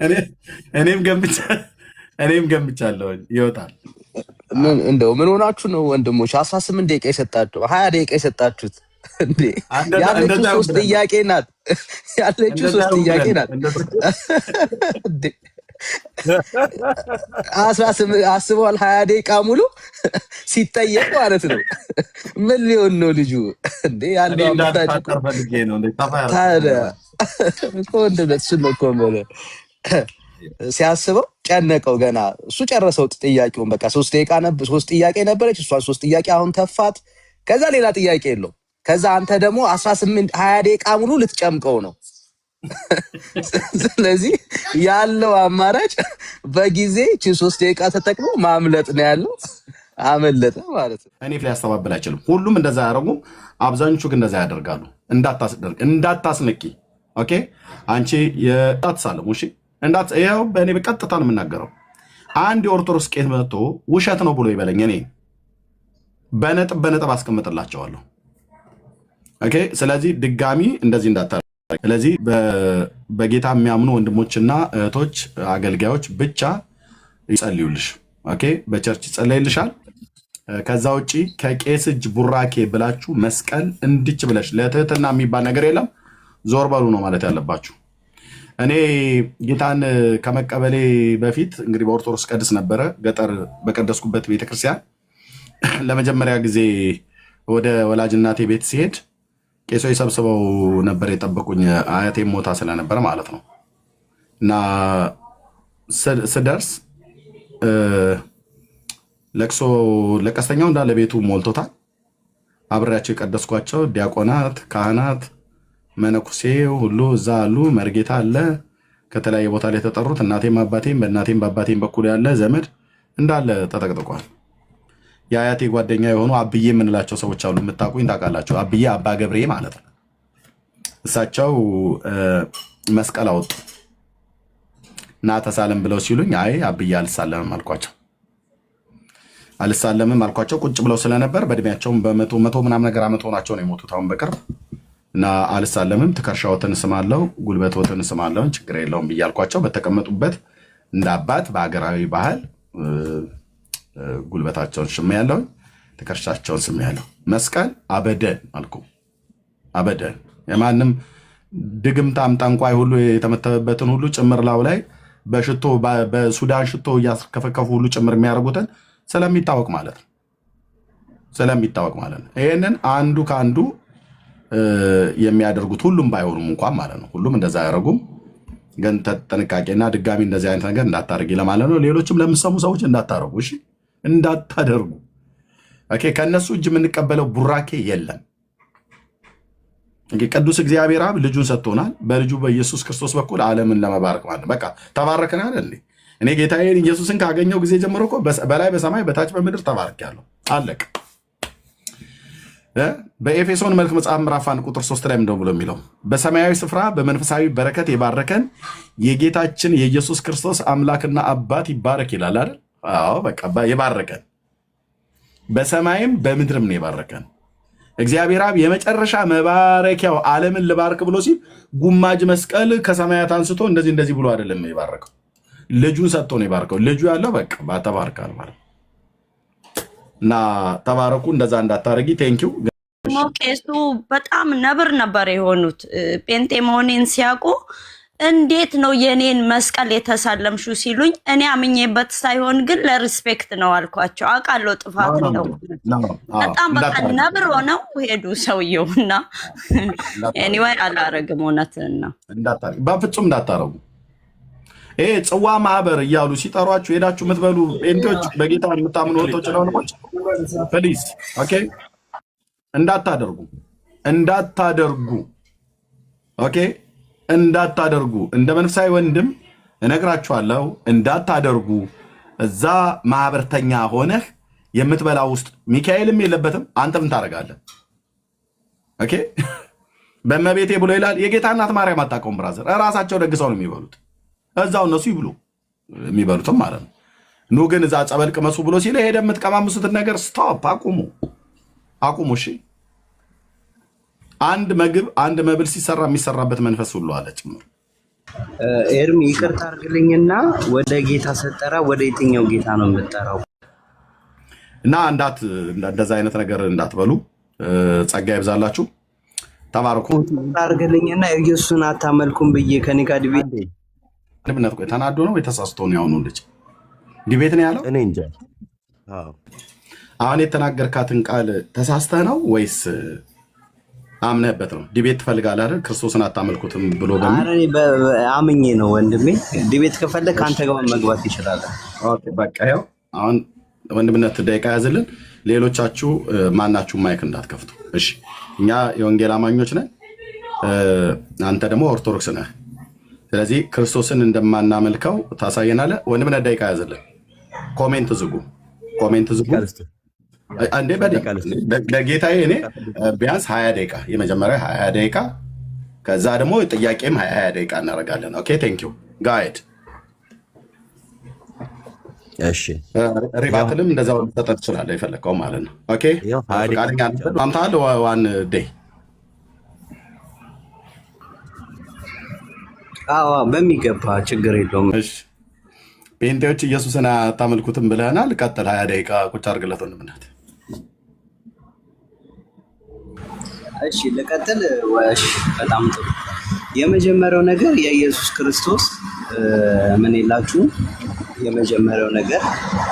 እኔ እኔም ገምቻ እኔም ገምቻለሁ ይወጣል። እንደው ምን ሆናችሁ ነው ወንድሞች? 18 ደቂቃ የሰጣችሁ 20 ደቂቃ የሰጣችሁት እንዴ? ያለችው ሶስት ጥያቄ ናት። ያለችው ሶስት ጥያቄ ናት። አስበዋል 20 ደቂቃ ሙሉ ሲጠየቅ ማለት ነው። ምን ሊሆን ነው ልጁ እንዴ? ያለው አመጣጭ ታዲያ እኮ እንደሱ ነው እኮ ሲያስበው ጨነቀው። ገና እሱ ጨረሰው ጥያቄውን። በቃ 3 ጥያቄ ነበረች። እሷን 3 ጥያቄ አሁን ተፋት። ከዛ ሌላ ጥያቄ የለው። ከዛ አንተ ደግሞ 18 20 ደቂቃ ሙሉ ልትጨምቀው ነው። ስለዚህ ያለው አማራጭ በጊዜ እቺ 3 ደቂቃ ተጠቅሞ ማምለጥ ነው ያለው። አመለጠ ማለት ነው። እኔ ሊያስተባብል አይችልም። ሁሉም እንደዛ ያደርጉም፣ አብዛኞቹ ግን እንደዛ ያደርጋሉ። እንዳታስነቂ። ኦኬ አንቺ የጣትሳለም እሺ ይኸው በእኔ በቀጥታ ነው የምናገረው። አንድ የኦርቶዶክስ ቄስ መጥቶ ውሸት ነው ብሎ ይበለኝ፣ እኔ በነጥብ አስቀምጥላቸዋለሁ። ኦኬ ስለዚህ ድጋሚ እንደዚህ እንዳታደርጉ። ስለዚህ በጌታ የሚያምኑ ወንድሞችና እህቶች አገልጋዮች ብቻ ይጸልዩልሽ። ኦኬ በቸርች ይጸለይልሻል። ከዛ ውጪ ከቄስ እጅ ቡራኬ ብላችሁ መስቀል እንድች ብለሽ ለትህትና የሚባል ነገር የለም። ዞር በሉ ነው ማለት ያለባችሁ። እኔ ጌታን ከመቀበሌ በፊት እንግዲህ በኦርቶዶክስ ቀድስ ነበረ። ገጠር በቀደስኩበት ቤተክርስቲያን ለመጀመሪያ ጊዜ ወደ ወላጅ እናቴ ቤት ሲሄድ ቄሶች ሰብስበው ነበር የጠበቁኝ። አያቴ ሞታ ስለነበረ ማለት ነው። እና ስደርስ ለቅሶ ለቀስተኛው እንዳለ ቤቱ ሞልቶታል። አብሬያቸው የቀደስኳቸው ዲያቆናት፣ ካህናት፣ መነኩሴ ሁሉ እዛ አሉ። መርጌታ አለ። ከተለያየ ቦታ ላይ የተጠሩት እናቴም አባቴም በእናቴም በአባቴም በኩል ያለ ዘመድ እንዳለ ተጠቅጥቋል። የአያቴ ጓደኛ የሆኑ አብዬ የምንላቸው ሰዎች አሉ። የምታውቁኝ ታውቃላችሁ። አብዬ አባ ገብሬ ማለት ነው። እሳቸው መስቀል አወጡ እና ተሳለም ብለው ሲሉኝ አይ አብዬ አልሳለምም አልኳቸው። አልሳለምም አልኳቸው። ቁጭ ብለው ስለነበር በእድሜያቸውም በመቶ ምናምን ነገር አመት ሆናቸው ነው የሞቱት አሁን በቅርብ። እና አልሳለምም፣ ትከሻዎትን ስማለሁ፣ ጉልበቶትን ስማለሁ፣ ችግር የለውም ብዬ አልኳቸው። በተቀመጡበት እንደ አባት በሀገራዊ ባህል ጉልበታቸውን ስም ያለው ትከሻቸውን ስም ያለው መስቀል አበደን አልኩ። አበደን የማንም ድግምታም ጠንቋይ ሁሉ የተመተበበትን ሁሉ ጭምር ላው ላይ በሽቶ በሱዳን ሽቶ እያስከፈከፉ ሁሉ ጭምር የሚያደርጉትን ስለሚታወቅ ማለት ነው። ስለሚታወቅ ማለት ነው። ይህንን አንዱ ከአንዱ የሚያደርጉት ሁሉም ባይሆኑም እንኳን ማለት ነው። ሁሉም እንደዛ አያደርጉም። ግን ጥንቃቄና ድጋሚ እንደዚህ አይነት ነገር እንዳታደርጊ ለማለት ነው። ሌሎችም ለምሰሙ ሰዎች እንዳታደርጉ፣ እሺ እንዳታደርጉ። ኦኬ ከነሱ እጅ የምንቀበለው ቡራኬ የለም። ቅዱስ እግዚአብሔር አብ ልጁን ሰጥቶናል። በልጁ በኢየሱስ ክርስቶስ በኩል ዓለምን ለመባረክ ማለት ነው። በቃ ተባረክናል እንዴ? እኔ ጌታዬን ኢየሱስን ካገኘው ጊዜ ጀምሮ እኮ በላይ በሰማይ በታች በምድር ተባርኬያለሁ። አለቅ። በኤፌሶን መልክ መጽሐፍ ምዕራፍ 1 ቁጥር 3 ላይ ምንድነው ብሎ የሚለው? በሰማያዊ ስፍራ በመንፈሳዊ በረከት የባረከን የጌታችን የኢየሱስ ክርስቶስ አምላክና አባት ይባረክ ይላል አይደል? አዎ በቃ የባረከን በሰማይም በምድርም ነው የባረከን። እግዚአብሔር አብ የመጨረሻ መባረኪያው ዓለምን ልባርክ ብሎ ሲል ጉማጅ መስቀል ከሰማያት አንስቶ እንደዚህ ብሎ አይደለም የባረከው። ልጁን ሰጥቶ ነው የባረከው። ልጁ ያለው በቃ ባተባርካል ማለት እና ተባረኩ። እንደዛ እንዳታረጊ። ቴንኪው። ቄሱ በጣም ነብር ነበር የሆኑት። ጴንጤ መሆኔን ሲያውቁ እንዴት ነው የኔን መስቀል የተሳለምሹ ሲሉኝ እኔ አምኜበት ሳይሆን ግን ለሪስፔክት ነው አልኳቸው። አውቃለሁ ጥፋት ነው። በጣም በቃ ነብር ሆነው ሄዱ ሰውየው። እና ኤኒዌይ አላረግም። እውነትን ነው። በፍጹም እንዳታረጉ። ይሄ ጽዋ ማህበር እያሉ ሲጠሯችሁ ሄዳችሁ የምትበሉ ጴንጤዎች፣ በጌታ የምታምኑ ወጦች ለሆነች ፕሊዝ ኦኬ እንዳታደርጉ ኦኬ እንዳታደርጉ። እንደ መንፈሳዊ ወንድም እነግራችኋለሁ፣ እንዳታደርጉ። እዛ ማህበርተኛ ሆነህ የምትበላው ውስጥ ሚካኤልም የለበትም። አንተ ምን ታደርጋለህ? ኦኬ በእመቤቴ ብሎ ይላል። የጌታ እናት ማርያም አታውቀውም ብራዘር። እራሳቸው ደግሰው ነው የሚበሉት። እዛው እነሱ ይብሉ የሚበሉትም ማለት ነው። ኑ ግን እዛ ጸበል ቅመሱ ብሎ ሲለ ሄደ የምትቀማምሱትን ነገር ስቶፕ፣ አቁሙ። እሺ አንድ መብል ሲሰራ የሚሰራበት መንፈስ ሁሉ አለ ጭምር። ኤርሚ ይቅርታ አድርግልኝና ወደ ጌታ ሰጠራ ወደ የትኛው ጌታ ነው የምትጠራው? እና እንደዛ አይነት ነገር እንዳትበሉ። ጸጋ ይብዛላችሁ። ተባረኩ። አድርግልኝና ኢየሱስን አታመልኩም ብዬ ከኔ ጋር ዲቤት ልብነት ቆይ ተናዶ ነው ወይ ተሳስቶ ነው? ያሁኑ ልጅ ዲቤት ነው ያለው። እኔ እንጃ። አሁን የተናገርካትን ቃል ተሳስተህ ነው ወይስ አምነህበት ነው? ዲቤት ትፈልጋለህ አይደል? ክርስቶስን አታመልኩትም ብሎ አምኜ ነው ወንድሜ። ዲቤት ከፈለግ ከአንተ ጋር መግባት ይችላል። ኦኬ በቃ ያው አሁን ወንድምነት ደቂቃ ያዝልን። ሌሎቻችሁ ማናችሁ ማይክ እንዳትከፍቱ እሺ። እኛ የወንጌል አማኞች ነን፣ አንተ ደግሞ ኦርቶዶክስ ነህ። ስለዚህ ክርስቶስን እንደማናመልከው ታሳየናለህ። ወንድምነት ደቂቃ ያዝልን። ኮሜንት ዝጉ። አንዴ ለጌታዬ እኔ ቢያንስ 20 ደቂቃ የመጀመሪያ 20 ደቂቃ ከዛ ደግሞ ጥያቄም 20 ደቂቃ እናደርጋለን። ኦኬ ቴንክ ዩ ጋይድ። እሺ ሪባትልም እንደዛው ልትሰጠት ትችላለህ የፈለግከው ማለት ነው። ኦኬ ፈቃደኛ አምታል ዋን ዴይ በሚገባ ችግር የለውም። እሺ ጴንጤዎች ኢየሱስን አታመልኩትም ብለናል። ቀጥል 20 ደቂቃ ቁጭ አድርግለት ወንድምነት። እሺ ልቀጥል። በጣም ጥሩ። የመጀመሪያው ነገር የኢየሱስ ክርስቶስ ምን ይላችሁ? የመጀመሪያው ነገር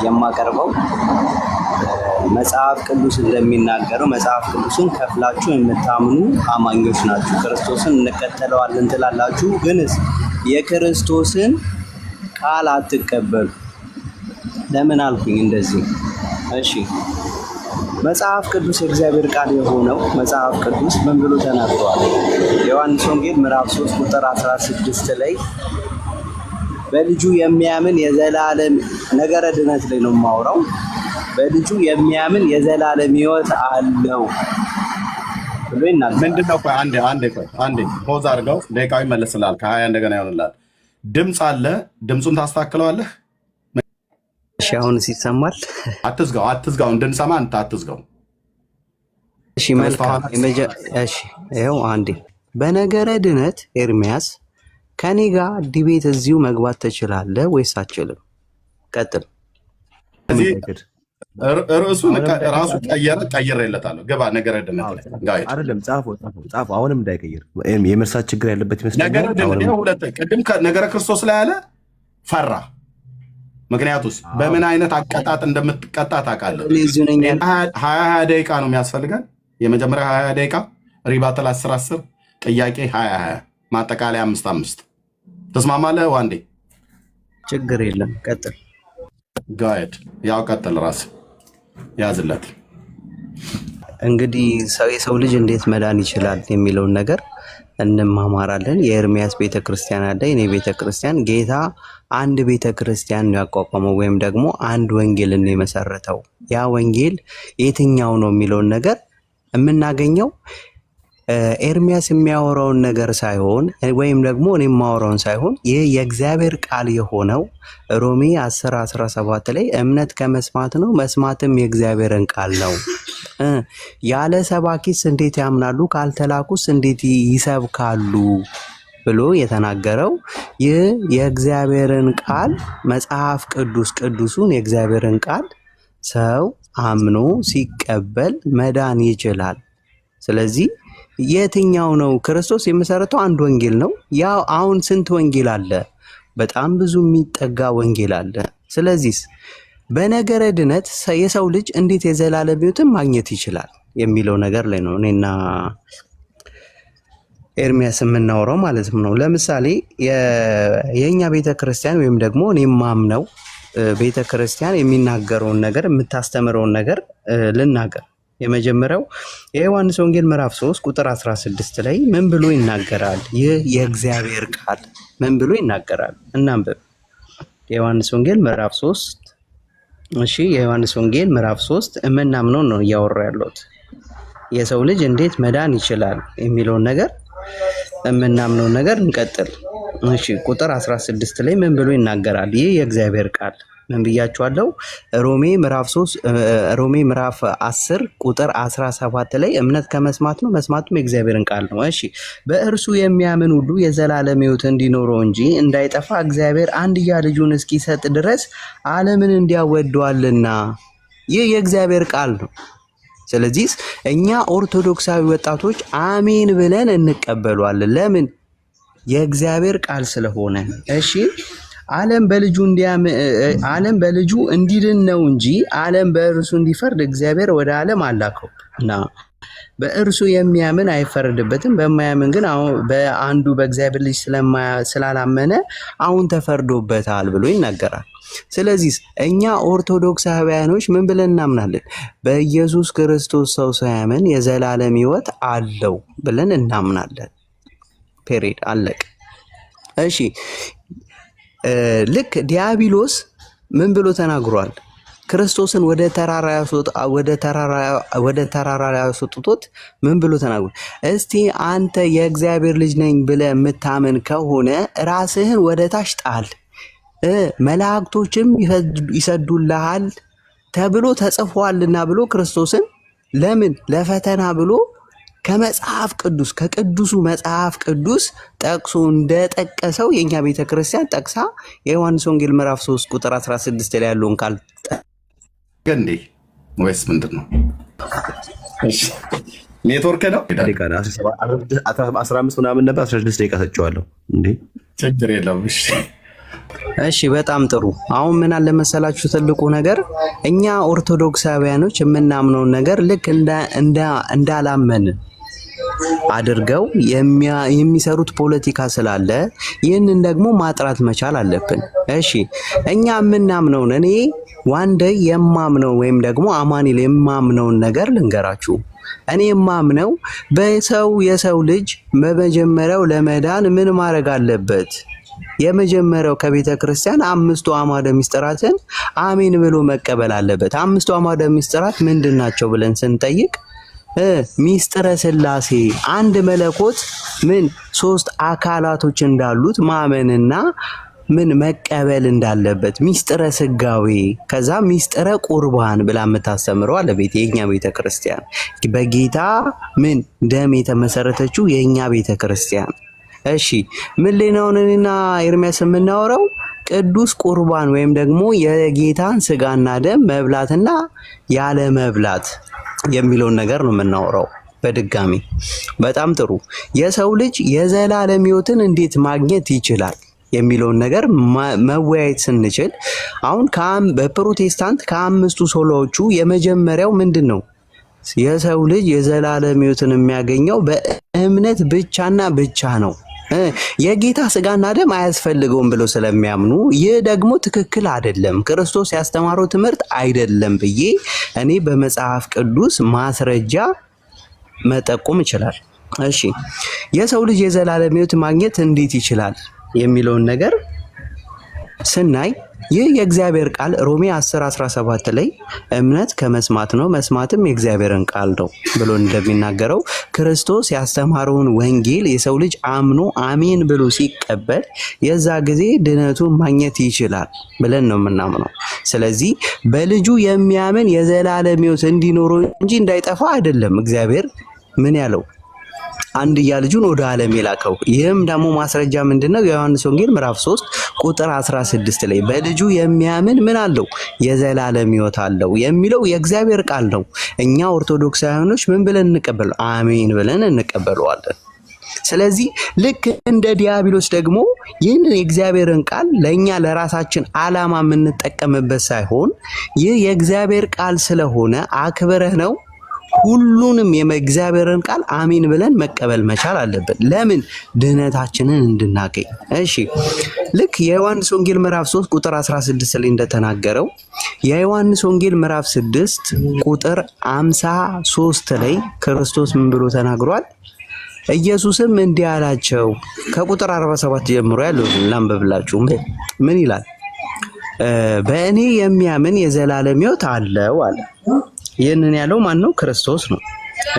የማቀርበው መጽሐፍ ቅዱስ እንደሚናገረው መጽሐፍ ቅዱስን ከፍላችሁ የምታምኑ አማኞች ናችሁ። ክርስቶስን እንከተለዋለን ትላላችሁ፣ ግን የክርስቶስን ቃል አትቀበሉ። ለምን አልኩኝ እንደዚህ? እሺ መጽሐፍ ቅዱስ የእግዚአብሔር ቃል የሆነው መጽሐፍ ቅዱስ ምን ብሎ ተናግሯል? ዮሐንስ ወንጌል ምዕራፍ 3 ቁጥር 16 ላይ በልጁ የሚያምን የዘላለም ነገረ ድነት ላይ ነው የማወራው። በልጁ የሚያምን የዘላለም ሕይወት አለው ብሎ ይናገራል። ምንድነው? ቆይ አንዴ ፖዝ አድርገው፣ ደቂቃው ይመለስልሃል። ከ20 እንደገና ይሆንልሃል። ድምፅ አለ፣ ድምፁን ታስተካክለዋለህ። እሺ አሁንስ ይሰማል? አትዝጋው፣ እንድንሰማ አንተ አትዝጋው። እሺ መልካም። እሺ ይኸው አንዴ በነገረ ድነት ኤርሚያስ ከኔ ጋር ዲቤት እዚሁ መግባት ትችላለህ ወይስ አትችልም? ቀጥል። ርዕሱን ራሱ ቀይሬለታለሁ። ገባ ነገረ ድነት አይደለም፣ ጻፈው። አሁንም እንዳይቀይር የመርሳት ችግር ያለበት ይመስለኛል። ቅድም ነገረ ክርስቶስ ላይ ያለ ፈራ። ምክንያቱስ በምን አይነት አቀጣጥ እንደምትቀጣ ታውቃለህ። 20 ደቂቃ ነው የሚያስፈልገን። የመጀመሪያ 20 ደቂቃ ሪባተል 10 ጥያቄ 20 ማጠቃለያ 5 ተስማማለህ? ዋንዴ ችግር የለም ቀጥል። ጋይድ ያው ቀጥል፣ ራስ ያዝለት። እንግዲህ የሰው ልጅ እንዴት መዳን ይችላል የሚለውን ነገር እንማማራለን። የኤርሚያስ ቤተክርስቲያን አለ፣ የኔ ቤተክርስቲያን። ጌታ አንድ ቤተክርስቲያን ያቋቋመው ወይም ደግሞ አንድ ወንጌልን የመሰረተው ያ ወንጌል የትኛው ነው የሚለውን ነገር የምናገኘው ኤርሚያስ የሚያወራውን ነገር ሳይሆን ወይም ደግሞ እኔ የማወራውን ሳይሆን ይህ የእግዚአብሔር ቃል የሆነው ሮሜ 10:17 ላይ እምነት ከመስማት ነው፣ መስማትም የእግዚአብሔርን ቃል ነው። ያለ ሰባኪስ እንዴት ያምናሉ? ካልተላኩስ እንዴት ይሰብካሉ? ብሎ የተናገረው ይህ የእግዚአብሔርን ቃል መጽሐፍ ቅዱሱን የእግዚአብሔርን ቃል ሰው አምኖ ሲቀበል መዳን ይችላል። ስለዚህ የትኛው ነው? ክርስቶስ የመሰረተው አንድ ወንጌል ነው። ያው አሁን ስንት ወንጌል አለ? በጣም ብዙ የሚጠጋ ወንጌል አለ። ስለዚህ በነገረ ድነት የሰው ልጅ እንዴት የዘላለም ሕይወትን ማግኘት ይችላል የሚለው ነገር ላይ ነው እኔና ኤርሚያስ የምናወራው ማለት ነው። ለምሳሌ የኛ ቤተክርስቲያን ወይም ደግሞ እኔ ማምነው ቤተክርስቲያን የሚናገረውን ነገር የምታስተምረውን ነገር ልናገር። የመጀመሪያው የዮሐንስ ወንጌል ምዕራፍ 3 ቁጥር 16 ላይ ምን ብሎ ይናገራል? ይህ የእግዚአብሔር ቃል ምን ብሎ ይናገራል? እናንብብ። የዮሐንስ ወንጌል ምዕራፍ 3 እሺ፣ የዮሐንስ ወንጌል ምዕራፍ 3 የምናምነው ነው እያወራ ያለሁት። የሰው ልጅ እንዴት መዳን ይችላል የሚለውን ነገር የምናምነው ነገር እንቀጥል። እሺ ቁጥር 16 ላይ ምን ብሎ ይናገራል? ይህ የእግዚአብሔር ቃል ምን ብያችኋለሁ? ሮሜ ምዕራፍ 10 ቁጥር 17 ላይ እምነት ከመስማት ነው፣ መስማቱም የእግዚአብሔርን ቃል ነው። እሺ በእርሱ የሚያምን ሁሉ የዘላለም ሕይወት እንዲኖረው እንጂ እንዳይጠፋ እግዚአብሔር አንድያ ልጁን እስኪሰጥ ድረስ ዓለምን እንዲያወደዋልና። ይህ የእግዚአብሔር ቃል ነው። ስለዚህ እኛ ኦርቶዶክሳዊ ወጣቶች አሜን ብለን እንቀበሏለን። ለምን? የእግዚአብሔር ቃል ስለሆነ። እሺ ዓለም በልጁ እንዲድን ነው እንጂ ዓለም በእርሱ እንዲፈርድ እግዚአብሔር ወደ ዓለም አላከው እና በእርሱ የሚያምን አይፈረድበትም። በማያምን ግን በአንዱ በእግዚአብሔር ልጅ ስላላመነ አሁን ተፈርዶበታል ብሎ ይናገራል። ስለዚህ እኛ ኦርቶዶክሳውያኖች ምን ብለን እናምናለን? በኢየሱስ ክርስቶስ ሰው ሳያምን የዘላለም ሕይወት አለው ብለን እናምናለን። ፔሬድ አለቅ። እሺ ልክ ዲያብሎስ ምን ብሎ ተናግሯል? ክርስቶስን ወደ ተራራ ያስወጡት ምን ብሎ ተናግሯል? እስቲ አንተ የእግዚአብሔር ልጅ ነኝ ብለህ የምታምን ከሆነ ራስህን ወደ ታች ጣል፣ መላእክቶችም ይሰዱልሃል ተብሎ ተጽፏልና ብሎ ክርስቶስን ለምን ለፈተና ብሎ ከመጽሐፍ ቅዱስ ከቅዱሱ መጽሐፍ ቅዱስ ጠቅሶ እንደጠቀሰው የኛ ቤተክርስቲያን ጠቅሳ የዮሐንስ ወንጌል ምዕራፍ 3 ቁጥር 16 ላይ ያለውን ቃል ገንዴ ወይስ ምንድነው? እሺ ኔትወርክ ነው። 15 ምናምን ነበር 16 ደቂቃ ሰጥቼዋለሁ እንዴ። ችግር የለውም። እሺ በጣም ጥሩ። አሁን ምን አለ መሰላችሁ ትልቁ ነገር እኛ ኦርቶዶክሳውያኖች የምናምነውን ነገር ልክ እንዳላመን አድርገው የሚሰሩት ፖለቲካ ስላለ ይህንን ደግሞ ማጥራት መቻል አለብን። እሺ እኛ የምናምነውን እኔ ዋንደይ የማምነው ወይም ደግሞ አማኑኤል የማምነውን ነገር ልንገራችሁ። እኔ የማምነው የሰው ልጅ በመጀመሪያው ለመዳን ምን ማድረግ አለበት? የመጀመሪያው ከቤተ ክርስቲያን 5ቱ አዕማደ ምስጢራትን አሜን ብሎ መቀበል አለበት። 5ቱ አዕማደ ምስጢራት ምንድናቸው ብለን ስንጠይቅ ሚስጥረ ሥላሴ አንድ መለኮት ምን 3 አካላቶች እንዳሉት ማመንና ምን መቀበል እንዳለበት፣ ሚስጥረ ስጋዌ፣ ከዛ ሚስጥረ ቁርባን ብላ የምታስተምረው አለ የኛ ቤተ ክርስቲያን በጌታ ምን ደም የተመሰረተችው የኛ ቤተ ክርስቲያን። እሺ ምን ላይ ነው እኔና ኤርሚያስ የምናወራው? ቅዱስ ቁርባን ወይም ደግሞ የጌታን ስጋና ደም መብላትና ያለ መብላት የሚለውን ነገር ነው የምናወራው። በድጋሚ በጣም ጥሩ። የሰው ልጅ የዘላለም ሕይወትን እንዴት ማግኘት ይችላል የሚለውን ነገር መወያየት ስንችል አሁን በፕሮቴስታንት ከ5ቱ ሶላዎቹ የመጀመሪያው ምንድነው? የሰው ልጅ የዘላለም ሕይወትን የሚያገኘው በእምነት ብቻና ብቻ ነው። የጌታ ስጋና ደም አያስፈልገውም ብለው ስለሚያምኑ ይህ ደግሞ ትክክል አይደለም፣ ክርስቶስ ያስተማረው ትምህርት አይደለም ብዬ እኔ በመጽሐፍ ቅዱስ ማስረጃ መጠቆም ይችላል። እሺ የሰው ልጅ የዘላለም ሕይወት ማግኘት እንዴት ይችላል የሚለውን ነገር ስናይ ይህ የእግዚአብሔር ቃል ሮሜ 10:17 ላይ እምነት ከመስማት ነው፣ መስማትም የእግዚአብሔርን ቃል ነው ብሎ እንደሚናገረው ክርስቶስ ያስተማረውን ወንጌል የሰው ልጅ አምኖ አሜን ብሎ ሲቀበል የዛ ጊዜ ድነቱን ማግኘት ይችላል ብለን ነው የምናምነው። ስለዚህ በልጁ የሚያምን የዘላለም ሕይወት እንዲኖረው እንጂ እንዳይጠፋ አይደለም እግዚአብሔር ምን ያለው አንድያ ልጁን ወደ ዓለም የላከው። ይህም ደግሞ ማስረጃ ምንድነው? የዮሐንስ ወንጌል ምዕራፍ 3 ቁጥር 16 ላይ በልጁ የሚያምን ምን አለው? የዘላለም ሕይወት አለው የሚለው የእግዚአብሔር ቃል ነው። እኛ ኦርቶዶክሳውያኖች ምን ብለን እንቀበለው? አሜን ብለን እንቀበለዋለን። ስለዚህ ልክ እንደ ዲያብሎስ ደግሞ ይህንን የእግዚአብሔርን ቃል ለኛ ለራሳችን ዓላማ የምንጠቀምበት ሳይሆን ይህ የእግዚአብሔር ቃል ስለሆነ አክብረህ ነው ሁሉንም የእግዚአብሔርን ቃል አሜን ብለን መቀበል መቻል አለብን። ለምን? ድህነታችንን እንድናገኝ። እሺ ልክ የዮሐንስ ወንጌል ምዕራፍ 3 ቁጥር 16 ላይ እንደተናገረው የዮሐንስ ወንጌል ምዕራፍ 6 ቁጥር 53 ላይ ክርስቶስ ምን ብሎ ተናግሯል? ኢየሱስም እንዲህ አላቸው። ከቁጥር 47 ጀምሮ ያለው ላንብብላችሁ። ምን ይላል? በእኔ የሚያምን የዘላለም ሕይወት አለው አለ። ይህንን ያለው ማን ነው? ክርስቶስ ነው።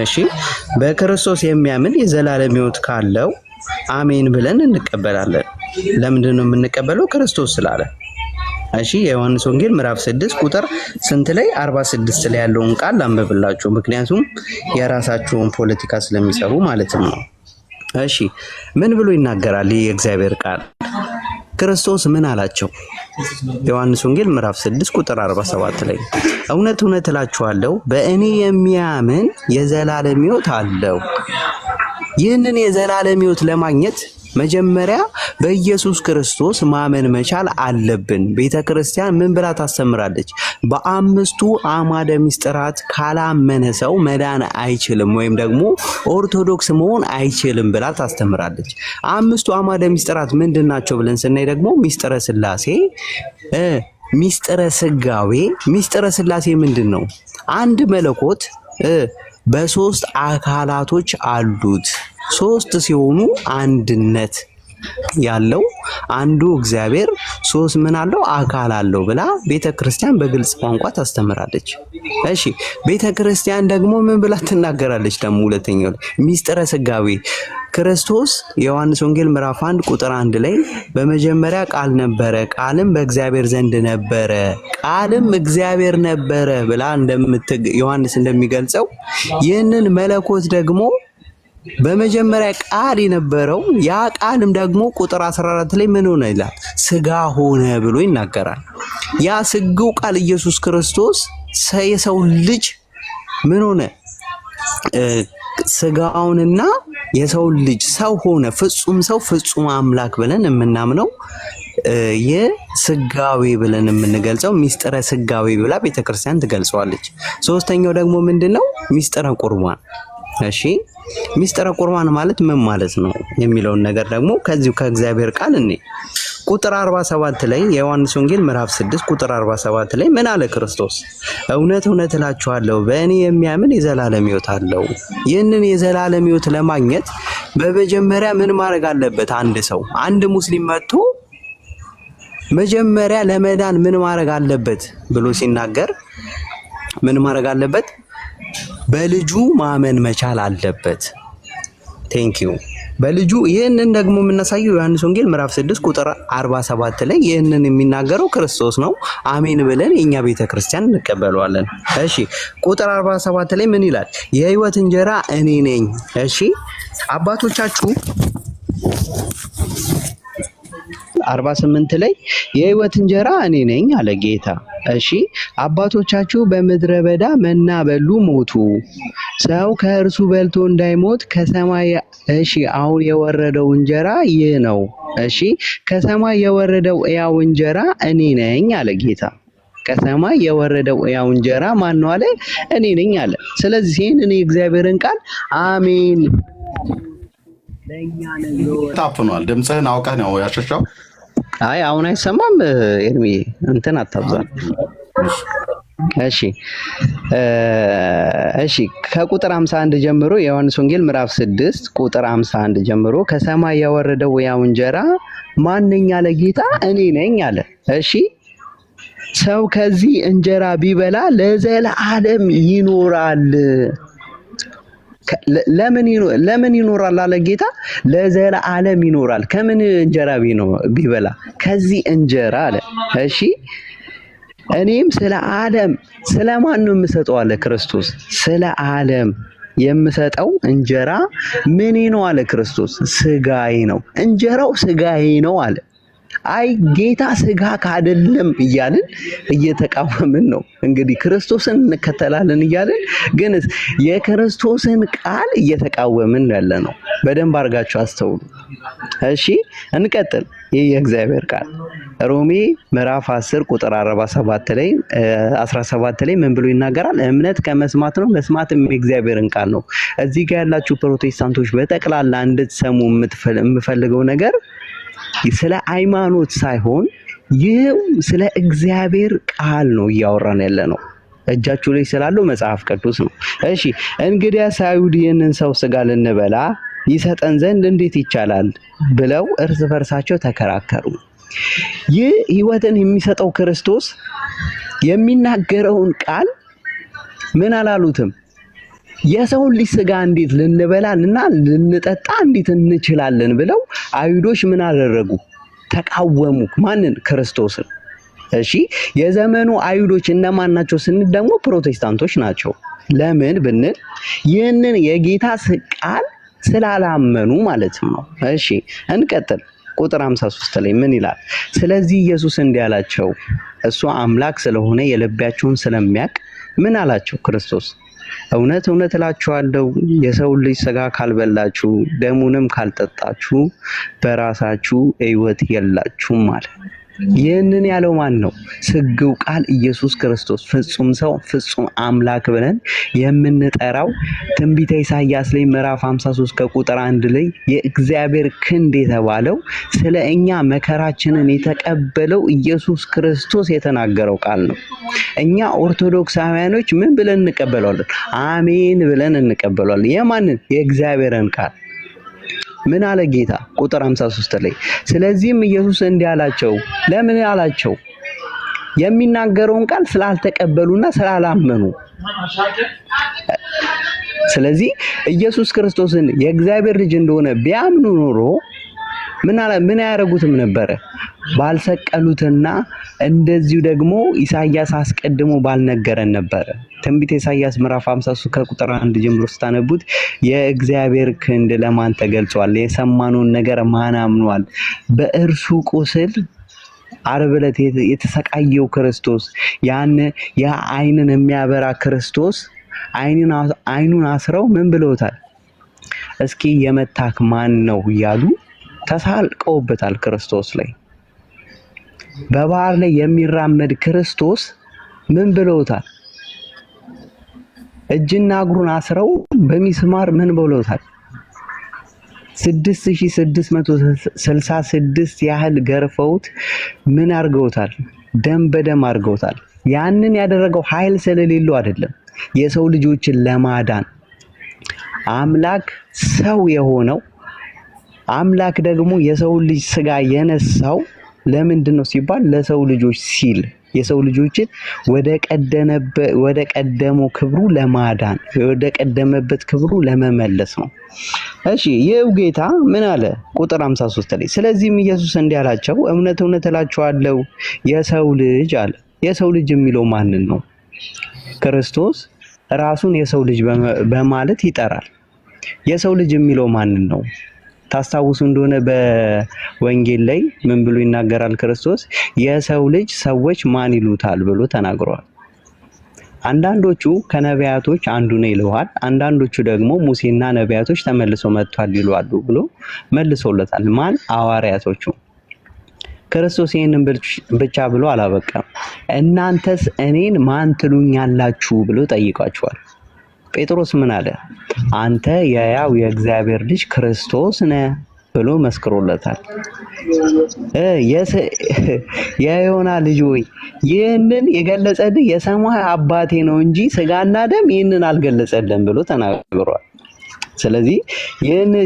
እሺ በክርስቶስ የሚያምን የዘላለም ሕይወት ካለው አሜን ብለን እንቀበላለን። ለምንድን ነው የምንቀበለው? ክርስቶስ ስላለ። እሺ የዮሐንስ ወንጌል ምዕራፍ 6 ቁጥር ስንት ላይ 46 ላይ ያለውን ቃል አንብብላችሁ፣ ምክንያቱም የራሳቸውን ፖለቲካ ስለሚሰሩ ማለት ነው። እሺ ምን ብሎ ይናገራል የእግዚአብሔር ቃል? ክርስቶስ ምን አላቸው? ዮሐንስ ወንጌል ምዕራፍ 6 ቁጥር 47 ላይ እውነት እውነት እላችኋለሁ በእኔ የሚያምን የዘላለም ሕይወት አለው። ይህንን የዘላለም ሕይወት ለማግኘት መጀመሪያ በኢየሱስ ክርስቶስ ማመን መቻል አለብን። ቤተክርስቲያን ምን ብላ ታስተምራለች? በአምስቱ አዕማደ ምስጢራት ካላመነ ሰው መዳን አይችልም ወይም ደግሞ ኦርቶዶክስ መሆን አይችልም ብላ ታስተምራለች። አምስቱ አዕማደ ምስጢራት ምንድናቸው ብለን ስናይ ደግሞ ምስጢረ ሥላሴ፣ ምስጢረ ሥጋዌ። ምስጢረ ሥላሴ ምንድነው? አንድ መለኮት በሶስት አካላቶች አሉት። ሶስት ሲሆኑ አንድነት ያለው አንዱ እግዚአብሔር ሶስት ምን አለው? አካል አለው ብላ ቤተክርስቲያን በግልጽ ቋንቋ ታስተምራለች። እሺ ቤተክርስቲያን ደግሞ ምን ብላ ትናገራለች? ደግሞ ሁለተኛው ምስጢረ ሥጋዌ ክርስቶስ የዮሐንስ ወንጌል ምዕራፍ 1 ቁጥር 1 ላይ በመጀመሪያ ቃል ነበረ፣ ቃልም በእግዚአብሔር ዘንድ ነበረ፣ ቃልም እግዚአብሔር ነበረ ብላ ዮሐንስ እንደሚገልጸው ይህንን መለኮት ደግሞ በመጀመሪያ ቃል የነበረው ያ ቃልም ደግሞ ቁጥር 14 ላይ ምን ሆነ ይላል? ሥጋ ሆነ ብሎ ይናገራል። ያ ሥጋው ቃል ኢየሱስ ክርስቶስ የሰው ልጅ ምን ሆነ? ሥጋውንና የሰው ልጅ ሰው ሆነ። ፍጹም ሰው ፍጹም አምላክ ብለን የምናምነው የሥጋዌ ብለን የምንገልጸው ምስጢረ ሥጋዌ ብላ ቤተክርስቲያን ትገልጸዋለች። ሶስተኛው ደግሞ ምንድነው? ምስጢረ ቁርባን። እሺ ምስጢረ ቁርባን ማለት ምን ማለት ነው የሚለውን ነገር ደግሞ ከዚሁ ከእግዚአብሔር ቃል ቁጥር 47 ላይ የዮሐንስ ወንጌል ምዕራፍ 6 ቁጥር 47 ላይ ምን አለ ክርስቶስ? እውነት እውነት እላችኋለሁ በእኔ የሚያምን የዘላለም ሕይወት አለው። ይህንን የዘላለም ሕይወት ለማግኘት በመጀመሪያ ምን ማድረግ አለበት? አንድ ሙስሊም መጥቶ መጀመሪያ ለመዳን ምን ማድረግ አለበት ብሎ ሲናገር ምን ማድረግ አለበት? በልጁ ማመን መቻል አለበት። ቴንኪዩ በልጁ። ይህንን ደግሞ የምናሳየው ዮሐንስ ወንጌል ምዕራፍ 6 ቁጥር 47 ላይ ይህንን የሚናገረው ክርስቶስ ነው። አሜን ብለን የኛ ቤተክርስቲያን እንቀበለዋለን። እሺ ቁጥር 47 ላይ ምን ይላል? የሕይወት እንጀራ እኔ ነኝ። እሺ አባቶቻችሁ 48 ላይ የሕይወት እንጀራ እኔ ነኝ አለ ጌታ። እሺ አባቶቻችሁ በምድረ በዳ መና በሉ ሞቱ። ሰው ከእርሱ በልቶ እንዳይሞት ከሰማይ እሺ አሁን የወረደው እንጀራ ይህ ነው። እሺ ከሰማይ የወረደው ሕያው እንጀራ እኔ ነኝ አለ ጌታ። ከሰማይ የወረደው ሕያው እንጀራ ማን ነው አለ? እኔ ነኝ አለ። ስለዚህ ይህንን የእግዚአብሔርን ቃል አሜን ለኛ ነው። ታፍኗል። ድምፅህን አውቀህ ነው ያሸሻው? አይ አሁን አይሰማም። ኤርሚ እንትን አታብዛል። እሺ ከቁጥር 51 ጀምሮ የዮሐንስ ወንጌል ምዕራፍ 6 ቁጥር 51 ጀምሮ ከሰማይ የወረደው ሕያው እንጀራ ማንኛ ለጌታ እኔ ነኝ አለ። እሺ ሰው ከዚህ እንጀራ ቢበላ ለዘላለም ይኖራል። ለምን ይኖራል አለ ጌታ? ለዘላለም ይኖራል። ከምን እንጀራ ቢበላ? ከዚህ እንጀራ አለ። እሺ እኔም ስለ ዓለም ስለማን ነው የምሰጠው አለ ክርስቶስ። ስለ ዓለም የምሰጠው እንጀራ ምን ነው አለ ክርስቶስ? ሥጋዬ ነው። እንጀራው ሥጋዬ ነው አለ። አይ ጌታ ሥጋ ካደለም እያልን እየተቃወምን ነው። እንግዲህ ክርስቶስን እንከተላለን እያልን ግን የክርስቶስን ቃል እየተቃወምን ያለ ነው። በደንብ አድርጋችሁ አስተውሉ። እሺ እንቀጥል። ይህ የእግዚአብሔር ቃል ሮሜ ምዕራፍ 10 ቁጥር 47 ላይ 17 ላይ ምን ብሎ ይናገራል? እምነት ከመስማት ነው፣ መስማትም የእግዚአብሔርን ቃል ነው። እዚህ ጋር ያላችሁ ፕሮቴስታንቶች በጠቅላላ እንድትሰሙ የምፈልገው ነገር ስለ ሃይማኖት ሳይሆን ይህ ስለ እግዚአብሔር ቃል ነው እያወራን ያለ ነው። እጃችሁ ላይ ስላለው መጽሐፍ ቅዱስ ነው። እሺ እንግዲያስ አይሁድ ይህንን ሰው ሥጋ ልንበላ ይሰጠን ዘንድ እንዴት ይቻላል ብለው እርስ በርሳቸው ተከራከሩ። ይህ ሕይወትን የሚሰጠው ክርስቶስ የሚናገረውን ቃል ምን አላሉትም? የሰውን ልጅ ሥጋ እንዴት ልንበላና ልንጠጣ እንዴት እንችላለን ብለው አይሁዶች ምን አደረጉ? ተቃወሙ። ማንን? ክርስቶስን። እሺ የዘመኑ አይሁዶች እነማን ናቸው ስንል ደግሞ ፕሮቴስታንቶች ናቸው። ለምን ብንል ይህንን የጌታ ቃል ስላላመኑ ማለት ነው። እሺ እንቀጥል። ቁጥር 53 ላይ ምን ይላል? ስለዚህ ኢየሱስ እንዲህ አላቸው፣ እሱ አምላክ ስለሆነ የልባቸውን ስለሚያውቅ ምን አላቸው? ክርስቶስ እውነት እውነት እላችኋለሁ የሰው ልጅ ሥጋ ካልበላችሁ ደሙንም ካልጠጣችሁ በራሳችሁ ሕይወት የላችሁም ማለት። ይህንን ያለው ማን ነው? ስግው ቃል ኢየሱስ ክርስቶስ ፍጹም ሰው ፍጹም አምላክ ብለን የምንጠራው ትንቢተ ኢሳይያስ ላይ ምዕራፍ 53 ከቁጥር 1 ላይ የእግዚአብሔር ክንድ የተባለው ስለ እኛ መከራችንን የተቀበለው ኢየሱስ ክርስቶስ የተናገረው ቃል ነው። እኛ ኦርቶዶክሳውያኖች ምን ብለን እንቀበለዋለን? አሜን ብለን እንቀበለዋለን። የማንን? የእግዚአብሔርን ቃል። ምን አለ ጌታ? ቁጥር 53 ላይ ስለዚህም ኢየሱስ እንዲህ አላቸው። ለምን አላቸው? የሚናገረውን ቃል ስላልተቀበሉና ስላላመኑ። ስለዚህ ኢየሱስ ክርስቶስን የእግዚአብሔር ልጅ እንደሆነ ቢያምኑ ኖሮ ምን ያደርጉትም ነበረ? ባልሰቀሉትና እንደዚሁ ደግሞ ኢሳይያስ አስቀድሞ ባልነገረን ነበረ። ትንቢተ ኢሳይያስ ምዕራፍ 53 ከቁጥር 1 ጀምሮ ስታነቡት የእግዚአብሔር ክንድ ለማን ተገልጿል? የሰማነውን ነገር ማን አምኗል? በእርሱ ቁስል ዓርብ ዕለት የተሰቃየው ክርስቶስ ያ ዓይንን የሚያበራ ክርስቶስ ዓይኑን አስረው ምን ብለውታል? እስኪ የመታክ ማን ነው እያሉ ተሳልቀውበታል ክርስቶስ ላይ። በባህር ላይ የሚራመድ ክርስቶስ ምን ብለውታል? እጅና እግሩን አስረው በሚስማር ምን ብለውታል? 6666 ያህል ገርፈውት ምን አድርገውታል? ደም በደም አድርገውታል። ያንን ያደረገው ኃይል ስለሌለው አይደለም፣ የሰው ልጆችን ለማዳን አምላክ ሰው የሆነው አምላክ ደግሞ የሰው ልጅ ስጋ የነሳው ለምንድን ነው ሲባል ለሰው ልጆች ሲል የሰው ልጆችን ወደ ቀደመው ክብሩ ለማዳን ወደ ቀደመበት ክብሩ ለመመለስ ነው። እሺ ይኸው ጌታ ምን አለ? ቁጥር 53 ላይ ስለዚህም ኢየሱስ እንዲህ አላቸው፣ እውነት እውነት እላችኋለሁ የሰው ልጅ አለ። የሰው ልጅ የሚለው ማንን ነው? ክርስቶስ ራሱን የሰው ልጅ በማለት ይጠራል። የሰው ልጅ የሚለው ማንን ነው? ታስታውሱ እንደሆነ በወንጌል ላይ ምን ብሎ ይናገራል ክርስቶስ? የሰው ልጅ ሰዎች ማን ይሉታል ብሎ ተናግሯል። አንዳንዶቹ ከነቢያቶች አንዱ ነው ይለዋል፣ አንዳንዶቹ ደግሞ ሙሴና ነቢያቶች ተመልሰው መጥቷል ይሏሉ ብሎ መልሶለታል። ማን? ሐዋርያቶቹ። ክርስቶስ ይህንን ብቻ ብሎ አላበቃም። እናንተስ እኔን ማን ትሉኛላችሁ ብሎ ጠይቋቸዋል። ጴጥሮስ ምን አለ? አንተ የሕያው የእግዚአብሔር ልጅ ክርስቶስ ነህ ብሎ መስክሮለታል። የዮና ልጅ ሆይ ይህንን የገለጸልህ የሰማይ አባቴ ነው እንጂ ስጋና ደም ይህንን አልገለጸልህም ብሎ ተናግሯል። ስለዚህ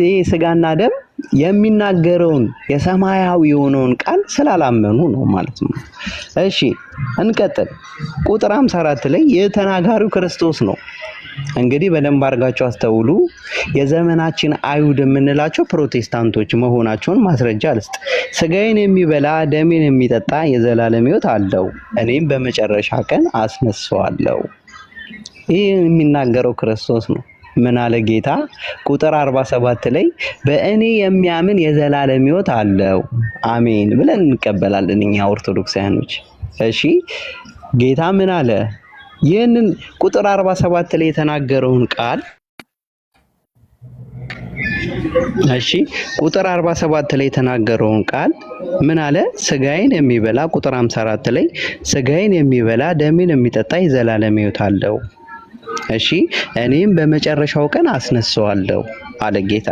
ይህ ስጋና ደም የሚናገረውን የሰማያዊ የሆነውን ቃል ስላላመኑ ነው ማለት ነው። እሺ እንቀጥል። ቁጥር 54 ላይ የተናጋሪው ክርስቶስ ነው። እንግዲህ በደንብ አድርጋችሁ አስተውሉ። የዘመናችን አይሁድ የምንላቸው ፕሮቴስታንቶች መሆናቸውን ማስረጃ ልስጥ። ስጋዬን የሚበላ ደሜን የሚጠጣ የዘላለም ሕይወት አለው፣ እኔም በመጨረሻ ቀን አስነሳዋለሁ። ይህ የሚናገረው ክርስቶስ ነው። ምን አለ ጌታ? ቁጥር 47 ላይ በእኔ የሚያምን የዘላለም ሕይወት አለው። አሜን ብለን እንቀበላለን እኛ ኦርቶዶክሳውያኖች። እሺ ጌታ ምን አለ? ይህንን ቁጥር 47 ላይ የተናገረውን ቃል ቁጥር 47 ላይ የተናገረውን ቃል ምን አለ? ስጋዬን የሚበላ ቁጥር 54 ላይ ስጋዬን የሚበላ ደሜን የሚጠጣ የዘላለም ሕይወት አለው፣ እኔም በመጨረሻው ቀን አስነሳዋለሁ አለ ጌታ።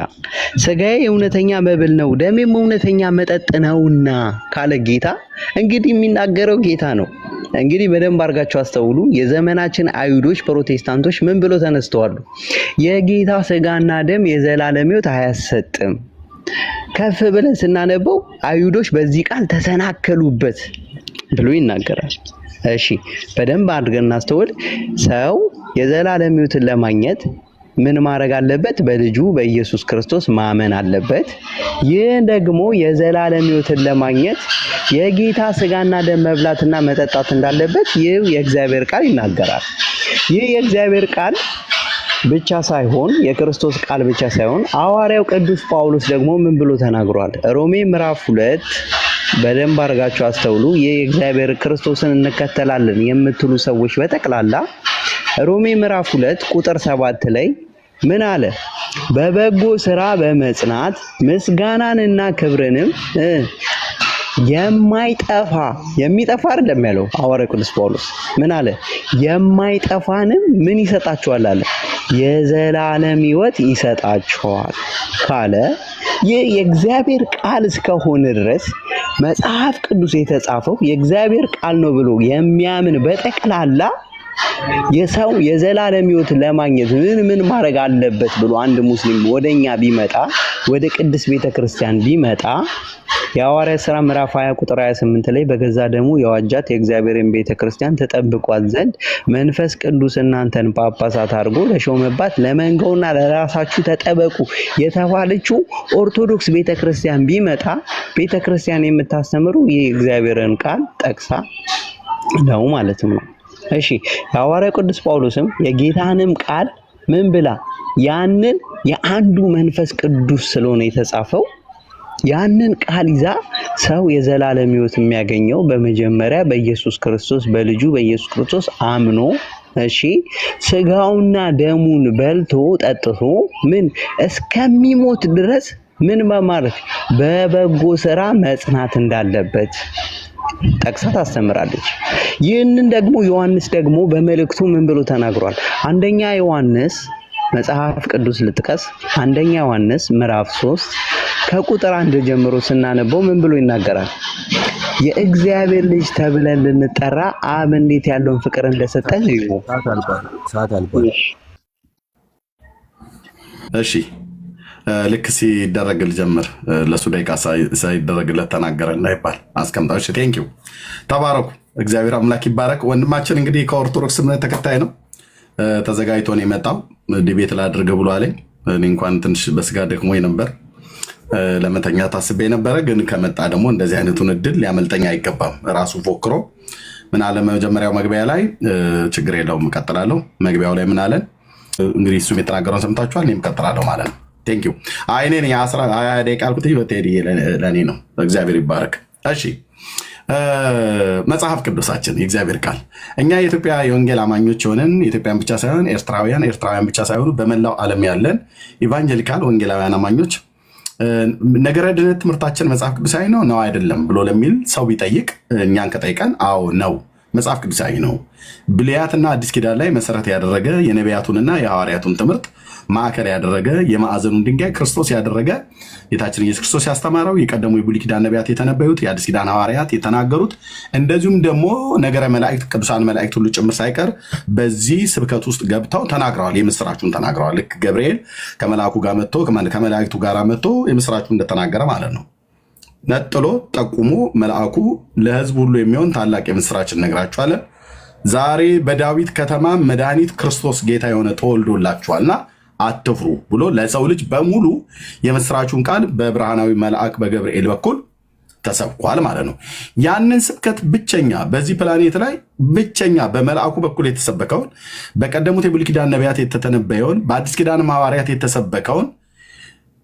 ስጋዬ እውነተኛ መብል ነው፣ ደሜም እውነተኛ መጠጥ ነውና ካለ ጌታ እንግዲህ የሚናገረው ጌታ ነው። እንግዲህ በደንብ አድርጋችሁ አስተውሉ። የዘመናችን አይሁዶች ፕሮቴስታንቶች ምን ብሎ ተነስተዋል? የጌታ ስጋና ደም የዘላለም ሕይወት አያሰጥም። ከፍ ብለን ስናነበው አይሁዶች በዚህ ቃል ተሰናከሉበት ብሎ ይናገራል። እሺ በደንብ አድርገን እናስተውል። ሰው የዘላለም ሕይወትን ለማግኘት ምን ማድረግ አለበት? በልጁ በኢየሱስ ክርስቶስ ማመን አለበት። ይህ ደግሞ የዘላለም ሕይወትን ለማግኘት የጌታ ስጋና ደም መብላትና መጠጣት እንዳለበት ይህ የእግዚአብሔር ቃል ይናገራል። ይህ የእግዚአብሔር ቃል ብቻ ሳይሆን የክርስቶስ ቃል ብቻ ሳይሆን ሐዋርያው ቅዱስ ጳውሎስ ደግሞ ምን ብሎ ተናግሯል? ሮሜ ምዕራፍ 2 በደንብ አድርጋችሁ አስተውሉ። ይህ የእግዚአብሔር ክርስቶስን እንከተላለን የምትሉ ሰዎች በጠቅላላ ሮሜ ምዕራፍ 2 ቁጥር 7 ላይ ምን አለ? በበጎ ስራ በመጽናት ምስጋናንና ክብርንም የማይጠፋ የሚጠፋ አይደለም ያለው ሐዋርያው ቅዱስ ጳውሎስ ምን አለ? የማይጠፋንም ምን ይሰጣችኋል አለ? የዘላለም ሕይወት ይሰጣችኋል ካለ ይህ የእግዚአብሔር ቃል እስከሆነ ድረስ መጽሐፍ ቅዱስ የተጻፈው የእግዚአብሔር ቃል ነው ብሎ የሚያምን በጠቅላላ የሰው የዘላለም ሕይወት ለማግኘት ምን ማድረግ አለበት ብሎ አንድ ሙስሊም ወደኛ ቢመጣ ወደ ቅድስት ቤተክርስቲያን ቢመጣ የሐዋርያት ሥራ ምዕራፍ 20 ቁጥር 28 ላይ በገዛ ደሙ የዋጃት የእግዚአብሔርን ቤተክርስቲያን ተጠብቋት ዘንድ መንፈስ ቅዱስ እናንተን ጳጳሳት አድርጎ ለሾመባት ለመንጋውና ለራሳችሁ ተጠበቁ የተባለችው ኦርቶዶክስ ቤተክርስቲያን ቢመጣ ቤተክርስቲያን የምታስተምሩ የእግዚአብሔርን ቃል ጠቅሳ ነው ማለት ነው። እሺ የሐዋርያው ቅዱስ ጳውሎስም የጌታንም ቃል ምን ብላ ያንን የአንዱ መንፈስ ቅዱስ ስለሆነ የተጻፈው ያንን ቃል ይዛ ሰው የዘላለም ሕይወት የሚያገኘው በመጀመሪያ በኢየሱስ ክርስቶስ በልጁ በኢየሱስ ክርስቶስ አምኖ እሺ ስጋውና ደሙን በልቶ ጠጥቶ ምን እስከሚሞት ድረስ ምን በማድረግ በበጎ ስራ መጽናት እንዳለበት ጠቅሳ ታስተምራለች። ይህንን ደግሞ ዮሐንስ ደግሞ በመልእክቱ ምን ብሎ ተናግሯል? አንደኛ ዮሐንስ መጽሐፍ ቅዱስ ልጥቀስ። አንደኛ ዮሐንስ ምዕራፍ 3 ከቁጥር 1 ጀምሮ ስናነበው ምን ብሎ ይናገራል? የእግዚአብሔር ልጅ ተብለን ልንጠራ አብ እንዴት ያለውን ፍቅር እንደሰጠን እዩ። እሺ ልክ ሲደረግ ልጀምር። ለሱ ደቂቃ ሳይደረግለት ተናገረ እንዳይባል አስቀምጣው። እሺ ቴንኪው ተባረኩ። እግዚአብሔር አምላክ ይባረክ። ወንድማችን እንግዲህ ከኦርቶዶክስ እምነት ተከታይ ነው። ተዘጋጅቶ ነው የመጣው። ዲቤት ላድርግ ብሎ አለኝ። እኔ እንኳን ትንሽ በስጋ ደክሞኝ ነበር፣ ለመተኛ ታስቤ ነበረ። ግን ከመጣ ደግሞ እንደዚህ አይነቱን እድል ሊያመልጠኝ አይገባም። ራሱ ፎክሮ ምን አለ መጀመሪያው መግቢያ ላይ ችግር የለውም እቀጥላለሁ። መግቢያው ላይ ምን አለን? እንግዲህ እሱም የተናገረውን ሰምታችኋል። እኔም እቀጥላለሁ ማለት ነው። ቴንኪው። እኔ 20 ደቂቃ አልኩት። ቴዲ ለእኔ ነው። እግዚአብሔር ይባረክ። እሺ መጽሐፍ ቅዱሳችን የእግዚአብሔር ቃል እኛ የኢትዮጵያ የወንጌል አማኞች የሆንን ኢትዮጵያን ብቻ ሳይሆን ኤርትራውያን ብቻ ሳይሆኑ በመላው ዓለም ያለን ኢቫንጀሊካል ወንጌላውያን አማኞች ነገረ ድነት ትምህርታችን መጽሐፍ ቅዱሳዊ ነው አይደለም ብሎ ለሚል ሰው ቢጠይቅ እኛን ከጠይቀን አዎ ነው፣ መጽሐፍ ቅዱሳዊ ነው። ብሉያትና አዲስ ኪዳን ላይ መሰረት ያደረገ የነቢያቱንና የሐዋርያቱን ትምህርት ማዕከል ያደረገ የማዕዘኑን ድንጋይ ክርስቶስ ያደረገ ጌታችን ኢየሱስ ክርስቶስ ያስተማረው የቀደሙ የብሉይ ኪዳን ነቢያት የተነበዩት የአዲስ ኪዳን ሐዋርያት የተናገሩት እንደዚሁም ደግሞ ነገረ መላእክት ቅዱሳን መላእክት ሁሉ ጭምር ሳይቀር በዚህ ስብከት ውስጥ ገብተው ተናግረዋል። የምስራቹን ተናግረዋል። ልክ ገብርኤል ከመልአኩ ጋር መጥቶ ከመላእክቱ ጋር መጥቶ የምስራቹን እንደተናገረ ማለት ነው። ነጥሎ ጠቁሞ መልአኩ ለሕዝብ ሁሉ የሚሆን ታላቅ የምስራችን ነግራችኋለን። ዛሬ በዳዊት ከተማ መድኃኒት ክርስቶስ ጌታ የሆነ ተወልዶላችኋልና አትፍሩ ብሎ ለሰው ልጅ በሙሉ የምስራቹን ቃል በብርሃናዊ መልአክ በገብርኤል በኩል ተሰብኳል ማለት ነው። ያንን ስብከት ብቸኛ በዚህ ፕላኔት ላይ ብቸኛ በመልአኩ በኩል የተሰበከውን በቀደሙት የብሉይ ኪዳን ነቢያት የተተነበየውን በአዲስ ኪዳን ሐዋርያት የተሰበከውን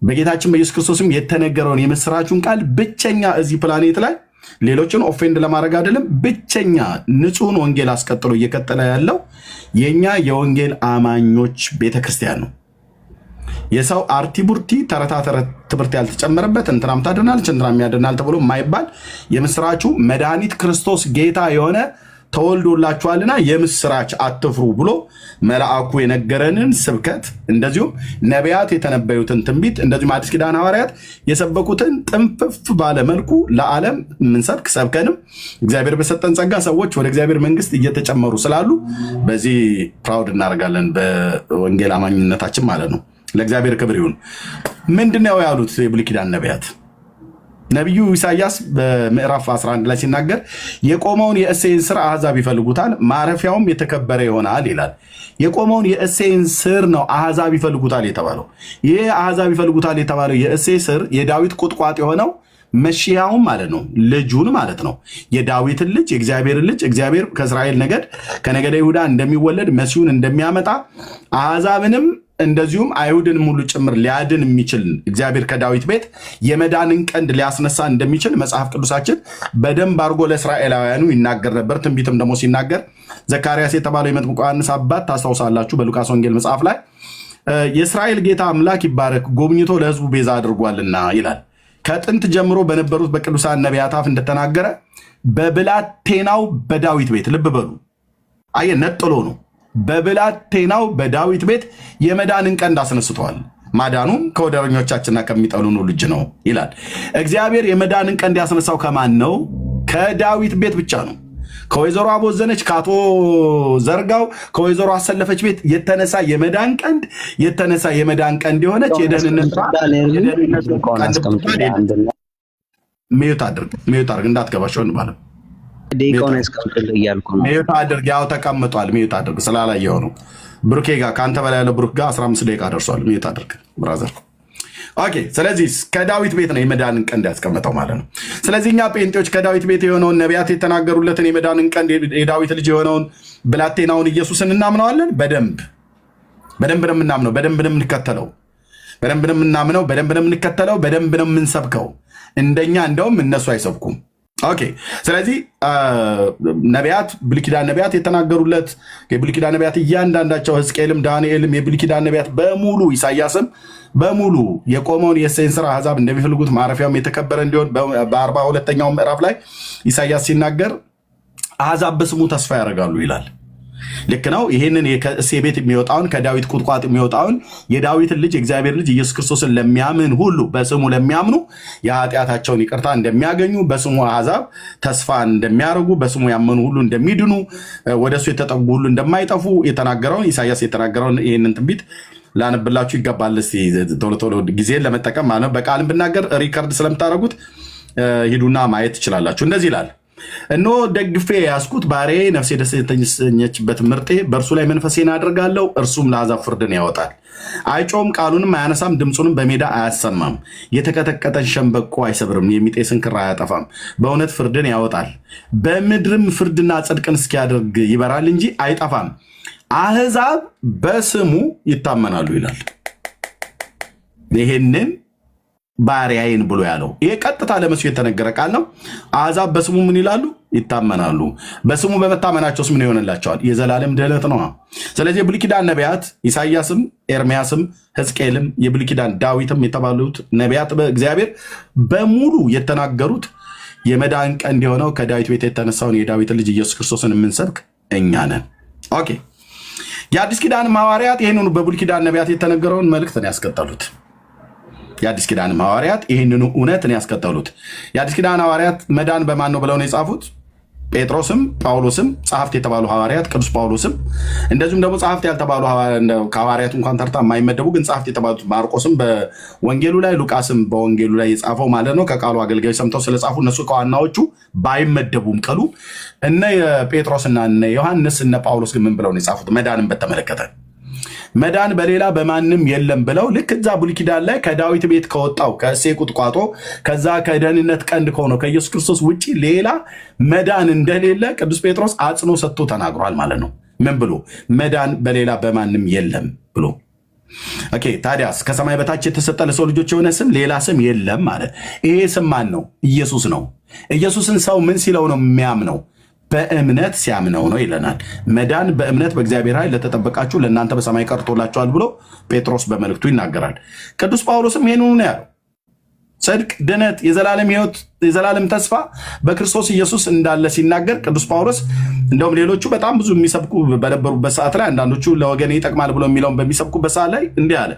በጌታችን በኢየሱስ ክርስቶስም የተነገረውን የምስራቹን ቃል ብቸኛ እዚህ ፕላኔት ላይ ሌሎችን ኦፌንድ ለማድረግ አይደለም፣ ብቸኛ ንጹሕን ወንጌል አስቀጥሎ እየቀጠለ ያለው የኛ የወንጌል አማኞች ቤተክርስቲያን ነው። የሰው አርቲ ቡርቲ ተረታ ተረት ትምህርት ያልተጨመረበት እንትናም ታድናለች እንትናም ያድናል ተብሎ የማይባል የምስራቹ መድኃኒት ክርስቶስ ጌታ የሆነ ተወልዶላችኋልና የምስራች አትፍሩ ብሎ መልአኩ የነገረንን ስብከት እንደዚሁም ነቢያት የተነበዩትን ትንቢት እንደዚሁም አዲስ ኪዳን ሐዋርያት የሰበኩትን ጥንፍፍ ባለመልኩ ለዓለም ምንሰብክ ሰብከንም እግዚአብሔር በሰጠን ጸጋ ሰዎች ወደ እግዚአብሔር መንግስት እየተጨመሩ ስላሉ በዚህ ፕራውድ እናደርጋለን፣ በወንጌል አማኝነታችን ማለት ነው። ለእግዚአብሔር ክብር ይሁን። ምንድነው ያሉት የብሉይ ኪዳን ነቢያት? ነቢዩ ኢሳያስ በምዕራፍ 11 ላይ ሲናገር የቆመውን የእሴይን ስር አሕዛብ ይፈልጉታል፣ ማረፊያውም የተከበረ ይሆናል ይላል። የቆመውን የእሴይን ስር ነው አሕዛብ ይፈልጉታል የተባለው። ይህ አሕዛብ ይፈልጉታል የተባለው የእሴይ ስር የዳዊት ቁጥቋጥ የሆነው መሺያውን ማለት ነው፣ ልጁን ማለት ነው። የዳዊትን ልጅ የእግዚአብሔርን ልጅ እግዚአብሔር ከእስራኤል ነገድ ከነገደ ይሁዳ እንደሚወለድ መሲሁን እንደሚያመጣ አሕዛብንም እንደዚሁም አይሁድን ሙሉ ጭምር ሊያድን የሚችል እግዚአብሔር ከዳዊት ቤት የመዳንን ቀንድ ሊያስነሳ እንደሚችል መጽሐፍ ቅዱሳችን በደንብ አድርጎ ለእስራኤላውያኑ ይናገር ነበር። ትንቢትም ደግሞ ሲናገር ዘካርያስ የተባለው የመጥምቁ ዮሐንስ አባት ታስታውሳላችሁ። በሉቃስ ወንጌል መጽሐፍ ላይ የእስራኤል ጌታ አምላክ ይባረክ ጎብኝቶ ለሕዝቡ ቤዛ አድርጓልና ይላል። ከጥንት ጀምሮ በነበሩት በቅዱሳን ነቢያት አፍ እንደተናገረ በብላቴናው በዳዊት ቤት ልብ በሉ፣ አየ ነጥሎ ነው። በብላቴናው በዳዊት ቤት የመዳንን ቀንድ አስነስተዋል። ማዳኑም ከወደረኞቻችንና ከሚጠሉን ልጅ ነው ይላል። እግዚአብሔር የመዳንን ቀንድ ያስነሳው ከማን ነው? ከዳዊት ቤት ብቻ ነው። ከወይዘሮ አቦዘነች፣ ከአቶ ዘርጋው፣ ከወይዘሮ አሰለፈች ቤት የተነሳ የመዳን ቀንድ የሆነች የደህንነት ሚዩት አድርግ እንዳትገባቸው እንባለም ደቂቃውን ያስቀምጥልህ እያልኩ ነው። ሚዩት አድርግ፣ ያው ተቀምጧል። ሚዩት አድርግ ስላላየኸው ነው። ብሩኬ ጋር ከአንተ በላይ ያለው ብሩክ ጋር 15 ደቂቃ ደርሷል። ሚዩት አድርግ ብራዘር። ኦኬ። ስለዚህ ከዳዊት ቤት ነው የመዳንን ቀንድ ያስቀመጠው ማለት ነው። ስለዚህ እኛ ጴንጤዎች ከዳዊት ቤት የሆነውን ነቢያት የተናገሩለትን የመዳንን ቀንድ የዳዊት ልጅ የሆነውን ብላቴናውን ኢየሱስን እናምነዋለን። በደንብ ነው የምናምነው፣ በደንብ ነው የምንከተለው፣ በደንብ ነው የምንሰብከው። እንደኛ እንደውም እነሱ አይሰብኩም። ኦኬ። ስለዚህ ነቢያት ብሉይ ኪዳን ነቢያት የተናገሩለት የብሉይ ኪዳን ነቢያት እያንዳንዳቸው ሕዝቅኤልም ዳንኤልም የብሉይ ኪዳን ነቢያት በሙሉ ኢሳያስም በሙሉ የቆመውን የእሴይን ስር አሕዛብ እንደሚፈልጉት ማረፊያውም የተከበረ እንዲሆን በ42ኛው ምዕራፍ ላይ ኢሳያስ ሲናገር አሕዛብ በስሙ ተስፋ ያደርጋሉ ይላል። ልክ ነው። ይህንን ከእሴይ ቤት የሚወጣውን ከዳዊት ቁጥቋጥ የሚወጣውን የዳዊትን ልጅ የእግዚአብሔር ልጅ ኢየሱስ ክርስቶስን ለሚያምን ሁሉ በስሙ ለሚያምኑ የኃጢአታቸውን ይቅርታ እንደሚያገኙ በስሙ አሕዛብ ተስፋ እንደሚያደርጉ በስሙ ያመኑ ሁሉ እንደሚድኑ ወደሱ የተጠጉ ሁሉ እንደማይጠፉ የተናገረውን ኢሳያስ የተናገረውን ይህንን ትንቢት ላነብላችሁ ይገባል። እስኪ ቶሎ ጊዜን ለመጠቀም ማለት ነው። በቃልም ብናገር ሪከርድ ስለምታደርጉት ሂዱና ማየት ትችላላችሁ። እንደዚህ ይላል። እነሆ ደግፌ ያስኩት ባሪያዬ ነፍሴ ደስ የተሰኘችበት ምርጤ፣ በእርሱ ላይ መንፈሴን አደርጋለሁ፣ እርሱም ለአሕዛብ ፍርድን ያወጣል። አይጮም፣ ቃሉንም አያነሳም፣ ድምፁንም በሜዳ አያሰማም። የተቀጠቀጠን ሸምበቆ አይሰብርም፣ የሚጤስን ክር አያጠፋም። በእውነት ፍርድን ያወጣል፣ በምድርም ፍርድና ጽድቅን እስኪያደርግ ይበራል እንጂ አይጠፋም። አሕዛብ በስሙ ይታመናሉ ይላል። ይህንን ባሪያዬን ብሎ ያለው ይሄ ቀጥታ ለመሲሁ የተነገረ ቃል ነው። አሕዛብ በስሙ ምን ይላሉ? ይታመናሉ። በስሙ በመታመናቸውስ ምን ይሆንላቸዋል? የዘላለም ድኅነት ነው። ስለዚህ የብሉይ ኪዳን ነቢያት ኢሳያስም፣ ኤርምያስም፣ ሕዝቅኤልም የብሉይ ኪዳን ዳዊትም የተባሉት ነቢያት በእግዚአብሔር በሙሉ የተናገሩት የመዳን ቀንድ የሆነው ከዳዊት ቤት የተነሳውን የዳዊትን ልጅ ኢየሱስ ክርስቶስን የምንሰብክ እኛ ነን። ኦኬ። የአዲስ ኪዳን ሐዋርያት ይህንኑ በብሉይ ኪዳን ነቢያት የተነገረውን መልእክት ነው ያስቀጠሉት። የአዲስ ኪዳን ሐዋርያት ይህንኑ እውነትን ያስከተሉት። የአዲስ ኪዳን ሐዋርያት መዳን በማን ነው ብለው ነው የጻፉት? ጴጥሮስም ጳውሎስም ጸሐፍት የተባሉ ሐዋርያት ቅዱስ ጳውሎስም፣ እንደዚሁም ደግሞ ጸሐፍት ያልተባሉ ከሐዋርያቱ እንኳን ተርታ የማይመደቡ ግን ጸሐፍት የተባሉት ማርቆስም በወንጌሉ ላይ፣ ሉቃስም በወንጌሉ ላይ የጻፈው ማለት ነው። ከቃሉ አገልጋዮች ሰምተው ስለጻፉ እነሱ ከዋናዎቹ ባይመደቡም ቅሉ እነ ጴጥሮስና እነ ዮሐንስ እነ ጳውሎስ ግን ምን ብለው ነው የጻፉት? መዳንን በተመለከተ መዳን በሌላ በማንም የለም ብለው ልክ እዛ ብሉይ ኪዳን ላይ ከዳዊት ቤት ከወጣው ከእሴይ ቁጥቋጦ ከዛ ከደህንነት ቀንድ ከሆነው ከኢየሱስ ክርስቶስ ውጭ ሌላ መዳን እንደሌለ ቅዱስ ጴጥሮስ አጽኖ ሰጥቶ ተናግሯል ማለት ነው። ምን ብሎ? መዳን በሌላ በማንም የለም ብሎ። ኦኬ። ታዲያስ ከሰማይ በታች የተሰጠ ለሰው ልጆች የሆነ ስም ሌላ ስም የለም ማለት። ይሄ ስም ማን ነው? ኢየሱስ ነው። ኢየሱስን ሰው ምን ሲለው ነው የሚያምነው? በእምነት ሲያምነው ነው ይለናል። መዳን በእምነት በእግዚአብሔር ኃይል ለተጠበቃችሁ ለእናንተ በሰማይ ቀርቶላችኋል ብሎ ጴጥሮስ በመልእክቱ ይናገራል። ቅዱስ ጳውሎስም ይህንኑ ነው ያለው። ጽድቅ፣ ድነት፣ የዘላለም ሕይወት፣ የዘላለም ተስፋ በክርስቶስ ኢየሱስ እንዳለ ሲናገር ቅዱስ ጳውሎስ እንደውም ሌሎቹ በጣም ብዙ የሚሰብኩ በነበሩበት ሰዓት ላይ አንዳንዶቹ ለወገን ይጠቅማል ብሎ የሚለውን በሚሰብኩበት ሰዓት ላይ እንዲህ አለ።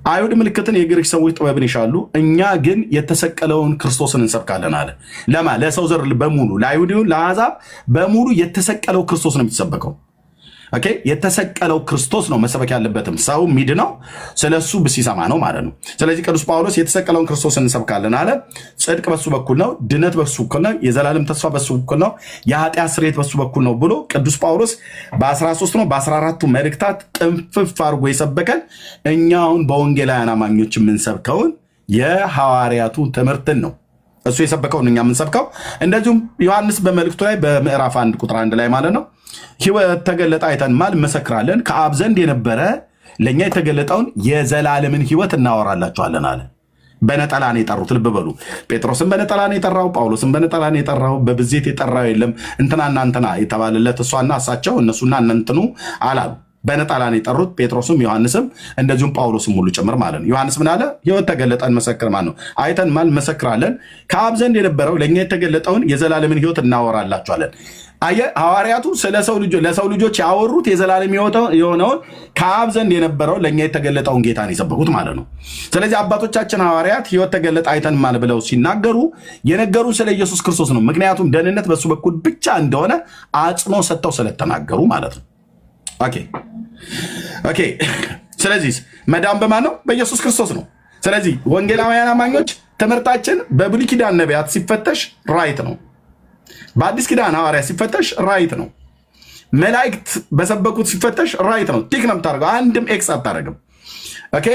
አይሁድ ምልክትን የግሪክ ሰዎች ጥበብን ይሻሉ፣ እኛ ግን የተሰቀለውን ክርስቶስን እንሰብካለን አለ። ለማ ለሰው ዘር በሙሉ ለአይሁድ ለአሕዛብ በሙሉ የተሰቀለው ክርስቶስ ነው የሚሰበከው። ኦኬ የተሰቀለው ክርስቶስ ነው መሰበክ ያለበትም ሰው ሚድነው ስለሱ ሲሰማ ነው ማለት ነው። ስለዚህ ቅዱስ ጳውሎስ የተሰቀለውን ክርስቶስ እንሰብካለን አለ። ጽድቅ በሱ በኩል ነው፣ ድነት በሱ በኩል ነው፣ የዘላለም ተስፋ በሱ በኩል ነው፣ የኃጢአት ስርየት በሱ በኩል ነው ብሎ ቅዱስ ጳውሎስ በ13 ነው በ14ቱ መልእክታት ጥንፍፍ አድርጎ የሰበከን እኛውን በወንጌላውያን አማኞች የምንሰብከውን የሐዋርያቱ ትምህርትን ነው እሱ የሰበከውን እኛ የምንሰብከው። እንደዚሁም ዮሐንስ በመልእክቱ ላይ በምዕራፍ 1 ቁጥር 1 ላይ ማለት ነው ሕይወት ተገለጠ አይተንማል መሰክራለን፣ ከአብ ዘንድ የነበረ ለእኛ የተገለጠውን የዘላለምን ሕይወት እናወራላችኋለን አለ። በነጠላ ነው የጠሩት። ልብ በሉ። ጴጥሮስን በነጠላ ነው የጠራው፣ ጳውሎስን በነጠላ ነው የጠራው። በብዜት የጠራው የለም። እንትናና እንትና የተባለለት እሷና እሳቸው እነሱና እነንትኑ አላሉ። በነጠላ ነው የጠሩት። ጴጥሮስም ዮሐንስም እንደዚሁም ጳውሎስም ሁሉ ጭምር ማለት ነው። ዮሐንስ ምን አለ? ሕይወት ተገለጠን መሰክር ማለት ነው አይተንማል መሰክራለን፣ ከአብ ዘንድ የነበረው ለእኛ የተገለጠውን የዘላለምን ሕይወት እናወራላችኋለን። ሐዋርያቱ ለሰው ልጆች ያወሩት የዘላለም የሆነውን ከአብ ዘንድ የነበረው ለእኛ የተገለጠውን ጌታን የሰበኩት ማለት ነው። ስለዚህ አባቶቻችን ሐዋርያት ሕይወት ተገለጠ አይተንማል ብለው ሲናገሩ የነገሩ ስለ ኢየሱስ ክርስቶስ ነው። ምክንያቱም ደህንነት በሱ በኩል ብቻ እንደሆነ አጽኖ ሰጥተው ስለተናገሩ ማለት ነው። ኦኬ ስለዚህ መዳን በማን ነው? በኢየሱስ ክርስቶስ ነው። ስለዚህ ወንጌላውያን አማኞች ትምህርታችን በብሉይ ኪዳን ነቢያት ሲፈተሽ ራይት ነው። በአዲስ ኪዳን ሐዋርያ ሲፈተሽ ራይት ነው። መላእክት በሰበኩት ሲፈተሽ ራይት ነው። ቲክ ነው የምታደርገው፣ አንድም ኤክስ አታደርግም። ኦኬ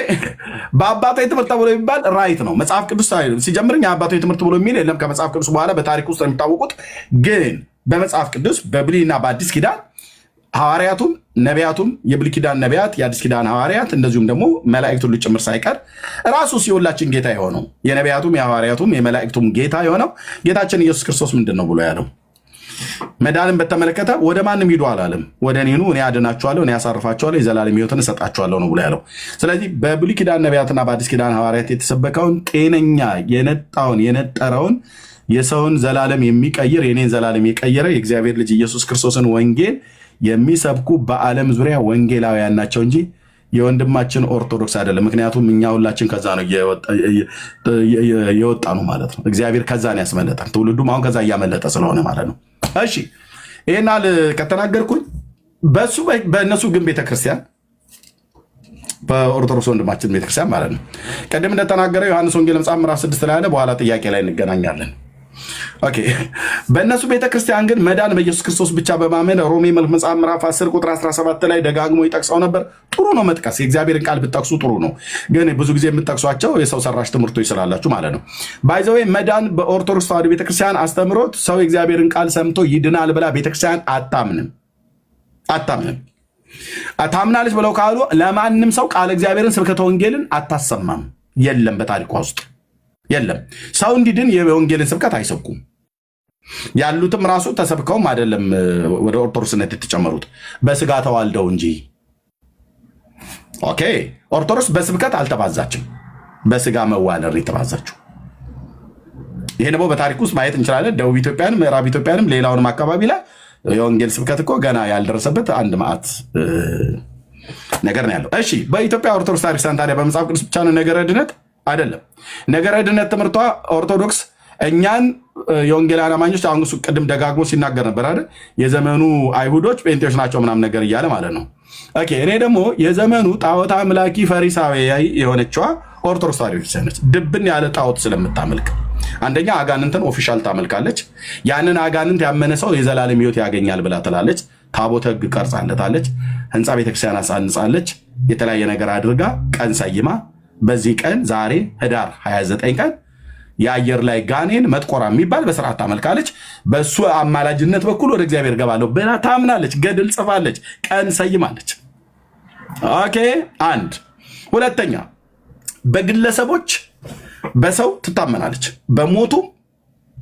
በአባታዊ ትምህርት ብሎ የሚባል ራይት ነው። መጽሐፍ ቅዱስ ሲጀምር የአባታዊ ትምህርት ብሎ የሚል የለም። ከመጽሐፍ ቅዱስ በኋላ በታሪክ ውስጥ የሚታወቁት ግን በመጽሐፍ ቅዱስ በብሉይና በአዲስ ኪዳን ሐዋርያቱም ነቢያቱም የብሉይ ኪዳን ነቢያት የአዲስ ኪዳን ሐዋርያት እንደዚሁም ደግሞ መላእክት ሁሉ ጭምር ሳይቀር ራሱ ሲወላችን ጌታ የሆነው የነቢያቱም የሐዋርያቱም የመላእክቱም ጌታ የሆነው ጌታችን ኢየሱስ ክርስቶስ ምንድን ነው ብሎ ያለው? መዳንን በተመለከተ ወደ ማንም ሂዱ አላለም። ወደ እኔ ኑ እኔ አድናችኋለሁ፣ እኔ ያሳርፋችኋለሁ፣ የዘላለም ሕይወትን እሰጣችኋለሁ ነው ብሎ ያለው። ስለዚህ በብሉይ ኪዳን ነቢያትና በአዲስ ኪዳን ሐዋርያት የተሰበከውን ጤነኛ የነጠረውን የሰውን ዘላለም የሚቀይር የኔን ዘላለም የቀየረ የእግዚአብሔር ልጅ ኢየሱስ ክርስቶስን ወንጌል የሚሰብኩ በዓለም ዙሪያ ወንጌላውያን ናቸው እንጂ የወንድማችን ኦርቶዶክስ አይደለም። ምክንያቱም እኛ ሁላችን ከዛ ነው የወጣ ነው ማለት ነው። እግዚአብሔር ከዛ ነው ያስመለጠን። ትውልዱም አሁን ከዛ እያመለጠ ስለሆነ ማለት ነው። እሺ ይሄን ከተናገርኩኝ በእነሱ ግን ቤተክርስቲያን በኦርቶዶክስ ወንድማችን ቤተክርስቲያን ማለት ነው ቀደም እንደተናገረ ዮሐንስ ወንጌል መጽሐፍ ምዕራፍ 6 ላይ ያለ በኋላ ጥያቄ ላይ እንገናኛለን። ኦኬ በእነሱ ቤተክርስቲያን ግን መዳን በኢየሱስ ክርስቶስ ብቻ በማመን ሮሜ መጽሐፍ ምዕራፍ 10 ቁጥር 17 ላይ ደጋግሞ ይጠቅሰው ነበር። ጥሩ ነው መጥቀስ፣ የእግዚአብሔርን ቃል ብትጠቅሱ ጥሩ ነው። ግን ብዙ ጊዜ የምትጠቅሷቸው የሰው ሰራሽ ትምህርቶች ስላላችሁ ማለት ነው። ባይዘዌ መዳን በኦርቶዶክስ ተዋሕዶ ቤተክርስቲያን አስተምሮት ሰው የእግዚአብሔርን ቃል ሰምቶ ይድናል ብላ ቤተክርስቲያን አታምንም። ታምናለች ብለው ካሉ ለማንም ሰው ቃል እግዚአብሔርን ስብከተ ወንጌልን አታሰማም። የለም በታሪኳ ውስጥ የለም። ሰው እንዲድን የወንጌልን ስብከት አይሰብኩም። ያሉትም ራሱ ተሰብከውም አይደለም ወደ ኦርቶዶክስነት የተጨመሩት በስጋ ተዋልደው እንጂ። ኦኬ ኦርቶዶክስ በስብከት አልተባዛችም፣ በስጋ መዋለር የተባዛችው። ይሄ ደግሞ በታሪክ ውስጥ ማየት እንችላለን። ደቡብ ኢትዮጵያንም ምዕራብ ኢትዮጵያንም ሌላውንም አካባቢ ላይ የወንጌል ስብከት እኮ ገና ያልደረሰበት አንድ መዓት ነገር ነው ያለው። እሺ በኢትዮጵያ ኦርቶዶክስ ታሪክ ታዲያ በመጽሐፍ ቅዱስ ብቻ ነው ነገረ ድነት አይደለም። ነገረ ድነት ትምህርቷ ኦርቶዶክስ እኛን የወንጌላውያን አማኞች አሁን እሱ ቅድም ደጋግሞ ሲናገር ነበር አይደል? የዘመኑ አይሁዶች ጴንጤዎች ናቸው ምናምን ነገር እያለ ማለት ነው። ኦኬ እኔ ደግሞ የዘመኑ ጣዖት አምላኪ ፈሪሳዊ የሆነችዋ ኦርቶዶክስ ተዋሕዶ ቤተክርስቲያን ነች። ድብን ያለ ጣዖት ስለምታመልክ አንደኛ አጋንንትን ኦፊሻል ታመልካለች። ያንን አጋንንት ያመነ ሰው የዘላለም ሕይወት ያገኛል ብላ ትላለች። ታቦተ ሕግ ቀርጻለታለች። ህንፃ ቤተክርስቲያን አሳንጻለች። የተለያየ ነገር አድርጋ ቀን ሰይማ በዚህ ቀን ዛሬ ህዳር 29 ቀን የአየር ላይ ጋኔን መጥቆራ የሚባል በስርዓት ታመልካለች። በእሱ አማላጅነት በኩል ወደ እግዚአብሔር ገባለሁ ብላ ታምናለች። ገድል ጽፋለች። ቀን ሰይማለች። ኦኬ አንድ ሁለተኛ በግለሰቦች በሰው ትታመናለች። በሞቱም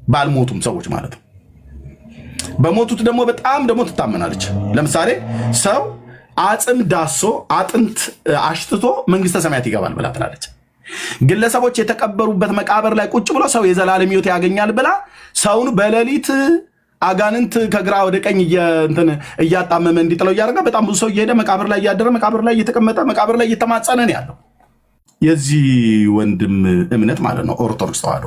ባልሞቱም ሰዎች ማለት ነው። በሞቱት ደግሞ በጣም ደግሞ ትታመናለች። ለምሳሌ ሰው አጽም ዳሶ አጥንት አሽትቶ መንግስተ ሰማያት ይገባል ብላ ትላለች። ግለሰቦች የተቀበሩበት መቃብር ላይ ቁጭ ብሎ ሰው የዘላለም ሕይወት ያገኛል ብላ ሰውን በሌሊት አጋንንት ከግራ ወደ ቀኝ እያጣመመ እንዲጥለው እያደረገ በጣም ብዙ ሰው እየሄደ መቃብር ላይ እያደረ መቃብር ላይ እየተቀመጠ መቃብር ላይ እየተማጸነ ነው ያለው። የዚህ ወንድም እምነት ማለት ነው ኦርቶዶክስ ተዋሕዶ።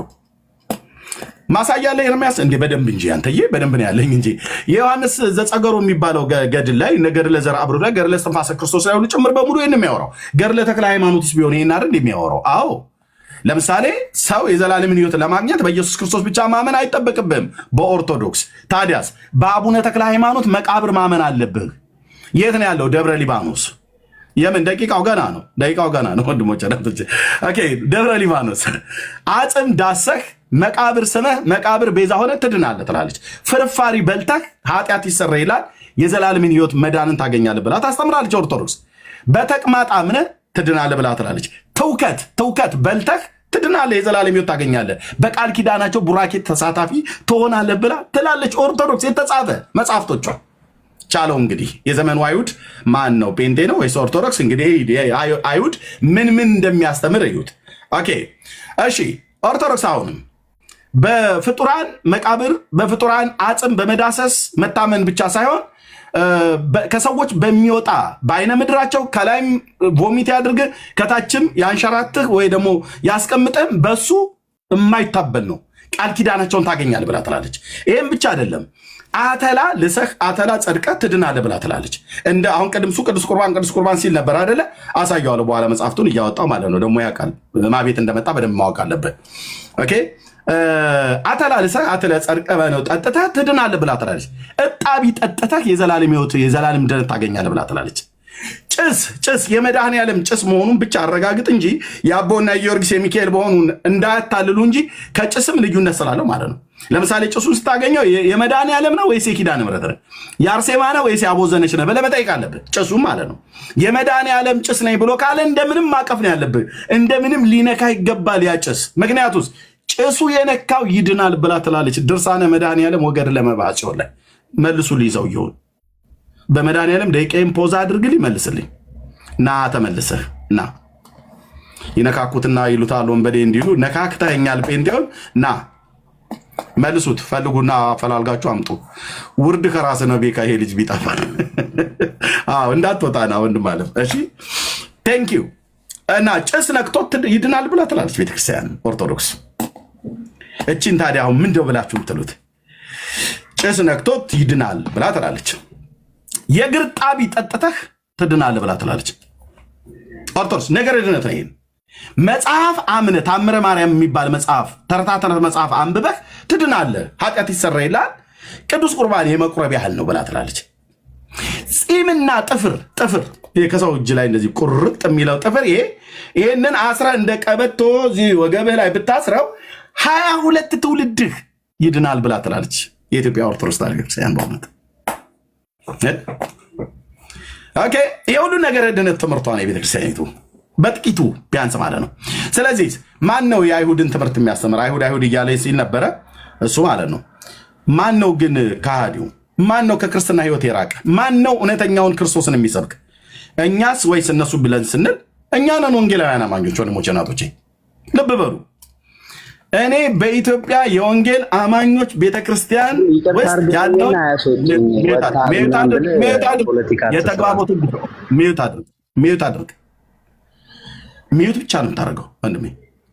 ማሳያ ላይ ኤርሚያስ እንዴ በደንብ እንጂ አንተዬ በደንብ ነው ያለኝ እንጂ የዮሐንስ ዘጸገሮ የሚባለው ገድል ላይ ገድለ ዘርአ ብሩክ ላይ ገድለ እስትንፋሰ ክርስቶስ ላይ ሁሉ ጭምር በሙሉ ይሄን የሚያወራው ገድለ ተክለ ሃይማኖትስ ቢሆን ይሄን አይደል የሚያወራው? አዎ ለምሳሌ ሰው የዘላለምን ሕይወት ለማግኘት በኢየሱስ ክርስቶስ ብቻ ማመን አይጠበቅብህም በኦርቶዶክስ። ታዲያስ በአቡነ ተክለ ሃይማኖት መቃብር ማመን አለብህ። የት ነው ያለው? ደብረ ሊባኖስ። የምን ደቂቃው ገና ነው፣ ደቂቃው ገና ነው ወንድሞች። ኦኬ ደብረ ሊባኖስ አጽም ዳሰህ መቃብር ስመህ መቃብር ቤዛ ሆነ ትድናለህ ትላለች። ፍርፋሪ በልተህ ኃጢአት ይሰረይ ይላል የዘላለምን ሕይወት መዳንን ታገኛለህ ብላ ታስተምራለች ኦርቶዶክስ። በተቅማጥ አምነህ ትድናለህ ብላ ትላለች። ትውከት በልተህ ትድናለህ የዘላለም ሕይወት ታገኛለህ፣ በቃል ኪዳናቸው ቡራኬ ተሳታፊ ትሆናለህ ብላ ትላለች ኦርቶዶክስ። የተጻፈ መጽሐፍቶቿ ቻለው። እንግዲህ የዘመኑ አይሁድ ማን ነው? ጴንጤ ነው ወይስ ኦርቶዶክስ? እንግዲህ አይሁድ ምን እንደሚያስተምር እዩት። ኦኬ እሺ ኦርቶዶክስ አሁንም በፍጡራን መቃብር በፍጡራን አጽም በመዳሰስ መታመን ብቻ ሳይሆን ከሰዎች በሚወጣ በአይነ ምድራቸው ከላይም ቮሚት ያድርግ ከታችም ያንሸራትህ ወይ ደግሞ ያስቀምጠም በሱ የማይታበል ነው። ቃል ኪዳናቸውን ታገኛለህ ብላ ትላለች። ይህም ብቻ አይደለም፣ አተላ ልሰህ አተላ ጸድቀህ ትድናለህ ብላ ትላለች። እንደ አሁን ቅድም እሱ ቅዱስ ቁርባን ሲል ነበር አይደለ? አሳየዋለሁ በኋላ መጽሐፍቱን እያወጣው ማለት ነው። ደግሞ ያውቃል ማቤት እንደመጣ በደንብ ማወቅ አለብህ። ኦኬ አተላ ልሰህ አተላ ጸድቀህ ነው ጠጥተህ ትድናለህ ብላ ትላለች። እጣቢ ጠጥተህ የዘላለም ሕይወት የዘላለም ድነት ታገኛለህ ብላ ትላለች። ጭስ የመድኃኔዓለም ጭስ መሆኑን ብቻ አረጋግጥ እንጂ የአቦና የጊዮርጊስ የሚካኤል መሆኑን እንዳያታልሉ እንጂ ከጭስም ልዩነት ስላለው ማለት ነው። ለምሳሌ ጭሱን ስታገኘው የመድኃኔዓለም ነው ወይስ የኪዳነ ምሕረት ነው? የአርሴማ ነው ወይስ ያቦዘነች ነው ብለህ መጠየቅ አለብህ። ጭሱም ማለት ነው የመድኃኔዓለም ጭስ ነኝ ብሎ ካለ እንደምንም ማቀፍ ነው ያለብህ። እንደምንም ሊነካ ይገባል ያ ጭስ። ምክንያቱስ ጭሱ የነካው ይድናል ብላ ትላለች። ድርሳነ መድኃኔዓለም ወገድ ለመባጽ ላይ መልሱ ሊይዘው ይሁን በመድኃኔዓለም ደቂቃዬን ፖዛ አድርግልኝ መልስልኝ። ና ተመልሰህ ና ይነካኩትና ይሉታል ወንበዴ እንዲሉ ነካክተኛል ጴንጤውን ና መልሱት። ፈልጉና አፈላልጋችሁ አምጡ። ውርድ ከራስ ነው ቤካ ይሄ ልጅ ቢጠፋ እንዳትወጣና ወንድም አለም። እሺ ቴንክ ዩ። እና ጭስ ነክቶት ይድናል ብላ ትላለች ቤተክርስቲያን ኦርቶዶክስ። እቺን ታዲያ አሁን ምንድነው ብላችሁ የምትሉት? ጭስ ነክቶት ይድናል ብላ ትላለች። የእግር ጣቢ ጠጥተህ ትድናለህ ብላ ትላለች ኦርቶዶክስ። ነገር ድነት ነው። ይሄን መጽሐፍ አምነህ ታምረ ማርያም የሚባል መጽሐፍ ተረታ መጽሐፍ አንብበህ ትድናለህ፣ ኃጢአት ይሰረይ ይላል። ቅዱስ ቁርባን የመቁረብ ያህል ነው ብላ ትላለች። ጺምና ጥፍር ከሰው እጅ ላይ እንደዚህ ቁርጥ የሚለው ጥፍር ይሄንን አስረህ እንደ ቀበቶ እዚህ ወገብህ ላይ ብታስረው 22 ትውልድህ ይድናል ብላ ትላለች የኢትዮጵያ ኦርቶዶክስ ተዋሕዶ ቤተክርስቲያን በእውነት። ኦኬ የሁሉ ነገር ድነት ትምህርቷ ነው የቤተክርስቲያኒቱ በጥቂቱ ቢያንስ ማለት ነው። ስለዚህ ማን ነው የአይሁድን ትምህርት የሚያስተምር? አይሁድ እያለ ሲል ነበረ እሱ ማለት ነው። ማን ነው ግን ከሃዲው? ማን ነው ከክርስትና ህይወት የራቀ? ማን ነው እውነተኛውን ክርስቶስን የሚሰብክ? እኛስ ወይስ እነሱ ብለን ስንል እኛ ነን ወንጌላውያን አማኞች። ወንድሞቼ እናቶቼ ልብ በሉ። እኔ በኢትዮጵያ የወንጌል አማኞች ቤተክርስቲያን ውስጥ ያለው ሚዩት አድርግ። ሚዩት ብቻ ነው የምታደርገው ወንድሜ።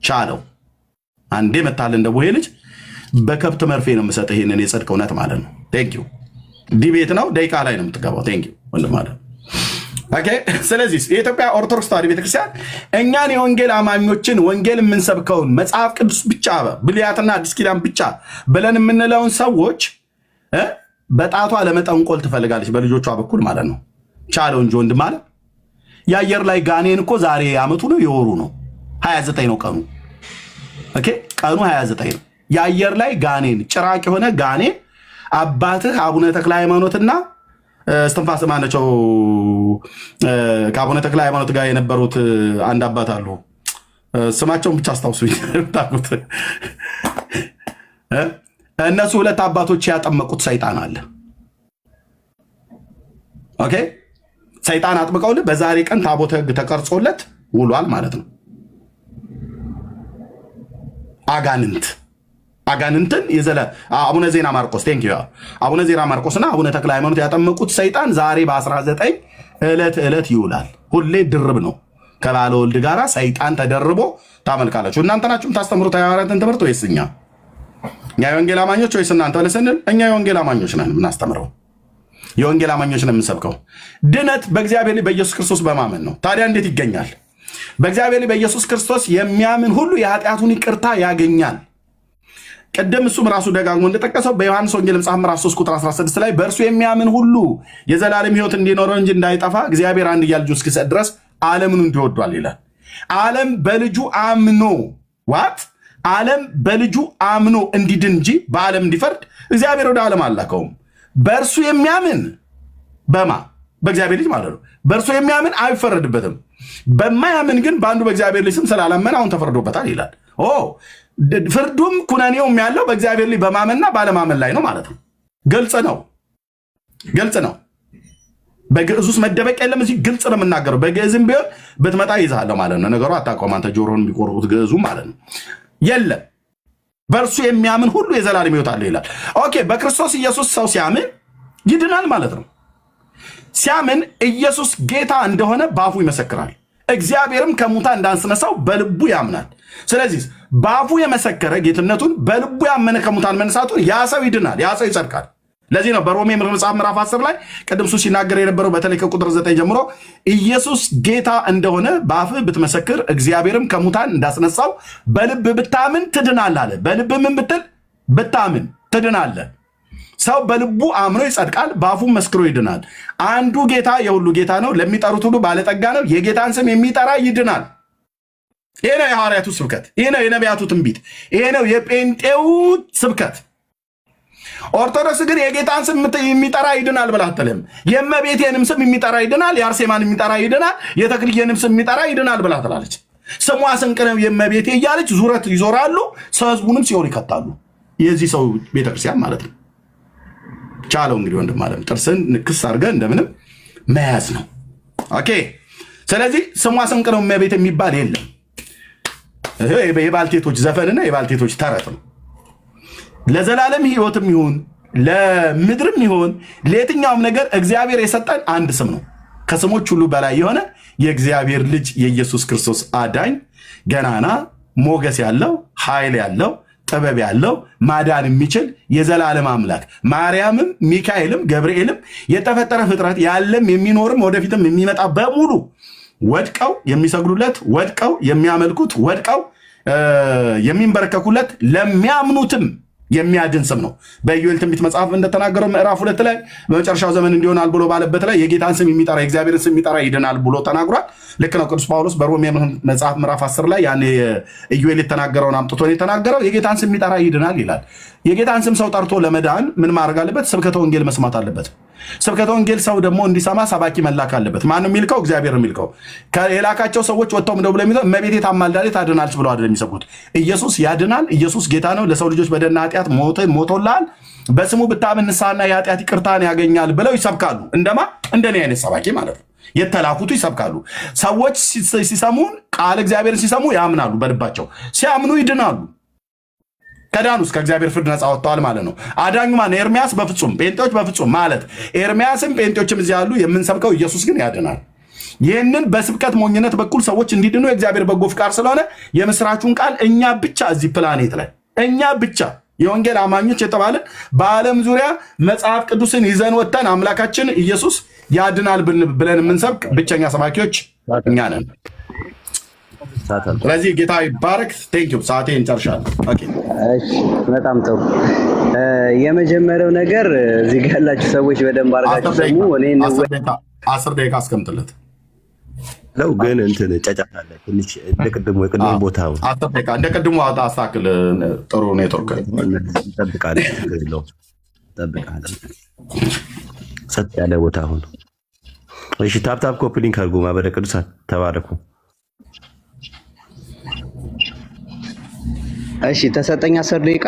ቻለው አንዴ መታል እንደ ቡሄ ልጅ በከብት መርፌ ነው የምሰጠህ። ይሄንን የጽድቅ እውነት ማለት ነው። ቴንኪው። ዲቤት ነው ደቂቃ ላይ ነው የምትገባው። ቴንኪው ወንድም ማለት ነው። ኦኬ ስለዚህ የኢትዮጵያ ኦርቶዶክስ ተዋሕዶ ቤተክርስቲያን እኛን የወንጌል አማኞችን ወንጌል የምንሰብከውን መጽሐፍ ቅዱስ ብቻ ብሉያትና አዲስ ኪዳን ብቻ ብለን የምንለውን ሰዎች በጣቷ ለመጠንቆል ትፈልጋለች፣ በልጆቿ በኩል ማለት ነው። ቻለው እንጂ ወንድም ማለት የአየር ላይ ጋኔን እኮ ዛሬ ዓመቱ ነው የወሩ ነው 29 ነው ቀኑ። ኦኬ ቀኑ 29 ነው። የአየር ላይ ጋኔን ጭራቅ የሆነ ጋኔን አባትህ አቡነ ተክለ ሃይማኖትና እስትንፋሰ ማነቸው ከአቡነ ተክለ ሃይማኖት ጋር የነበሩት አንድ አባት አሉ። ስማቸውን ብቻ አስታውሱኝ ታቁት። እነሱ ሁለት አባቶች ያጠመቁት ሰይጣን አለ። ኦኬ ሰይጣን አጥምቀውልህ በዛሬ ቀን ታቦተ ሕግ ተቀርጾለት ውሏል ማለት ነው። አጋንንትን የዘለ አቡነ ዜና ማርቆስ ቴንኪዩ አቡነ ዜና ማርቆስና አቡነ ተክለ ሃይማኖት ያጠመቁት ሰይጣን ዛሬ በ19 ዕለት ይውላል። ሁሌ ድርብ ነው። ከባለ ወልድ ጋራ ሰይጣን ተደርቦ ታመልካላችሁ። እናንተ ናችሁ ታስተምሩት የሐዋርያትን ትምህርት ወይስ እኛ? እኛ የወንጌል አማኞች ወይስ እናንተ ለሰንል እኛ የወንጌል አማኞች ነን። የምናስተምረው የወንጌል አማኞች ነን። የምንሰብከው ድነት በእግዚአብሔር በኢየሱስ ክርስቶስ በማመን ነው። ታዲያ እንዴት ይገኛል? በእግዚአብሔር በኢየሱስ ክርስቶስ የሚያምን ሁሉ የኃጢአቱን ይቅርታ ያገኛል። ቀደም እሱም ራሱ ደጋግሞ እንደጠቀሰው በዮሐንስ ወንጌል መጽሐፍ ምዕራፍ 3 ቁጥር 16 ላይ በእርሱ የሚያምን ሁሉ የዘላለም ሕይወት እንዲኖረው እንጂ እንዳይጠፋ እግዚአብሔር አንድያ ልጁን እስኪሰጥ ድረስ ዓለምን እንዲወዷል ይላል። ዓለም በልጁ አምኖ ዓለም በልጁ አምኖ እንዲድን እንጂ በዓለም እንዲፈርድ እግዚአብሔር ወደ ዓለም አላከውም። በእርሱ የሚያምን በእግዚአብሔር ልጅ ማለት ነው። በእርሱ የሚያምን አይፈረድበትም። በማያምን ግን በአንዱ በእግዚአብሔር ልጅ ስም ስላላመነ አሁን ተፈርዶበታል ይላል። ፍርዱም ኩነኔውም ያለው በእግዚአብሔር ልጅ በማመንና ባለማመን ላይ ነው ማለት ነው። ግልጽ ነው። በግዕዝ ውስጥ መደበቅ የለም። እዚህ ግልጽ ነው የምናገረው። በግዕዝም ቢሆን ብትመጣ ይዛለሁ ማለት ነው። ነገሩ አታውቀውም አንተ ጆሮን የሚቆርቡት ግዕዙ ማለት ነው። የለም በእርሱ የሚያምን ሁሉ የዘላለም ሕይወት አለው ይላል። ኦኬ፣ በክርስቶስ ኢየሱስ ሰው ሲያምን ይድናል ማለት ነው። ሲያምን ኢየሱስ ጌታ እንደሆነ በአፉ ይመሰክራል፣ እግዚአብሔርም ከሙታን እንዳስነሳው በልቡ ያምናል። ስለዚህ በአፉ የመሰከረ ጌትነቱን በልቡ ያመነ ከሙታን መነሳቱን ያ ሰው ይድናል፣ ያ ሰው ይጸድቃል። ለዚህ ነው በሮሜ መጽሐፍ ምዕራፍ 10 ላይ ቅድም እሱ ሲናገር የነበረው በተለይ ከቁጥር 9 ጀምሮ ኢየሱስ ጌታ እንደሆነ በአፍህ ብትመሰክር እግዚአብሔርም ከሙታን እንዳስነሳው በልብ ብታምን ትድናለህ አለ። በልብ ምን ብትል ብታምን ትድናለህ። ሰው በልቡ አምኖ ይጸድቃል፣ በአፉ መስክሮ ይድናል። አንዱ ጌታ የሁሉ ጌታ ነው፣ ለሚጠሩት ሁሉ ባለጠጋ ነው፣ የጌታን ስም የሚጠራ ይድናል። ይሄ ነው የሐዋርያቱ ስብከት፣ ይሄ ነው የነቢያቱ ትንቢት፣ ይሄ ነው የጴንጤው ስብከት። ኦርቶዶክስ ግን የጌታን ስም የሚጠራ ይድናል ብላ አትልም። የእመቤቴንም ስም የሚጠራ ይድናል፣ የአርሴማን የሚጠራ ይድናል፣ የተክልዬንም ስም የሚጠራ ይድናል ብላ ትላለች። ስሟ ስንቅ ነው የእመቤቴ እያለች ዙረት ይዞራሉ፣ ሰው ህዝቡንም ሲኦል ይከታሉ። የዚህ ሰው ቤተክርስቲያን ማለት ነው። ቻለው እንግዲህ ወንድም አለም ጥርስን ንክስ አድርገህ እንደምንም መያዝ ነው። ኦኬ። ስለዚህ ስሟ ስንቅ ነው እመቤቴ የሚባል የለም። የባልቴቶች ዘፈንና የባልቴቶች ተረት ነው። ለዘላለም ህይወትም ይሁን ለምድርም ይሁን ለየትኛውም ነገር እግዚአብሔር የሰጠን አንድ ስም ነው። ከስሞች ሁሉ በላይ የሆነ የእግዚአብሔር ልጅ የኢየሱስ ክርስቶስ አዳኝ፣ ገናና፣ ሞገስ ያለው፣ ኃይል ያለው፣ ጥበብ ያለው፣ ማዳን የሚችል የዘላለም አምላክ ማርያምም ሚካኤልም ገብርኤልም የተፈጠረ ፍጥረት ያለም የሚኖርም ወደፊትም የሚመጣ በሙሉ ወድቀው የሚሰግዱለት፣ ወድቀው የሚያመልኩት፣ ወድቀው የሚንበረከኩለት ለሚያምኑትም የሚያድን ስም ነው። በኢዮኤል ትንቢት መጽሐፍ እንደተናገረው ምዕራፍ 2 ላይ በመጨረሻው ዘመን እንዲሆናል ብሎ ባለበት ላይ የጌታን ስም የሚጠራ የእግዚአብሔርን ስም የሚጠራ ይድናል ብሎ ተናግሯል። ልክ ነው። ቅዱስ ጳውሎስ በሮሜ መጽሐፍ ምዕራፍ 10 ላይ ያኔ ኢዮኤል የተናገረውን አምጥቶ የተናገረው የጌታን ስም የሚጠራ ይድናል ይላል። የጌታን ስም ሰው ጠርቶ ለመዳን ምን ማድረግ አለበት? ስብከተ ወንጌል መስማት አለበት። ስብከተ ወንጌል ሰው ደግሞ እንዲሰማ ሰባኪ መላክ አለበት። ማንም የሚልከው እግዚአብሔር የሚልከው የላካቸው ሰዎች ወጥተው እንደው ብለው የሚለው እመቤቴ ታማልዳለች ታድናለች ብለው አይደለም የሚሰብኩት። ኢየሱስ ያድናል፣ ኢየሱስ ጌታ ነው፣ ለሰው ልጆች በደልና ኃጢአት ሞቶላል፣ በስሙ ብታምን ንስሐና የኃጢአት ይቅርታን ያገኛል ብለው ይሰብካሉ። እንደማ እንደኔ አይነት ሰባኪ ማለት ነው። የተላኩቱ ይሰብካሉ። ሰዎች ሲሰሙን ቃል እግዚአብሔርን ሲሰሙ ያምናሉ። በልባቸው ሲያምኑ ይድናሉ። ከዳኑስ ከእግዚአብሔር ፍርድ ነፃ ወጥተዋል ማለት ነው። አዳኙ ማነው? ኤርሚያስ በፍጹም ጴንጤዎች በፍጹም ማለት ኤርሚያስም ጴንጤዎችም እዚህ ያሉ የምንሰብከው ኢየሱስ ግን ያድናል። ይህንን በስብከት ሞኝነት በኩል ሰዎች እንዲድኑ የእግዚአብሔር በጎ ፍቃድ ስለሆነ የምስራቹን ቃል እኛ ብቻ እዚህ ፕላኔት ላይ እኛ ብቻ የወንጌል አማኞች የተባለን በዓለም ዙሪያ መጽሐፍ ቅዱስን ይዘን ወጥተን አምላካችን ኢየሱስ ያድናል ብለን የምንሰብክ ብቸኛ ሰባኪዎች እኛ ነን። ስለዚህ ጌታ ይባረክ። ቴንኪው። ሰዓቴን ጨርሻለሁ። በጣም ጥሩ። የመጀመሪያው ነገር እዚህ ጋር ያላችሁ ሰዎች በደንብ አድርጋችሁ ሰሙ። እኔ 10 ደቂቃ አስቀምጥለት ነው ግን እንትን ጫጫታ አለ ትንሽ እንደ ቅድሙ የቅድሙ ቦታው 10 ደቂቃ እንደ ቅድሙ አስተካክል። ጥሩ ኔትወርክ እንጠብቃለን። ሰጥ ያለ ቦታ አሁን። እሺ፣ ታፕታፕ ኮፒ ሊንክ አድርጉ። ማህበረ ቅዱሳን ተባረኩ። እሺ፣ ተሰጠኝ 10 ደቂቃ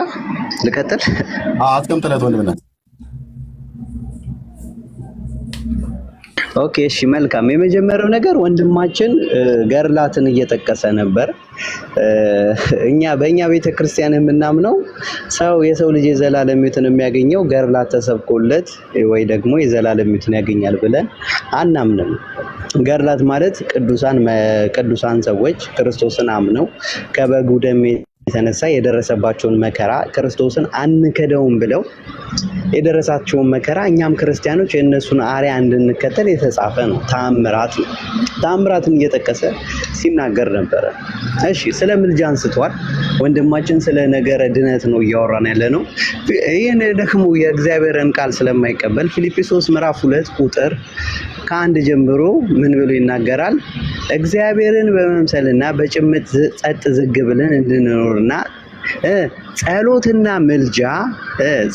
ልቀጥል። አስቀምጥለት ወንድምነት። ኦኬ፣ እሺ፣ መልካም። የመጀመሪያው ነገር ወንድማችን ገርላትን እየጠቀሰ ነበር። በእኛ ቤተክርስቲያን የምናምነው ሰው የሰው ልጅ የዘላለም ሕይወትን የሚያገኘው ገርላት ተሰብኮለት ወይ ደግሞ የዘላለም ሕይወትን ያገኛል ብለን አናምንም። ገርላት ማለት ቅዱሳን ሰዎች ክርስቶስን አምነው ከበጉ ደም የተነሳ የደረሰባቸውን መከራ ክርስቶስን አንከደውም ብለው የደረሳቸውን መከራ እኛም ክርስቲያኖች የእነሱን አርያ እንድንከተል የተጻፈ ነው። ተአምራትን እየጠቀሰ ሲናገር ነበረ። እሺ ስለ ምልጃ አንስቷል ወንድማችን፣ ስለ ነገረ ድነት ነው እያወራን ያለ ነው። ይህን ደግሞ የእግዚአብሔርን ቃል ስለማይቀበል ፊልጵስዩስ ምዕራፍ 2 ቁጥር ከ1 ጀምሮ ምን ብሎ ይናገራል? እግዚአብሔርን በመምሰልና በጭምት ጸጥ ዝግ ብለን እንድንኖርና ጸሎትና ምልጃ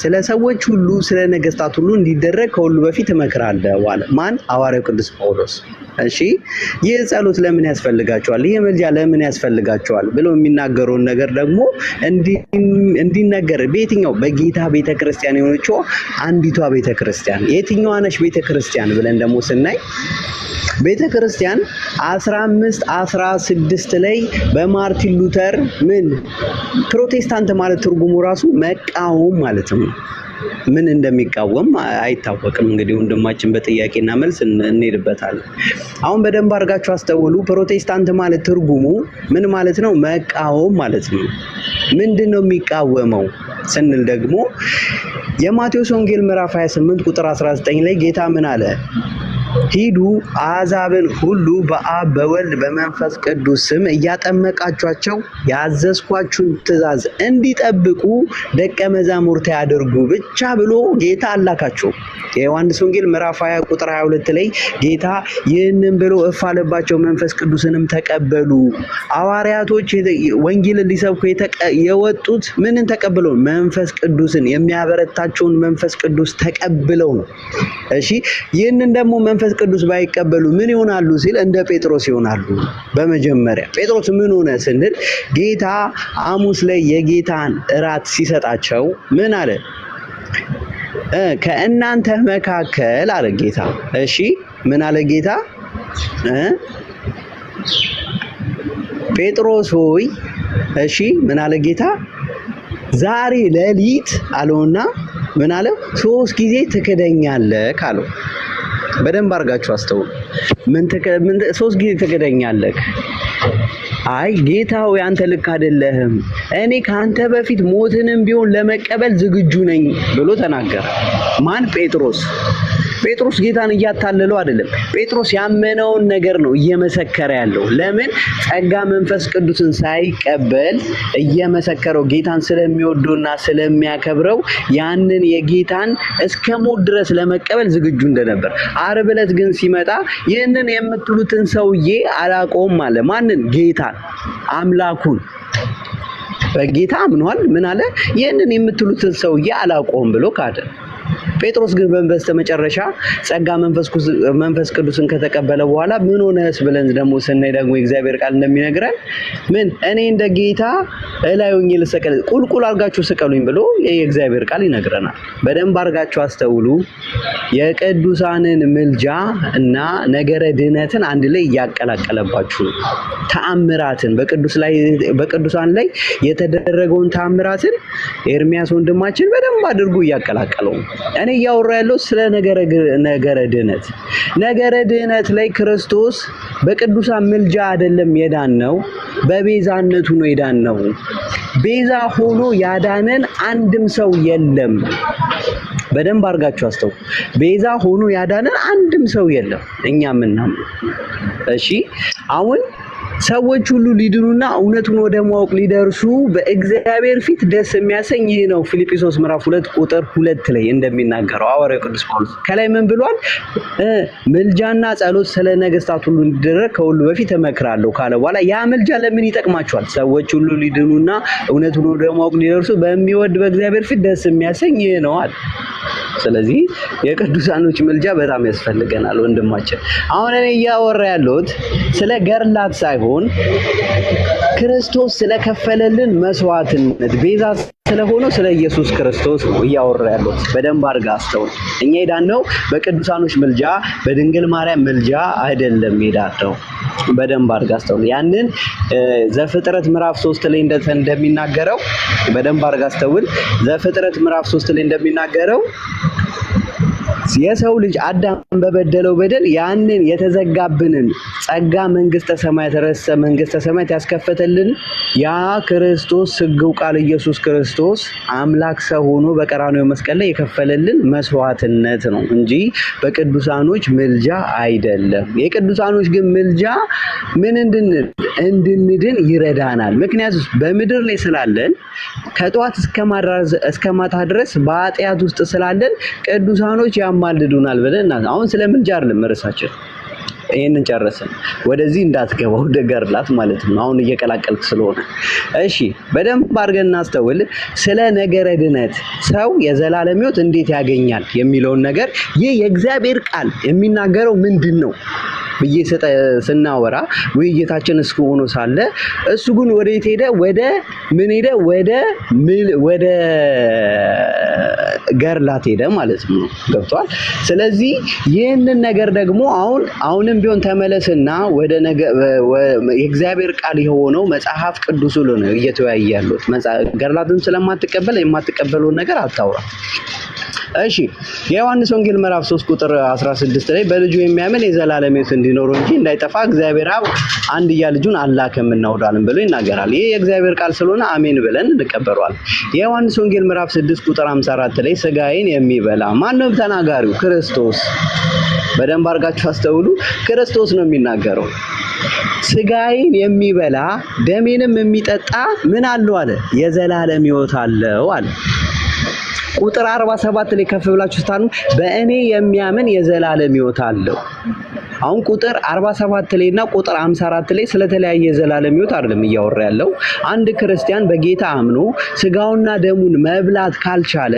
ስለ ሰዎች ሁሉ ስለ ነገስታት ሁሉ እንዲደረግ ከሁሉ በፊት እመክራለሁ አለ። ማን? ሐዋርያው ቅዱስ ጳውሎስ። እሺ ይህ ጸሎት ለምን ያስፈልጋቸዋል? ይህ ምልጃ ለምን ያስፈልጋቸዋል ብሎ የሚናገረውን ነገር ደግሞ እንዲነገር በየትኛው በጌታ ቤተክርስቲያን የሆነችው አንዲቷ ቤተክርስቲያን የትኛዋ ነች ቤተክርስቲያን ብለን ደግሞ ስናይ ቤተክርስቲያን 1516 ላይ በማርቲን ሉተር ምን ፕሮቴስታንት ማለት ትርጉሙ ራሱ መቃወም ማለት ነው። ምን እንደሚቃወም አይታወቅም። እንግዲህ ወንድማችን በጥያቄና መልስ እንሄድበታለን። አሁን በደንብ አድርጋችሁ አስተውሉ። ፕሮቴስታንት ማለት ትርጉሙ ምን ማለት ነው? መቃወም ማለት ነው። ምንድነው የሚቃወመው ስንል ደግሞ የማቴዎስ ወንጌል ምዕራፍ 28 ቁጥር 19 ላይ ጌታ ምን አለ? ሂዱ አሕዛብን ሁሉ በአብ በወልድ በመንፈስ ቅዱስ ስም እያጠመቃችኋቸው ያዘዝኳችሁን ትእዛዝ እንዲጠብቁ ደቀ መዛሙርት ያድርጉ ብቻ ብሎ ጌታ አላካቸው። የዮሐንስ ወንጌል ምዕራፍ 20 ቁጥር 22 ላይ ጌታ ይህንን ብሎ እፍ አለባቸው፣ መንፈስ ቅዱስንም ተቀበሉ። ሐዋርያቶች ወንጌልን ሊሰብኩ የወጡት ምንን ተቀብለው? መንፈስ ቅዱስን፣ የሚያበረታቸውን መንፈስ ቅዱስ ተቀብለው ነው። እሺ ይህንን ደግሞ መንፈስ ቅዱስ ባይቀበሉ ምን ይሆናሉ ሲል እንደ ጴጥሮስ ይሆናሉ። በመጀመሪያ ጴጥሮስ ምን ሆነ ስንል ጌታ ሐሙስ ላይ የጌታን እራት ሲሰጣቸው ምን አለ? ከእናንተ መካከል አለ ጌታ። እሺ ምን አለ ጌታ? ጴጥሮስ ሆይ እሺ ምን አለ ጌታ? ዛሬ ሌሊት አለውና ምን አለ? 3 ጊዜ ትክደኛለህ አለው። በደንብ አድርጋችሁ አስተውሉ። ምን 3 ጊዜ ትክደኛለህ? አይ ጌታ ሆይ አንተ ልክ አይደለህም፣ እኔ ካንተ በፊት ሞትንም ቢሆን ለመቀበል ዝግጁ ነኝ ብሎ ተናገረ። ማን? ጴጥሮስ። ጴጥሮስ ጌታን እያታለለው አይደለም። ጴጥሮስ ያመነውን ነገር ነው እየመሰከረ ያለው። ለምን? ጸጋ መንፈስ ቅዱስን ሳይቀበል እየመሰከረው ጌታን ስለሚወደውና ስለሚያከብረው ያንን የጌታን እስከ ሞት ድረስ ለመቀበል ዝግጁ እንደነበር። ዓርብ ዕለት ግን ሲመጣ ይህንን የምትሉትን ሰውዬ አላውቀውም አለ። ማንን? ጌታን፣ አምላኩን። በጌታ አምኗል። ምን አለ? ይህንን የምትሉትን ሰውዬ አላውቀውም ብሎ ካደ። ጴጥሮስ ግን በስተመጨረሻ ጸጋ መንፈስ ቅዱስን ከተቀበለ በኋላ ምን ሆነስ ብለን ደግሞ ስናይ ደግሞ የእግዚአብሔር ቃል እንደሚነግረን ምን እኔ እንደ ጌታ እላዩኝ ልሰቀል ቁልቁል አርጋችሁ ስቀሉኝ ብሎ የእግዚአብሔር ቃል ይነግረናል። በደንብ አርጋችሁ አስተውሉ። የቅዱሳንን ምልጃ እና ነገረ ድህነትን አንድ ላይ እያቀላቀለባችሁ ተአምራትን በቅዱሳን ላይ የተደረገውን ተአምራትን ኤርሚያስ ወንድማችን በደንብ አድርጎ እያቀላቀለው። እኔ እያወራ ያለው ስለ ነገረ ድህነት። ነገረ ድህነት ላይ ክርስቶስ በቅዱሳን ምልጃ አይደለም የዳነው፣ በቤዛነቱ ነው የዳነው። ቤዛ ሆኖ ያዳነን አንድም ሰው የለም። በደንብ አድርጋችሁ አስተውሉ። ቤዛ ሆኖ ያዳነን አንድም ሰው የለም። እኛም እናምነው። እሺ አሁን ሰዎች ሁሉ ሊድኑና እውነቱን ወደ ማወቅ ሊደርሱ በእግዚአብሔር ፊት ደስ የሚያሰኝ ይህ ነው። ፊልጵስዩስ ምዕራፍ 2 ቁጥር 2 ላይ እንደሚናገረው ሐዋርያው ቅዱስ ጳውሎስ ከላይ ምን ብሏል? ምልጃና ጸሎት ስለ ነገስታት ሁሉ እንዲደረግ ከሁሉ በፊት እመክራለሁ ካለ በኋላ ያ ምልጃ ለምን ይጠቅማቸዋል? ሰዎች ሁሉ ሊድኑና እውነቱን ወደ ማወቅ ሊደርሱ በሚወድ በእግዚአብሔር ፊት ደስ የሚያሰኝ ይህ ነው አለ። ስለዚህ የቅዱሳኖች ምልጃ በጣም ያስፈልገናል ወንድማችን። አሁን እኔ እያወራ ያለሁት ስለ ገርላት ሳይሆን ክርስቶስ ስለከፈለልን መስዋዕትነት ቤዛ ስለሆነው ስለ ኢየሱስ ክርስቶስ ነው እያወራ ያለሁት። በደንብ አድርጋ አስተውል። እኛ የዳነው በቅዱሳኖች ምልጃ በድንግል ማርያም ምልጃ አይደለም የዳነው። በደንብ አድርጋ አስተውል። ያንን ዘፍጥረት ምዕራፍ 3 ላይ እንደሚናገረው በደንብ አድርጋ አስተውል። ዘፍጥረት ምዕራፍ 3 ላይ እንደሚናገረው የሰው ልጅ አዳም በበደለው በደል ያንን የተዘጋብንን ጸጋ መንግስተ ሰማያት ረሰ መንግስተ ሰማያት ያስከፈተልን ያ ክርስቶስ ስግው ቃል ኢየሱስ ክርስቶስ አምላክ ሰው ሆኖ በቀራንዮ መስቀል ላይ የከፈለልን መስዋዕትነት ነው እንጂ በቅዱሳኖች ምልጃ አይደለም። የቅዱሳኖች ግን ምልጃ ምን እንድንድን ይረዳናል። ምክንያቱም በምድር ላይ ስላለን ከጧት እስከ ማታ ድረስ በኃጢአት ውስጥ ስላለን ቅዱሳኖች ያማልዱናል ብለን አሁን ስለ ምልጃ አይደለም ርዕሳችን። ይሄንን ጨረስን። ወደዚህ እንዳትገባው ወደ ገርላት ማለት ነው። አሁን እየቀላቀልክ ስለሆነ እሺ፣ በደንብ አድርገን እናስተውል። ስለ ነገረ ድነት ሰው የዘላለም ሕይወት እንዴት ያገኛል የሚለውን ነገር ይህ የእግዚአብሔር ቃል የሚናገረው ምንድን ነው ብዬ ስናወራ ውይይታችን እስከ ሆኖ ሳለ እሱ ግን ወዴት ሄደ? ወደ ምን ሄደ? ወደ ገርላት ሄደ ማለት ነው። ገብቷል? ስለዚህ ይህንን ነገር ደግሞ አሁንም ቢሆን ተመለስና ወደ የእግዚአብሔር ቃል የሆነው መጽሐፍ ቅዱስ ነው እየተወያየ ያለው። ገርላትን ስለማትቀበል የማትቀበለውን ነገር አታውራ። እሺ፣ የዮሐንስ ወንጌል ምዕራፍ 3 ቁጥር 16 ላይ በልጁ የሚያምን የዘላለም ሕይወት እንዲኖረው እንጂ እንዳይጠፋ እግዚአብሔር አብ አንድያ ልጁን አላከም እናውዳለን ብሎ ይናገራል። ይሄ የእግዚአብሔር ቃል ስለሆነ አሜን ብለን እንቀበለዋለን። የዮሐንስ ወንጌል ምዕራፍ 6 ቁጥር 54 ላይ ስጋዬን የሚበላ ማነው ተናጋሪው? ክርስቶስ። በደንብ አድርጋችሁ አስተውሉ። ክርስቶስ ነው የሚናገረው። ስጋዬን የሚበላ ደሜንም የሚጠጣ ምን አለው አለ? የዘላለም ሕይወት አለው አለ። ቁጥር 47 ላይ ከፍ ብላችሁ ስታኑ በእኔ የሚያምን የዘላለም ሕይወት አለው። አሁን ቁጥር 47 ላይ እና ቁጥር 54 ላይ ስለተለያየ የዘላለም ሕይወት አይደለም እያወራ ያለው። አንድ ክርስቲያን በጌታ አምኖ ስጋውና ደሙን መብላት ካልቻለ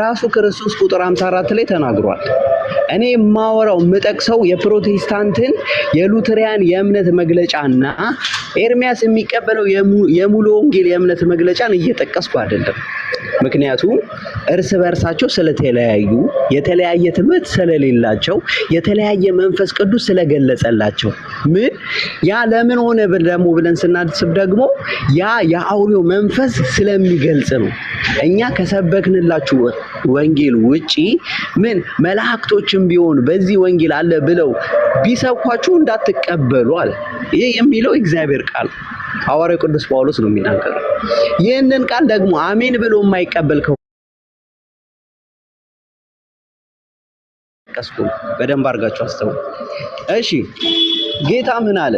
ራሱ ክርስቶስ ቁጥር 54 ላይ ተናግሯል። እኔ የማወራው የምጠቅሰው የፕሮቴስታንትን የሉተሪያን የእምነት መግለጫና ኤርሚያስ የሚቀበለው የሙሉ ወንጌል የእምነት መግለጫን እየጠቀስኩ አይደለም። ምክንያቱም እርስ በርሳቸው ስለተለያዩ፣ የተለያየ ትምህርት ስለሌላቸው፣ የተለያየ መንፈስ ቅዱስ ስለገለጸላቸው ያ ለምን ሆነ ደግሞ ብለን ስናስብ ደግሞ ያ የአውሬው መንፈስ ስለሚገልጽ ነው። እኛ ከሰበክንላችሁ ወንጌል ውጪ መላእክቶችም ቢሆን በዚህ ወንጌል አለ ብለው ቢሰብኳችሁ እንዳትቀበሉ አለ። ይሄ የሚለው እግዚአብሔር ቃል ሐዋርያው ቅዱስ ጳውሎስ ነው የሚናገረው። ይህንን ቃል ደግሞ አሜን ብሎ የማይቀበል ቀስቁ በደንብ አድርጋችሁ አስተውሉ። እሺ፣ ጌታ ምን አለ?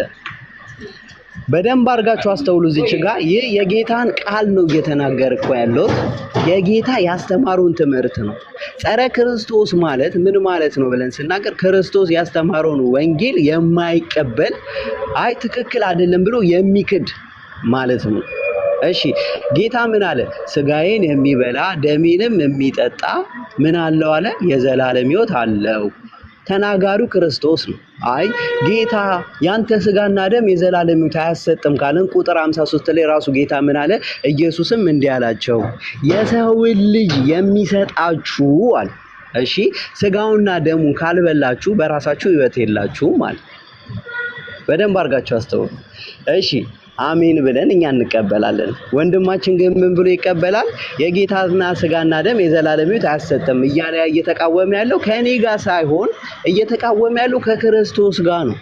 በደንብ አድርጋችሁ አስተውሉ። እዚች ጋር ይህ የጌታን ቃል ነው እየተናገርኩ ያለው። የጌታ ያስተማሩን ትምህርት ነው። ጸረ ክርስቶስ ማለት ምን ማለት ነው ብለን ስናገር ክርስቶስ ያስተማረውን ወንጌል የማይቀበል ትክክል አይደለም ብሎ የሚክድ ማለት ነው። እሺ፣ ጌታ ምን አለ? ስጋዬን የሚበላ ደሜንም የሚጠጣ ምን አለው አለ? የዘላለም ሕይወት አለው። ተናጋሪው ክርስቶስ ነው። ጌታ ያንተ ስጋና ደም የዘላለም ሕይወት አያሰጥም ካለን ቁጥር 53 ላይ ራሱ ጌታ ምን አለ? ኢየሱስም እንዲህ አላቸው፣ የሰውን ልጅ የሚሰጣችሁ አለ። እሺ፣ ስጋውና ደሙን ካልበላችሁ በራሳችሁ ሕይወት የላችሁም አለ። በደንብ አድርጋችሁ አስተውሉ። እሺ፣ አሜን ብለን እኛ እንቀበላለን። ወንድማችን ግን ምን ብሎ ይቀበላል? የጌታና ስጋና ደም የዘላለም ሕይወት አያሰጥም እያለ እየተቃወመ ያለው ከእኔ ጋር ሳይሆን እየተቃወመ ያለው ከክርስቶስ ጋር ነው።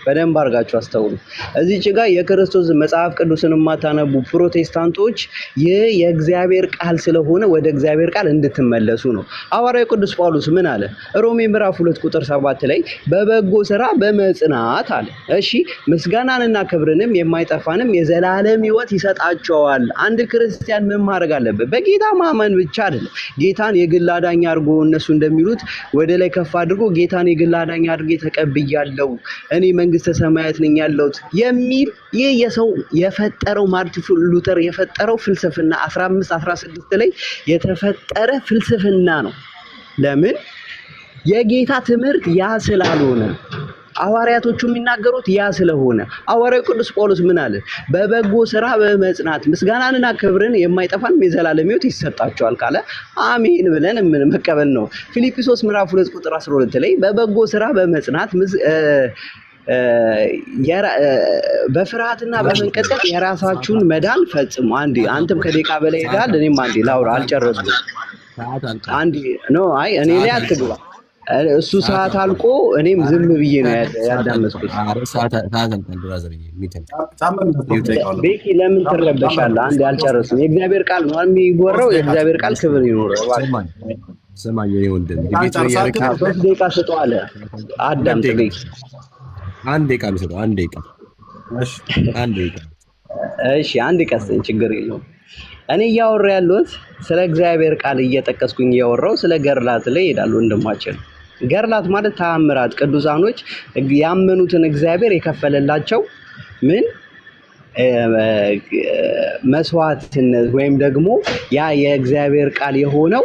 በደንብ አድርጋችሁ አስተውሉ። እዚች ጋር የክርስቶስ መጽሐፍ ቅዱስን የማታነቡ ፕሮቴስታንቶች ይህ የእግዚአብሔር ቃል ስለሆነ ወደ እግዚአብሔር ቃል እንድትመለሱ ነው። ሐዋርያው ቅዱስ ጳውሎስ ምን አለ? ሮሜ ምዕራፍ 2 ቁጥር 7 ላይ በበጎ ስራ በመጽናት አለ። እሺ፣ ምስጋናንና ክብርንም የማይጠፋንም የዘላለም ሕይወት ይሰጣቸዋል። አንድ ክርስቲያን ምን ማድረግ አለበት? በጌታ ማመን ብቻ አይደለም። ጌታን የግል አዳኝ አድርጎ እነሱ እንደሚሉት ወደ ላይ ከፍ አድርጎ ጌታን የግል አዳኝ አድርጌ ተቀብያለሁ እኔ መንግስተ ሰማያት ነኝ ያለሁት የሚል ይህ የሰው የፈጠረው ማርቲን ሉተር የፈጠረው ፍልስፍና 1516 ላይ የተፈጠረ ፍልስፍና ነው። ለምን? የጌታ ትምህርት ያ ስላልሆነ፣ ሐዋርያቶቹ የሚናገሩት ያ ስለሆነ። ሐዋርያው ቅዱስ ጳውሎስ ምን አለ? በበጎ ስራ በመጽናት ምስጋናንና ክብርን የማይጠፋን የዘላለም ሕይወት ይሰጣቸዋል ካለ አሜን ብለን መቀበል ነው። ፊልጵስዩስ ምዕራፍ 2 ቁጥር 12 ላይ በበጎ ስራ በመጽናት በፍርሃትና በመንቀጥቀጥ የራሳችሁን መዳን ፈጽሙ። አንተም ከደቂቃ በላይ ሄዳል፣ እኔም አንዴ ላውራ አልጨረስኩም። እኔ ላይ አትግባ። እሱ ሰዓት አልቆ እኔም ዝም ብዬ ነው ያዳመጥኩት። ቤኪ ለምን ትረበሻለህ? አንድ ያልጨረስም የእግዚአብሔር ቃል ነው የሚወራው። የእግዚአብሔር ቃል ክብር ይኖረው። ሰማኝ ወንድም፣ 3 ደቂቃ ስጠው አለ። አዳምጥ ቤኪ። 1 ደቂቃ ነው። 1 ደቂቃ። እሺ 1 ቀን ችግር የለውም። እኔ እያወራ ያለሁት ስለ እግዚአብሔር ቃል እየጠቀስኩኝ እያወራው ስለ ገርላት ላይ ይሄዳሉ ወንድማችን። ገርላት ማለት ተአምራት፣ ቅዱሳኖች ያመኑትን እግዚአብሔር የከፈለላቸው ምን መስዋዕትነት ወይም ደግሞ ያ የእግዚአብሔር ቃል የሆነው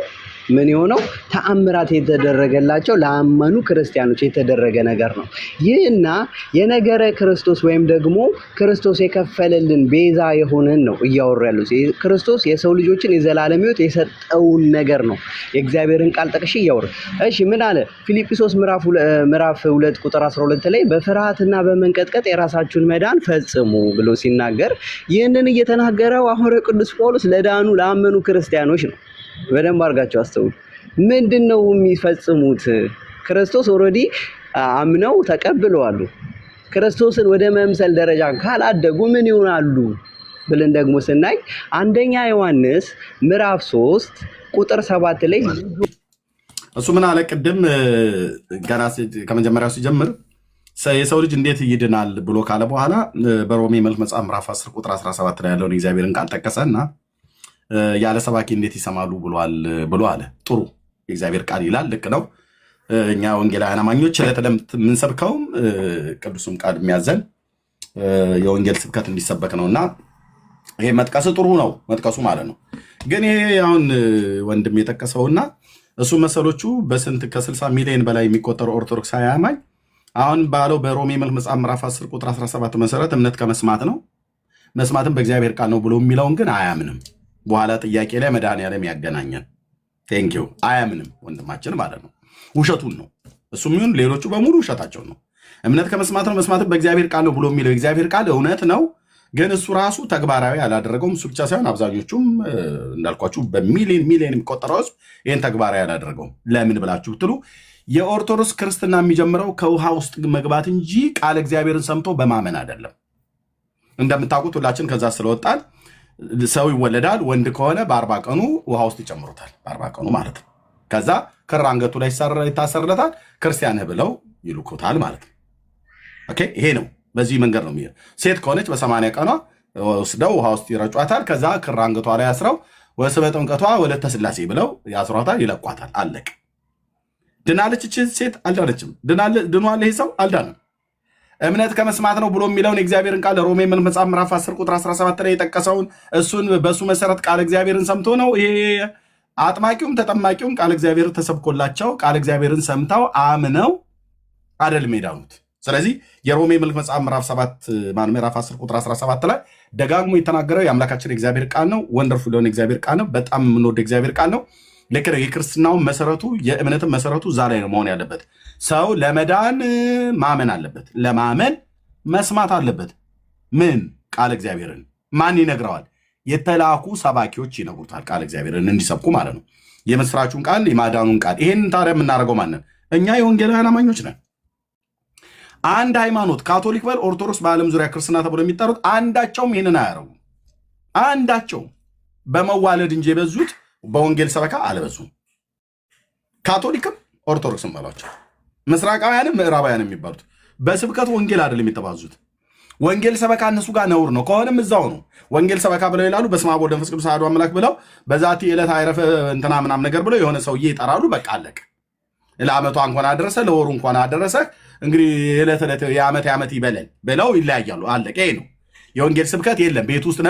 ምን የሆነው ተአምራት የተደረገላቸው ለአመኑ ክርስቲያኖች የተደረገ ነገር ነው። ይህና የነገረ ክርስቶስ ወይም ደግሞ ክርስቶስ የከፈለልን ቤዛ የሆነን ነው እያወሩ ያሉት። ክርስቶስ የሰው ልጆችን የዘላለም ሕይወት የሰጠውን ነገር ነው የእግዚአብሔርን ቃል ጠቅሼ እያወሩ። እሺ ምን አለ? ፊልጵስዩስ ምዕራፍ 2 ቁጥር 12 ላይ በፍርሃትና በመንቀጥቀጥ የራሳችሁን መዳን ፈጽሙ ብሎ ሲናገር ይህንን እየተናገረው ሐዋርያው ቅዱስ ጳውሎስ ለዳኑ ለአመኑ ክርስቲያኖች ነው። በደንብ አድርጋቸው አስተውሉ። ምንድነው የሚፈጽሙት? ክርስቶስ ኦልሬዲ አምነው ተቀብለዋል። ክርስቶስን ወደ መምሰል ደረጃ ካላደጉ ምን ይሆናሉ ብለን ደግሞ ስናይ አንደኛ ዮሐንስ ምዕራፍ 3 ቁጥር 7 ላይ እሱ ምን አለ? ቅድም ገና ከመጀመሪያው ሲጀምር የሰው ልጅ እንዴት ይድናል ብሎ ካለ በኋላ በሮሜ መልእክት መጽሐፍ ምዕራፍ 10 ቁጥር 17 ላይ ያለውን እግዚአብሔርን ቃል ጠቀሰና ያለ ሰባኪ እንዴት ይሰማሉ ብሎ አለ። ጥሩ የእግዚአብሔር ቃል ይላል። ልክ ነው። እኛ ወንጌላውያን አማኞች የምንሰብከውም ቅዱስም ቃል የሚያዘን የወንጌል ስብከት እንዲሰበክ ነውና ይሄ መጥቀስ ጥሩ ነው፣ መጥቀሱ ማለት ነው። ግን ይሄ አሁን ወንድም የጠቀሰውና እሱ መሰሎቹ በስንት ከ60 ሚሊዮን በላይ የሚቆጠሩ ኦርቶዶክሳዊ አማኝ አሁን ባለው በሮሜ መልእክት መጽሐፍ ምዕራፍ 10 ቁጥር 17 መሰረት እምነት ከመስማት ነው፣ መስማትም በእግዚአብሔር ቃል ነው ብሎ የሚለውን ግን አያምንም። በኋላ ጥያቄ ላይ መድኃኒዓለም ያገናኘን። ቴንኪው አያምንም ወንድማችን ማለት ነው። ውሸቱን ነው እሱም ይሁን ሌሎቹ በሙሉ ውሸታቸው ነው። እምነት ከመስማት ነው፣ መስማትም በእግዚአብሔር ቃል ነው ብሎ የሚለው የእግዚአብሔር ቃል እውነት ነው፣ ግን እሱ ራሱ ተግባራዊ አላደረገውም። እሱ ብቻ ሳይሆን አብዛኞቹም እንዳልኳችሁ በሚሊዮን የሚቆጠረው ህዝብ ይህን ተግባራዊ አላደረገውም። ለምን ብላችሁ ብትሉ የኦርቶዶክስ ክርስትና የሚጀምረው ከውሃ ውስጥ መግባት እንጂ ቃል እግዚአብሔርን ሰምቶ በማመን አይደለም። እንደምታውቁት ሁላችን ከዛ ስለወጣል ሰው ይወለዳል። ወንድ ከሆነ በ40 ቀኑ ውሃ ውስጥ ይጨምሩታል። በ40 ቀኑ ማለት ነው። ከዛ ክር አንገቱ ላይ ይታሰርለታል። ክርስቲያን ብለው ይልኩታል ማለት ነው። ኦኬ ይሄ ነው። በዚህ መንገድ ነው የሚሄድ። ሴት ከሆነች በ80 ቀኗ ወስደው ውሃ ውስጥ ይረጯታል። ከዛ ክር አንገቷ ላይ ያስረው ወስበ ጥምቀቷ ወለተ ስላሴ ብለው ያስሯታል፣ ይለቋታል። አለቅ። ድናለች እቺ ሴት? አልዳነችም። ድኗል ይሄ ሰው? አልዳንም። እምነት ከመስማት ነው ብሎ የሚለውን የእግዚአብሔርን ቃል ሮሜ መልእክት መጽሐፍ ምዕራፍ 10 ቁጥር 17 ላይ የጠቀሰውን እሱን በእሱ መሰረት ቃል እግዚአብሔርን ሰምቶ ነው ይሄ አጥማቂውም ተጠማቂውም ቃል እግዚአብሔር ተሰብኮላቸው ቃል እግዚአብሔርን ሰምተው አምነው አይደለም የዳኑት። ስለዚህ የሮሜ መልእክት መጽሐፍ ምዕራፍ 10 ቁጥር 17 ላይ ደጋግሞ የተናገረው የአምላካችን የእግዚአብሔር ቃል ነው። ወንደርፉል የሆነ እግዚአብሔር ቃል ነው። በጣም የምንወደ እግዚአብሔር ቃል ነው። ልክ ነው። የክርስትናውን መሰረቱ የእምነትን መሰረቱ እዛ ላይ ነው መሆን ያለበት። ሰው ለመዳን ማመን አለበት። ለማመን መስማት አለበት። ምን? ቃል እግዚአብሔርን። ማን ይነግረዋል? የተላኩ ሰባኪዎች ይነግሩታል። ቃል እግዚአብሔርን እንዲሰብኩ ማለት ነው። የምስራቹን ቃል፣ የማዳኑን ቃል። ይሄንን ታዲያ የምናደርገው ማንን? እኛ የወንጌላውያን አማኞች ነን። አንድ ሃይማኖት ካቶሊክ በል ኦርቶዶክስ፣ በዓለም ዙሪያ ክርስትና ተብሎ የሚጠሩት አንዳቸውም ይህንን አያረጉም። አንዳቸውም በመዋለድ እንጂ የበዙት በወንጌል ሰበካ አልበዙም። ካቶሊክም ኦርቶዶክስም በሏቸው፣ ምስራቃውያንም ምዕራባውያንም የሚባሉት በስብከት ወንጌል አይደለም የተባዙት። ወንጌል ሰበካ እነሱ ጋር ነውር ነው። ከሆነም እዛው ነው። ወንጌል ሰበካ ብለው ይላሉ። በስመ አብ ወወልድ ወመንፈስ ቅዱስ አሐዱ አምላክ ብለው በዛቲ ዕለት አይረፈ እንትና ምናምን ነገር ብለው የሆነ ሰውዬ ይጠራሉ። በቃ አለቀ። ለዓመቷ እንኳን አደረሰ፣ ለወሩ እንኳን አደረሰ፣ እንግዲህ የዕለት ዕለት የዓመት ይበለን ብለው ይለያያሉ። አለቀ። ይሄ ነው። የወንጌል ስብከት የለም። ቤት ውስጥ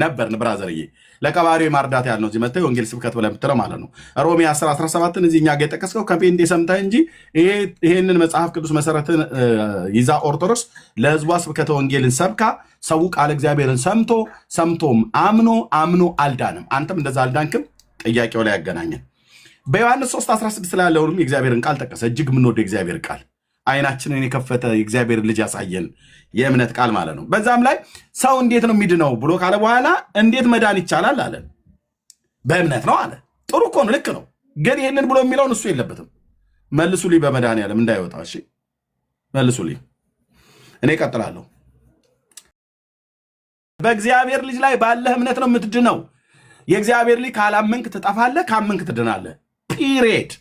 ነበርን ብራዘርዬ፣ ለቀባሪ ማርዳት ያልነው እዚህ መጥተህ የወንጌል ስብከት ብለህ የምትለው ማለት ነው። ሮሜ 10:17 እዚህ እኛ ጋር የጠቀስከው ከጴንጤ ሰምተህ እንጂ ይሄንን መጽሐፍ ቅዱስ መሰረትን ይዛ ኦርቶዶክስ ለህዝቧ ስብከተ ወንጌልን ሰብካ ሰው ቃል እግዚአብሔርን ሰምቶም አምኖ አልዳንም። አንተም እንደዛ አልዳንክም። ጥያቄው ላይ ያገናኘን በዮሐንስ 3:16 ላይ ያለውንም የእግዚአብሔርን ቃል ጠቀሰ። እጅግ የምንወደው የእግዚአብሔር ቃል አይናችንን የከፈተ የእግዚአብሔር ልጅ ያሳየን የእምነት ቃል ማለት ነው። በዛም ላይ ሰው እንዴት ነው የሚድነው ብሎ ካለ በኋላ እንዴት መዳን ይቻላል አለ። በእምነት ነው አለ። ጥሩ እኮ ነው፣ ልክ ነው። ግን ይህንን ብሎ የሚለውን እሱ የለበትም። መልሱልኝ በመድኃኒዓለም እንዳይወጣ። እሺ መልሱልኝ። እኔ እቀጥላለሁ። በእግዚአብሔር ልጅ ላይ ባለህ እምነት ነው የምትድነው። የእግዚአብሔር ልጅ ካላመንክ ትጠፋለህ፣ ካመንክ ትድናለህ። ፒሪየድ።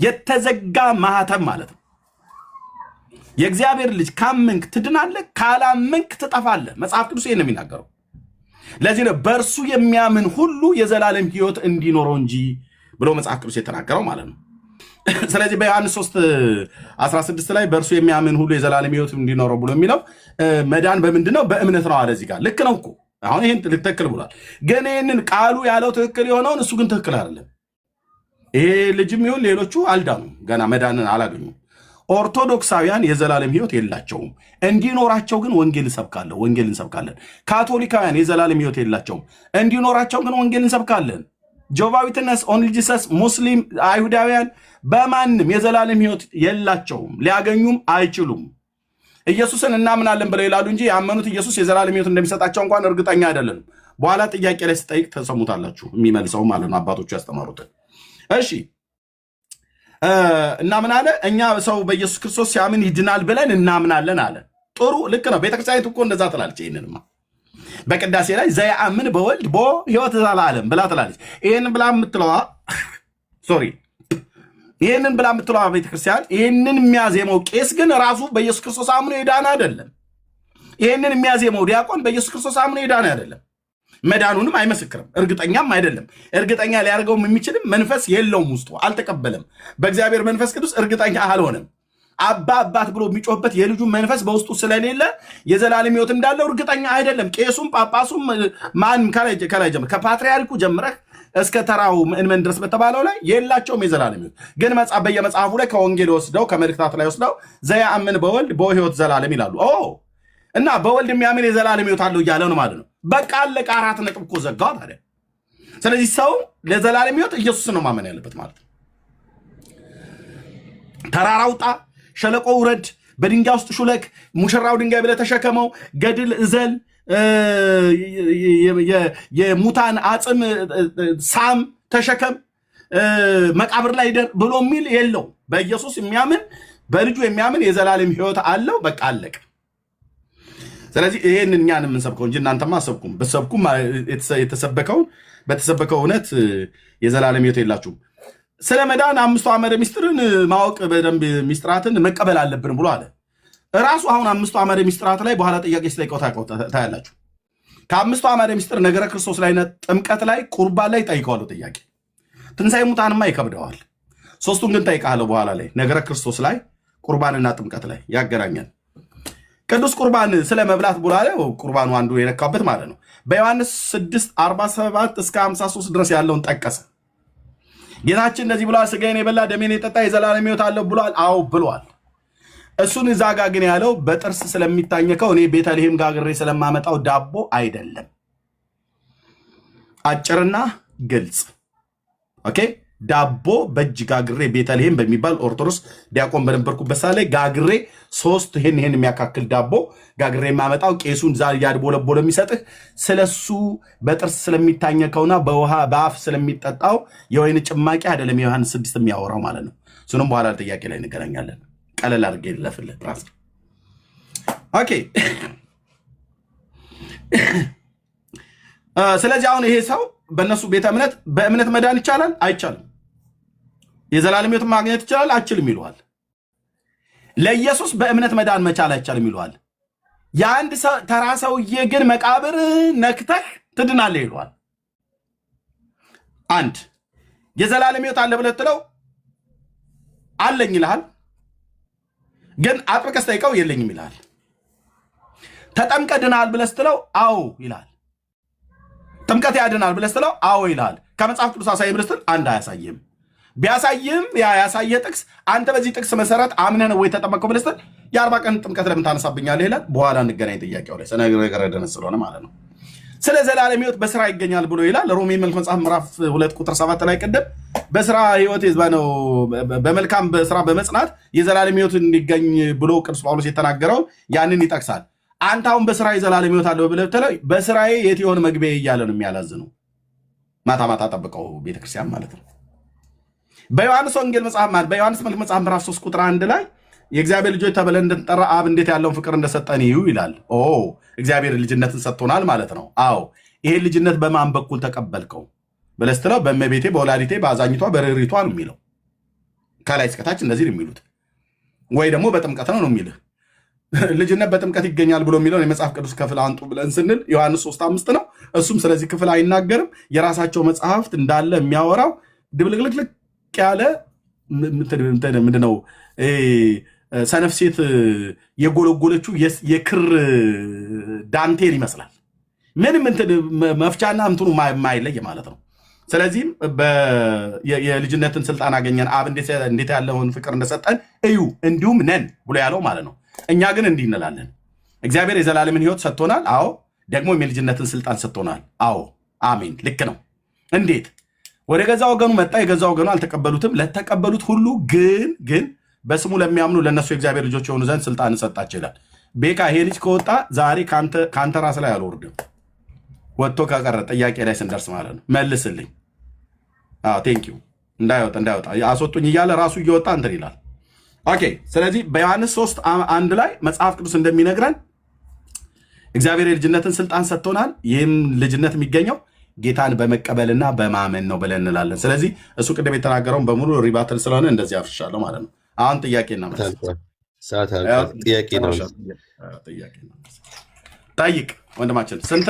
የተዘጋ ማህተም ማለት ነው። የእግዚአብሔር ልጅ ካመንክ ትድናለህ፣ ካላመንክ ትጠፋለህ። መጽሐፍ ቅዱስ ይሄን ነው የሚናገረው። ለዚህ ነው በእርሱ የሚያምን ሁሉ የዘላለም ሕይወት እንዲኖረው እንጂ ብሎ መጽሐፍ ቅዱስ የተናገረው ማለት ነው። ስለዚህ በዮሐንስ 3:16 ላይ በእርሱ የሚያምን ሁሉ የዘላለም ሕይወት እንዲኖረው ብሎ የሚለው መዳን በምንድን ነው? በእምነት ነው አለ። እዚህ ጋር ልክ ነው እኮ አሁን ይህን ትክክል ብሏል። ግን ይህንን ቃሉ ያለው ትክክል የሆነውን እሱ ግን ትክክል አይደለም። ይሄ ልጅም ይሁን ሌሎቹ አልዳኑም፣ ገና መዳንን አላገኙም። ኦርቶዶክሳውያን የዘላለም ሕይወት የላቸውም። እንዲኖራቸው ግን ወንጌል እንሰብካለን። ካቶሊካውያን የዘላለም ሕይወት የላቸውም። እንዲኖራቸው ግን ወንጌል እንሰብካለን። ጆቫ ዊትነስ፣ ኦንሊ ጂሰስ፣ ሙስሊም፣ አይሁዳውያን በማንም የዘላለም ሕይወት የላቸውም፣ ሊያገኙም አይችሉም። ኢየሱስን እናምናለን ብለው ይላሉ እንጂ ያመኑት ኢየሱስ የዘላለም ሕይወት እንደሚሰጣቸው እንኳን እርግጠኛ አይደለንም። በኋላ ጥያቄ ላይ ስጠይቅ ተሰሙታላችሁ፣ የሚመልሰው ማለት ነው አባቶቹ ያስተማሩትን። እሺ እናምን አለ። እኛ ሰው በኢየሱስ ክርስቶስ ሲያምን ይድናል ብለን እናምናለን አለ። ጥሩ ልክ ነው። ቤተክርስቲያኒቱ እኮ እንደዛ ትላለች። ይህንንማ በቅዳሴ ላይ ዘያአምን በወልድ ቦ ሕይወት ዘላለም ብላ ትላለች። ይህንን ብላ የምትለዋ ቤተክርስቲያን ይህንን የሚያዜመው ቄስ ግን ራሱ በኢየሱስ ክርስቶስ አምኖ የዳነ አይደለም። ይህንን የሚያዜመው ዲያቆን በኢየሱስ ክርስቶስ አምኖ የዳነ አይደለም። መዳኑንም አይመሰክርም፣ እርግጠኛም አይደለም። እርግጠኛ ሊያደርገውም የሚችልም መንፈስ የለውም፣ ውስጡ አልተቀበለም። በእግዚአብሔር መንፈስ ቅዱስ እርግጠኛ አልሆነም። አባት ብሎ የሚጮህበት የልጁ መንፈስ በውስጡ ስለሌለ የዘላለም ሕይወት እንዳለው እርግጠኛ አይደለም። ቄሱም ጳጳሱም ማንም ከላይ ጀምረህ ከፓትርያርኩ ጀምረህ እስከ ተራው ምእመን ድረስ በተባለው ላይ የላቸውም የዘላለም ሕይወት። ግን በየመጽሐፉ ላይ ከወንጌል ወስደው ከመልእክታት ላይ ወስደው ዘያአምን በወልድ በሕይወት ዘላለም ይላሉ። እና በወልድ የሚያምን የዘላለም ሕይወት አለው እያለ ነው ማለት ነው። በቃ አለቀ። 4 ነጥብ እኮ ዘጋው ታዲያ። ስለዚህ ሰው ለዘላለም ሕይወት ኢየሱስን ነው ማመን ያለበት ማለት ነው። ተራራ ውጣ፣ ሸለቆ ውረድ፣ በድንጋይ ውስጥ ሹለክ፣ ሙሽራው ድንጋይ ብለህ ተሸከመው፣ ገድል እዘል፣ የሙታን አጽም ሳም ተሸከም፣ መቃብር ላይ ደር ብሎ የሚል የለው። በኢየሱስ የሚያምን በልጁ የሚያምን የዘላለም ሕይወት አለው። በቃ አለቀ። ስለዚህ ይሄንን እኛን የምንሰብከው እንጂ እናንተማ አሰብኩም በሰብኩም በተሰበከው እውነት የዘላለም ሕይወት የላችሁም። ስለ መዳን 5 አዕማደ ምስጢርን ማወቅ በደንብ ምስጢራትን መቀበል አለብን ብሎ አለ ራሱ። አሁን 5 አዕማደ ምስጢራት ላይ በኋላ ጥያቄ ሲጠይቀው ታያላችሁ። ከ5 አዕማደ ምስጢር ነገረ ክርስቶስ ላይ፣ ጥምቀት ላይ፣ ቁርባን ላይ ጠይቀዋለሁ ጥያቄ። ትንሣኤ ሙታንማ ይከብደዋል። 3ቱን ግን ጠይቃለሁ በኋላ ላይ ነገረ ክርስቶስ ላይ፣ ቁርባንና ጥምቀት ላይ ያገናኛል። ቅዱስ ቁርባን ስለ መብላት ብሎ አለ። ቁርባኑ አንዱ የነካበት ማለት ነው። በዮሐንስ 6:47 እስከ 53 ድረስ ያለውን ጠቀሰ። ጌታችን እንደዚህ ብሏል፣ ስጋዬን የበላ ደሜን የጠጣ የዘላለም ሕይወት አለው ብሏል። አዎ ብሏል። እሱን እዛ ጋ ግን ያለው በጥርስ ስለሚታኘከው እኔ ቤተልሔም ጋግሬ ስለማመጣው ዳቦ አይደለም። አጭርና ግልጽ። ኦኬ። ዳቦ በእጅ ጋግሬ ቤተልሔም በሚባል ኦርቶዶክስ ዲያቆን በነበርኩበት ሰዓት ላይ ጋግሬ 3 ይሄን የሚያካክል ዳቦ ጋግሬ የማመጣው ቄሱን ዛ ያድቦለቦለ የሚሰጥህ ስለሱ በጥርስ ስለሚታኘከውና በውሃ በአፍ ስለሚጠጣው የወይን ጭማቂ አይደለም። የዮሐንስ 6 የሚያወራው ማለት ነው። እሱንም በኋላ ጥያቄ ላይ እንገናኛለን። ቀለል አድርጌ ለፍልህ ራስ። ኦኬ። ስለዚህ አሁን ይሄ ሰው በእነሱ ቤተ እምነት በእምነት መዳን ይቻላል አይቻልም? የዘላለም ሕይወት ማግኘት ይቻላል አይችልም ይለዋል። ለኢየሱስ በእምነት መዳን መቻል አይቻልም ይለዋል። የአንድ ተራ ሰውዬ ግን መቃብር ነክተህ ትድናለህ ይለዋል። አንድ የዘላለም ሕይወት አለ ብለህ ትለው አለኝ ይልሃል። ግን አጥብቀህ ስትጠይቀው የለኝም ይልሃል። ተጠምቀህ ድናል ብለህ ስትለው አዎ ይልሃል። ጥምቀት ያድናል ብለህ ስትለው አዎ ይልሃል። ከመጽሐፍ ቅዱስ አሳይ ብለህ ስትል አንድ አያሳይም። ቢያሳይም ያሳየ ጥቅስ አንተ በዚህ ጥቅስ መሰረት አምነህ ነው ወይ ተጠመቀው ብለህ ስትል የ40 ቀን ጥምቀት ለምን ታነሳብኛለህ ይላል። በኋላ እንገናኝ ጥያቄው ላይ ሰነገረ ደነስ ስለሆነ ማለት ነው። ስለ ዘላለም ሕይወት በስራ ይገኛል ብሎ ይላል። ሮሜ መልክ መጽሐፍ ምዕራፍ 2 ቁጥር 7 ላይ ቀደም በስራ ሕይወት ነው በመልካም በስራ በመጽናት የዘላለም ሕይወት እንዲገኝ ብሎ ቅዱስ ጳውሎስ የተናገረው ያንን ይጠቅሳል። አንተ አሁን በስራ የዘላለም ሕይወት አለው ብለህ ብትለው በስራዬ የት ይሆን መግቢያ እያለ ነው የሚያላዝነው። ማታ ማታ ጠብቀው ቤተክርስቲያን ማለት ነው። በዮሐንስ ወንጌል መጽሐፍ ማለት በዮሐንስ መልክ መጽሐፍ ምዕራፍ 3 ቁጥር 1 ላይ የእግዚአብሔር ልጆች ተብለን እንድንጠራ አብ እንዴት ያለውን ፍቅር እንደሰጠን እዩ ይላል። እግዚአብሔር ልጅነትን ሰጥቶናል ማለት ነው። አዎ ይሄን ልጅነት በማን በኩል ተቀበልከው ብለህ ስትለው በእመቤቴ በወላዲቴ በአዛኝቷ በርሪቷ ነው የሚለው። ከላይ እስከታች እንደዚህ ነው የሚሉት። ወይ ደግሞ በጥምቀት ነው የሚልህ። ልጅነት በጥምቀት ይገኛል ብሎ የሚለውን የመጽሐፍ ቅዱስ ክፍል አንጡ ብለን ስንል ዮሐንስ 3:5 ነው። እሱም ስለዚህ ክፍል አይናገርም። የራሳቸው መጽሐፍት እንዳለ የሚያወራው ድብልቅልቅልቅ ያለ ምንድነው ሰነፍ ሴት የጎለጎለችው የክር ዳንቴል ይመስላል። ምንም መፍቻና እንትኑ የማይለይ ማለት ነው። ስለዚህም የልጅነትን ስልጣን አገኘን አብ እንዴት ያለውን ፍቅር እንደሰጠን እዩ እንዲሁም ነን ብሎ ያለው ማለት ነው። እኛ ግን እንዲህ እንላለን፣ እግዚአብሔር የዘላለምን ሕይወት ሰጥቶናል። አዎ ደግሞም የልጅነትን ስልጣን ሰጥቶናል። አዎ አሜን፣ ልክ ነው። እንዴት ወደ ገዛ ወገኑ መጣ፣ የገዛ ወገኑ አልተቀበሉትም። ለተቀበሉት ሁሉ ግን በስሙ ለሚያምኑ ለእነሱ የእግዚአብሔር ልጆች የሆኑ ዘንድ ስልጣን ሰጣቸው ይላል። ቤካ ይሄ ልጅ ከወጣ ዛሬ ከአንተ ራስ ላይ አልወርድም። ወጥቶ ከቀረ ጥያቄ ላይ ስንደርስ ማለት ነው መልስልኝ። ቴንኪው እንዳይወጣ አስወጡኝ እያለ ራሱ እየወጣ እንትን ይላል። ኦኬ። ስለዚህ በዮሐንስ 3:1 ላይ መጽሐፍ ቅዱስ እንደሚነግረን እግዚአብሔር የልጅነትን ስልጣን ሰጥቶናል። ይህም ልጅነት የሚገኘው ጌታን በመቀበልና በማመን ነው ብለን እንላለን። ስለዚህ እሱ ቅድም የተናገረውን በሙሉ ሪባትል ስለሆነ እንደዚህ አፍርሻለሁ ማለት ነው። አሁን ጥያቄና መልስ ጠይቅ ወንድማችን። ስንት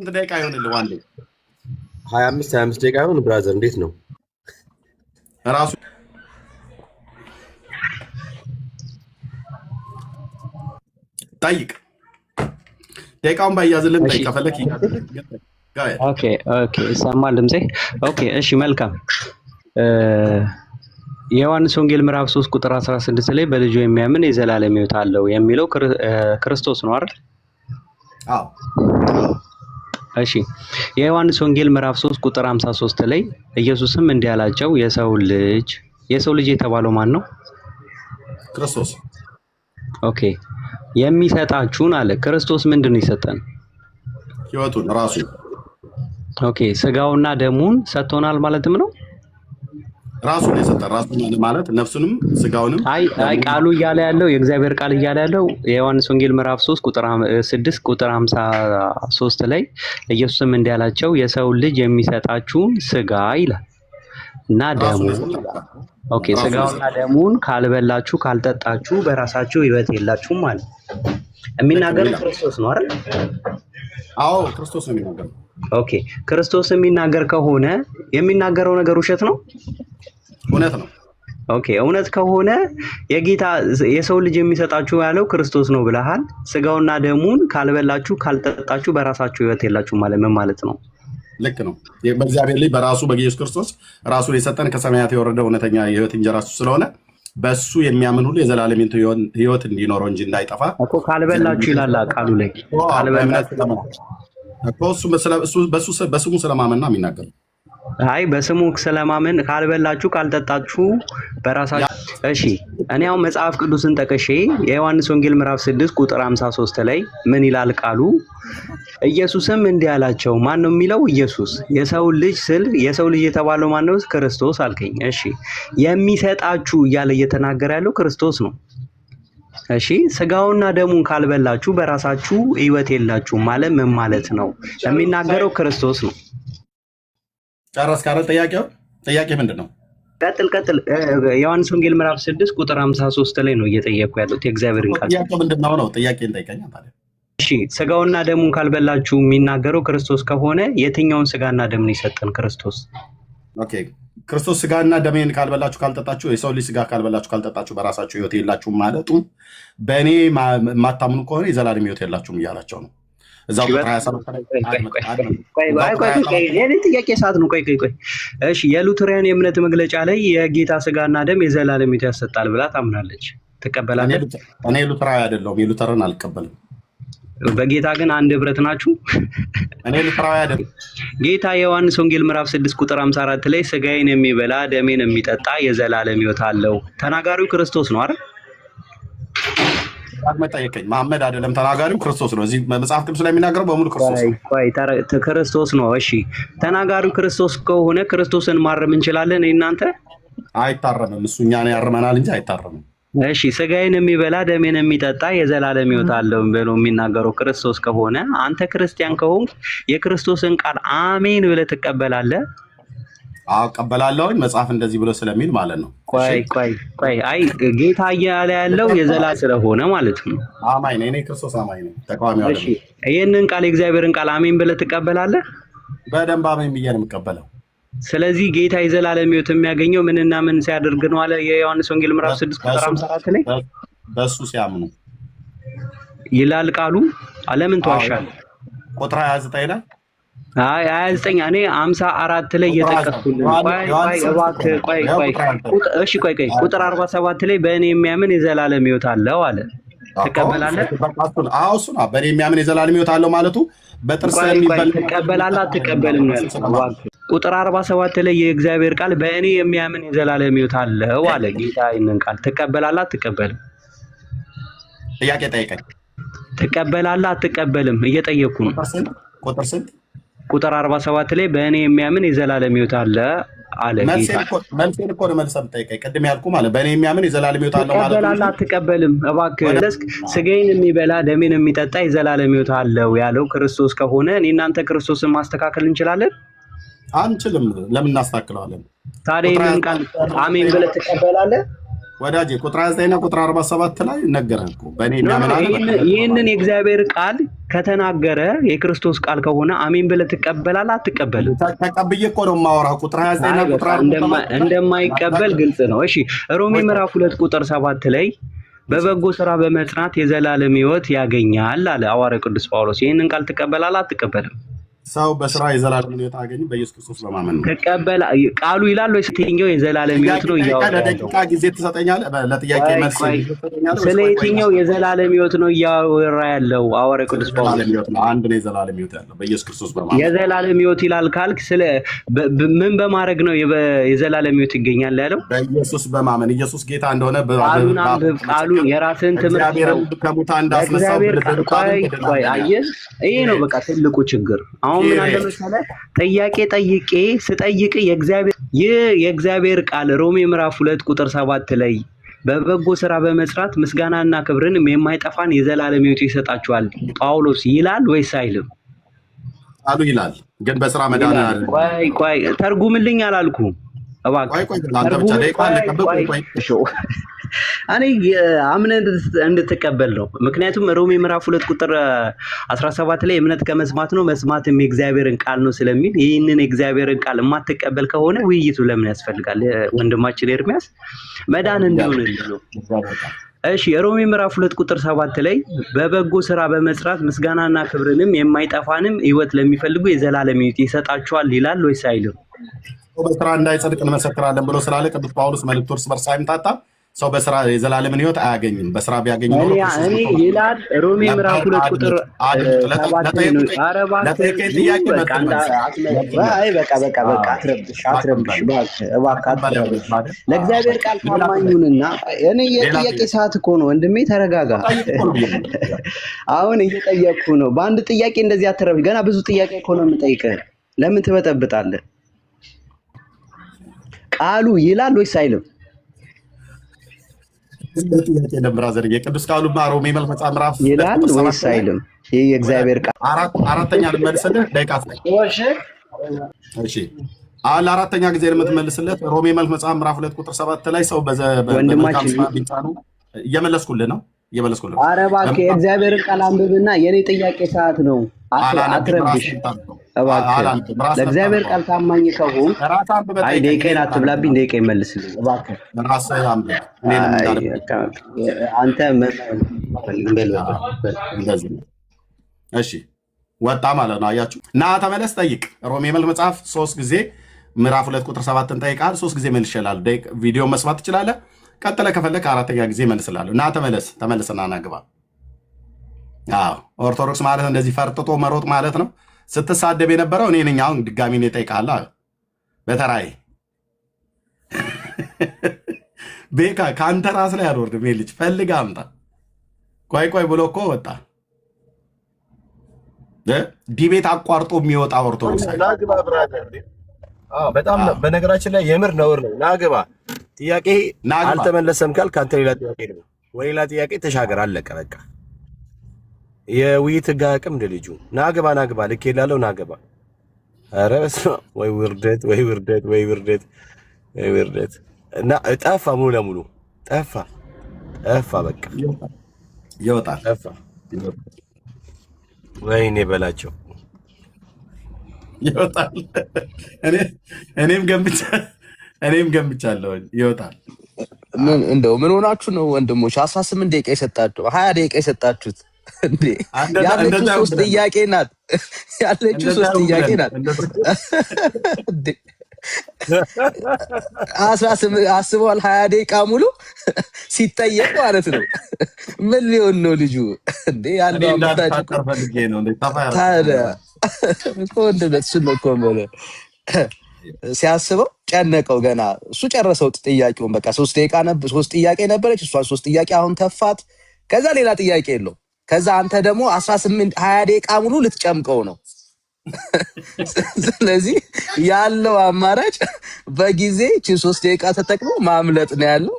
ደቂቃ ይሆንልህ? ዋንዴ 25 ደቂቃ ይሆን ብራዘር? እንዴት ነው ራሱ ጠይቅ። ደቂቃውን ባያዝልን ከፈለክ ኦኬ ይሰማል ድምጼ? ኦኬ እሺ መልካም። የዮሐንስ ወንጌል ምዕራፍ 3 ቁጥር 16 ላይ በልጁ የሚያምን የዘላለም ሕይወት አለው የሚለው ክርስቶስ ነው አይደል? አዎ። እሺ የዮሐንስ ወንጌል ምዕራፍ 3 ቁጥር 53 ላይ ኢየሱስም እንዲህ አላቸው፣ የሰው ልጅ የተባለው ማን ነው? ክርስቶስ። ኦኬ የሚሰጣችሁን አለ። ክርስቶስ ምንድን ነው የሰጠን? ሕይወቱን ራሱ። ኦኬ ስጋውና ደሙን ሰጥቶናል ማለትም ነው። ራሱን የሰጠን ራሱ ማለት ነፍሱንም ስጋውንም። አይ ቃሉ እያለ ያለው የእግዚአብሔር ቃል እያለ ያለው የዮሐንስ ወንጌል ምዕራፍ 3 ቁጥር 6 ቁጥር 53 ላይ ኢየሱስም እንዲህ አላቸው፣ የሰው ልጅ የሚሰጣችሁን ስጋ ይላል እና ደሙ። ኦኬ ስጋውና ደሙን ካልበላችሁ ካልጠጣችሁ በራሳችሁ ሕይወት የላችሁም ማለት የሚናገረው ክርስቶስ ነው አይደል? አዎ ክርስቶስ ነው የሚናገረው። ኦኬ ክርስቶስ የሚናገር ከሆነ የሚናገረው ነገር ውሸት ነው? እውነት ነው። ኦኬ እውነት ከሆነ የሰው ልጅ የሚሰጣችሁ ያለው ክርስቶስ ነው ብለሃል። ስጋውና ደሙን ካልበላችሁ ካልጠጣችሁ በራሳችሁ ሕይወት የላችሁም ማለት ምን ማለት ነው? ልክ ነው። በእግዚአብሔር ልጅ በራሱ በኢየሱስ ክርስቶስ ራሱን የሰጠን ከሰማያት የወረደ እውነተኛ የሕይወት እንጀራ እሱ ስለሆነ በሱ የሚያምን ሁሉ የዘላለም ሕይወት እንዲኖረው እንጂ እንዳይጠፋ እኮ ካልበላችሁ ይላል ቃሉ ላይ። በስሙ ስለማመን ነው የሚናገረው። አይ በስሙ ስለማመን ካልበላችሁ ካልጠጣችሁ በራሳችሁ። እሺ እኔ አሁን መጽሐፍ ቅዱስን ጠቅሼ የዮሐንስ ወንጌል ምዕራፍ 6 ቁጥር 53 ላይ ምን ይላል ቃሉ? ኢየሱስም እንዲህ አላቸው። ማን ነው የሚለው? ኢየሱስ። የሰው ልጅ የተባለው ማን ነው? ክርስቶስ አልከኝ። እሺ የሚሰጣችሁ እያለ እየተናገረ ያለው ክርስቶስ ነው። እሺ ስጋውና ደሙን ካልበላችሁ በራሳችሁ ሕይወት የላችሁም ማለት ምን ማለት ነው? የሚናገረው ክርስቶስ ነው። ጨረስክ አይደል? ጥያቄ ምንድን ነው? ቀጥል። ዮሐንስ ወንጌል ምዕራፍ 6 ቁጥር 53 ላይ ነው እየጠየኩ ያለሁት የእግዚአብሔርን ቃል። ጥያቄው ምንድን ነው? ጥያቄን ጠይቀኛ ታዲያ። እሺ ስጋውና ደሙን ካልበላችሁ የሚናገረው ክርስቶስ ከሆነ የትኛውን ስጋና ደምን የሰጠን ክርስቶስ? ኦኬ ክርስቶስ ስጋና ደሜን ካልበላችሁ ካልጠጣችሁ፣ የሰው ልጅ ስጋ ካልበላችሁ ካልጠጣችሁ በራሳችሁ ሕይወት የላችሁም ማለቱ በእኔ የማታምኑ ከሆነ የዘላለም ሕይወት የላችሁም እያላቸው ነው። እዛው ቁጥር 27 ጥያቄ ሰዓት ነው። ቆይ እሺ የሉተሪያን የእምነት መግለጫ ላይ የጌታ ስጋና ደም የዘላለም ሕይወት ያሰጣል ብላ ታምናለች። ትቀበላለህ? እኔ ሉተራዊ አይደለሁም፣ የሉተርን አልቀበልም። በጌታ ግን አንድ ህብረት ናችሁ? እኔ ሉተራዊ አይደለም። ጌታ የዮሐንስ ወንጌል ምዕራፍ 6 ቁጥር 54 ላይ ስጋዬን የሚበላ ደሜን የሚጠጣ የዘላለም ሕይወት አለው። ተናጋሪው ክርስቶስ ነው አይደል? ጠየቀኝ። መሐመድ አይደለም ተናጋሪው ክርስቶስ ነው። እዚህ መጽሐፍ ቅዱስ ላይ የሚናገረው በሙሉ ክርስቶስ ነው። ክርስቶስ ነው። እሺ ተናጋሪው ክርስቶስ ከሆነ ክርስቶስን ማረም እንችላለን እናንተ? አይታረምም። እሱ እኛን ያርመናል እንጂ አይታረምም። እሺ ስጋዬን የሚበላ ደሜን የሚጠጣ የዘላለም ሕይወት አለው ብሎ የሚናገረው ክርስቶስ ከሆነ አንተ ክርስቲያን ከሆንክ የክርስቶስን ቃል አሜን ብለህ ትቀበላለህ? አዎ እቀበላለሁኝ፣ መጽሐፍ እንደዚህ ብሎ ስለሚል ማለት ነው። ቆይ አይ ጌታ እያለ ያለው የዘላ ስለሆነ ማለት ነው። አማኝ ነኝ እኔ፣ ክርስቶስ አማኝ ነኝ፣ ተቃዋሚ አይደለም። እሺ ይሄንን ቃል የእግዚአብሔርን ቃል አሜን ብለህ ትቀበላለህ? በደንብ አሜን ብዬ ነው የምቀበለው። ስለዚህ ጌታ የዘላለም ሕይወት የሚያገኘው ምንና ምን ሲያደርግ ነው አለ የዮሐንስ ወንጌል ምዕራፍ 6 ቁጥር 54 ላይ በሱ ሲያምኑ ይላል ቃሉ። አለምን ተዋሻለህ? ቁጥር 29 ላይ አይ 29 እኔ 54 ላይ እየጠቀስኩልህ። ቆይ ቁጥር 47 ላይ በእኔ የሚያምን የዘላለም ሕይወት አለው አለ። ትቀበላለህ? አዎ እሱ ነው በእኔ የሚያምን የዘላለም ሕይወት አለው ማለቱ። በጥርስ የሚበላ ትቀበላለህ አትቀበልም ነው ያልኩህ። ቁጥር 47 ላይ የእግዚአብሔር ቃል በእኔ የሚያምን የዘላለም ሕይወት አለው አለ ጌታ። ይህንን ቃል ትቀበላለህ አትቀበልም? ጥያቄ ጠይቀኝ። ትቀበላለህ አትቀበልም? እየጠየቅኩ ነው። ቁጥር ስንት? ቁጥር 47 ላይ በእኔ የሚያምን የዘላለም ሕይወት አለ አለ ጌታ። መልሴን እኮ ነው መልሰህ የምጠይቀኝ። ቅድም ያልኩህ ማለት በእኔ የሚያምን የዘላለም ሕይወት አለው ማለት ነው። ትቀበላለህ አትቀበልም? እባክህ ስጋዬን የሚበላ ደሜን የሚጠጣ የዘላለም ሕይወት አለው ያለው ክርስቶስ ከሆነ እኔ እናንተ ክርስቶስን ማስተካከል እንችላለን? አንችልም። ለምን እናስተካክለዋለን? ታዲያ ይህንን ቃል አሜን ብለህ ትቀበላለህ? ወዳጄ ቁጥር 29 እና ቁጥር 47 ላይ ነገረህ እኮ በእኔ የሚያምን ይህንን የእግዚአብሔር ቃል ከተናገረ የክርስቶስ ቃል ከሆነ አሜን ብለህ ትቀበላለህ አትቀበልም? ተቀብዬ እኮ ነው የማወራው። ቁጥር 29 እና ቁጥር 47 እንደማይቀበል ግልጽ ነው። እሺ ሮሜ ምዕራፍ 2 ቁጥር 7 ላይ በበጎ ስራ በመጽናት የዘላለም ሕይወት ያገኛል አለ ሐዋርያው ቅዱስ ጳውሎስ። ይህንን ቃል ትቀበላለህ አትቀበልም? ሰው በስራ የዘላለም ሕይወት አገኘ በኢየሱስ ክርስቶስ በማመን ነው። ተቀበል ቃሉ ይላል ወይስ የትኛው የዘላለም ሕይወት ነው? ለደቂቃ ጊዜ ትሰጠኛለህ? ለጥያቄ መልስ ስለ የትኛው የዘላለም ሕይወት ነው እያወራ ያለው ሐዋርያው ቅዱስ ጳውሎስ? አንድ ነው የዘላለም ሕይወት ያለው በኢየሱስ ክርስቶስ በማመን። የዘላለም ሕይወት ይላል ካልክ ስለ ምን በማድረግ ነው የዘላለም ሕይወት ይገኛል ያለው? በኢየሱስ በማመን ኢየሱስ ጌታ እንደሆነ ቃሉን አንብብ። ቃሉን የራስህን ትምህርት ከሙታን እንዳስነሳው ቆይ አየህ፣ ይሄ ነው በቃ ትልቁ ችግር። አሁን ምን አለ መሰለህ፣ ጥያቄ ጠይቄ ስጠይቅ የእግዚአብሔር ቃል ሮሜ ምዕራፍ 2 ቁጥር 7 ላይ በበጎ ስራ በመስራት ምስጋናና ክብርን የማይጠፋን የዘላለም ሕይወት ይሰጣችኋል ጳውሎስ ይላል ወይስ አይልም? ቃሉ ይላል፣ ግን በስራ መዳን አለ። ቆይ ተርጉምልኝ አላልኩም? እኔ አምነህ እንድትቀበል ነው። ምክንያቱም ሮሜ ምዕራፍ 2 ቁጥር 17 ላይ እምነት ከመስማት ነው መስማትም የእግዚአብሔርን ቃል ነው ስለሚል ይህንን የእግዚአብሔርን ቃል የማትቀበል ከሆነ ውይይቱ ለምን ያስፈልጋል? ወንድማችን ኤርሚያስ መዳን እንዲሆንልህ ነው። እሺ የሮሜ ምዕራፍ 2 ቁጥር 7 ላይ በበጎ ስራ በመስራት ምስጋናና ክብርንም የማይጠፋንም ሕይወት ለሚፈልጉ የዘላለም ሕይወት ይሰጣቸዋል ይላል ወይስ አይልም? በስራ እንዳይጸድቅ እንመሰክራለን ብሎ ስላለ ቅዱስ ጳውሎስ መልእክቱ እርስ በርስ አይምታታ። ሰው በስራ የዘላለምን ሕይወት አያገኝም። በስራ ቢያገኝ ኖሮ እኔ ይላል ሮሜ ምዕራፍ 2 ቁጥር 7 ለእግዚአብሔር ቃል ታማኙንና እኔ የጥያቄ ሰዓት እኮ ነው ወንድሜ፣ ተረጋጋ። አሁን እየጠየቅኩ ነው። በአንድ ጥያቄ እንደዚህ አትረብሽ። ገና ብዙ ጥያቄ እኮ ነው የምጠይቅህ። ለምን ትበጠብጣለህ? ቃሉ ይላል ወይስ አይልም? የቅዱስ ቃሉ ሮሜ መጽሐፍ ምዕራፍ ይላል ወይስ አይልም? ይህ የእግዚአብሔር ቃል አራተኛ ልመልስልህ ደቂቃ። እሺ አሁን ለአራተኛ ጊዜ የምትመልስለት ሮሜ መጽሐፍ ምዕራፍ 2 ቁጥር 7 ላይ ሰው ወንድማችን እየመለስኩልህ ነው። ኧረ እባክህ የእግዚአብሔርን ቃል አንብብና የኔ ጥያቄ ሰዓት ነው። አትረብሽ እባክህ። ለእግዚአብሔር ቃል ታማኝ ከሆን አይ ደቂቃዬን አትብላብኝ፣ ደቂቃዬን መልስልኝ እባክህ። አንተ እሺ ወጣ ማለት ነው። አያችሁ እና ተመለስ ጠይቅ። ሮሜ መጽሐፍ 3 ጊዜ ምዕራፍ 2 ቁጥር 7 ጠይቃል። 3 ጊዜ መልሼልሃለሁ። ቪዲዮ መስማት ትችላለህ። ቀጥለ ከፈለክ አራተኛ ጊዜ መልስላለሁ። እና ተመለስና ናግባ። ኦርቶዶክስ ማለት እንደዚህ ፈርጥጦ መሮጥ ማለት ነው። ስትሳደብ የነበረው እኔ ነኝ። አሁን ድጋሚ እኔ እጠይቅሃለሁ በተራዬ ቤካ ከአንተ ራስ ላይ አልወርድም። ልጅ ፈልግ አምጣ። ቆይ ብሎ እኮ ወጣ። ዲቤት አቋርጦ የሚወጣ ኦርቶዶክስ በጣም በነገራችን ላይ የምር ነውር ነው። ናግባ ጥያቄ አልተመለሰም ካልክ አንተ ሌላ ጥያቄ ነው ወይ ሌላ ጥያቄ ተሻገር፣ አለቀ በቃ። የውይይት ህግ አያውቅም እንደ ልጁ። ናግባ ልክ ይላለው ናግባ። ኧረ በስመ አብ ወይ ውርደት ወይ ውርደት ወይ ውርደት ወይ ውርደት። እና ጠፋ፣ ሙሉ ለሙሉ ጠፋ በቃ ይወጣል። ጠፋ። ወይኔ በላቸው ይወጣል። እኔም ገምቻለሁ ይወጣል። እንደው ምን ሆናችሁ ነው ወንድሞች? 18 ደቂቃ የሰጣችሁ 20 ደቂቃ የሰጣችሁት እንዴ? ያለችው 3 ጥያቄ ናት። ያለችው 3 ጥያቄ ናት እንዴ? 18 አስበዋል። 20 ደቂቃ ሙሉ ሲጠየቅ ማለት ነው። ምን ሊሆን ነው ልጁ እንዴ? ያለው አምጣችሁ ታዲያ እኮ እንደሱ ነው እኮ ማለት ሲያስበው ጨነቀው። ገና እሱ ጨረሰው ጥያቄውን። በቃ 3 ደቂቃ ነበር፣ 3 ጥያቄ ነበረች እሷ 3 ጥያቄ አሁን ተፋት። ከዛ ሌላ ጥያቄ የለው። ከዛ አንተ ደግሞ 18 20 ደቂቃ ሙሉ ልትጨምቀው ነው። ስለዚህ ያለው አማራጭ በጊዜ እቺ 3 ደቂቃ ተጠቅሞ ማምለጥ ነው ያለው።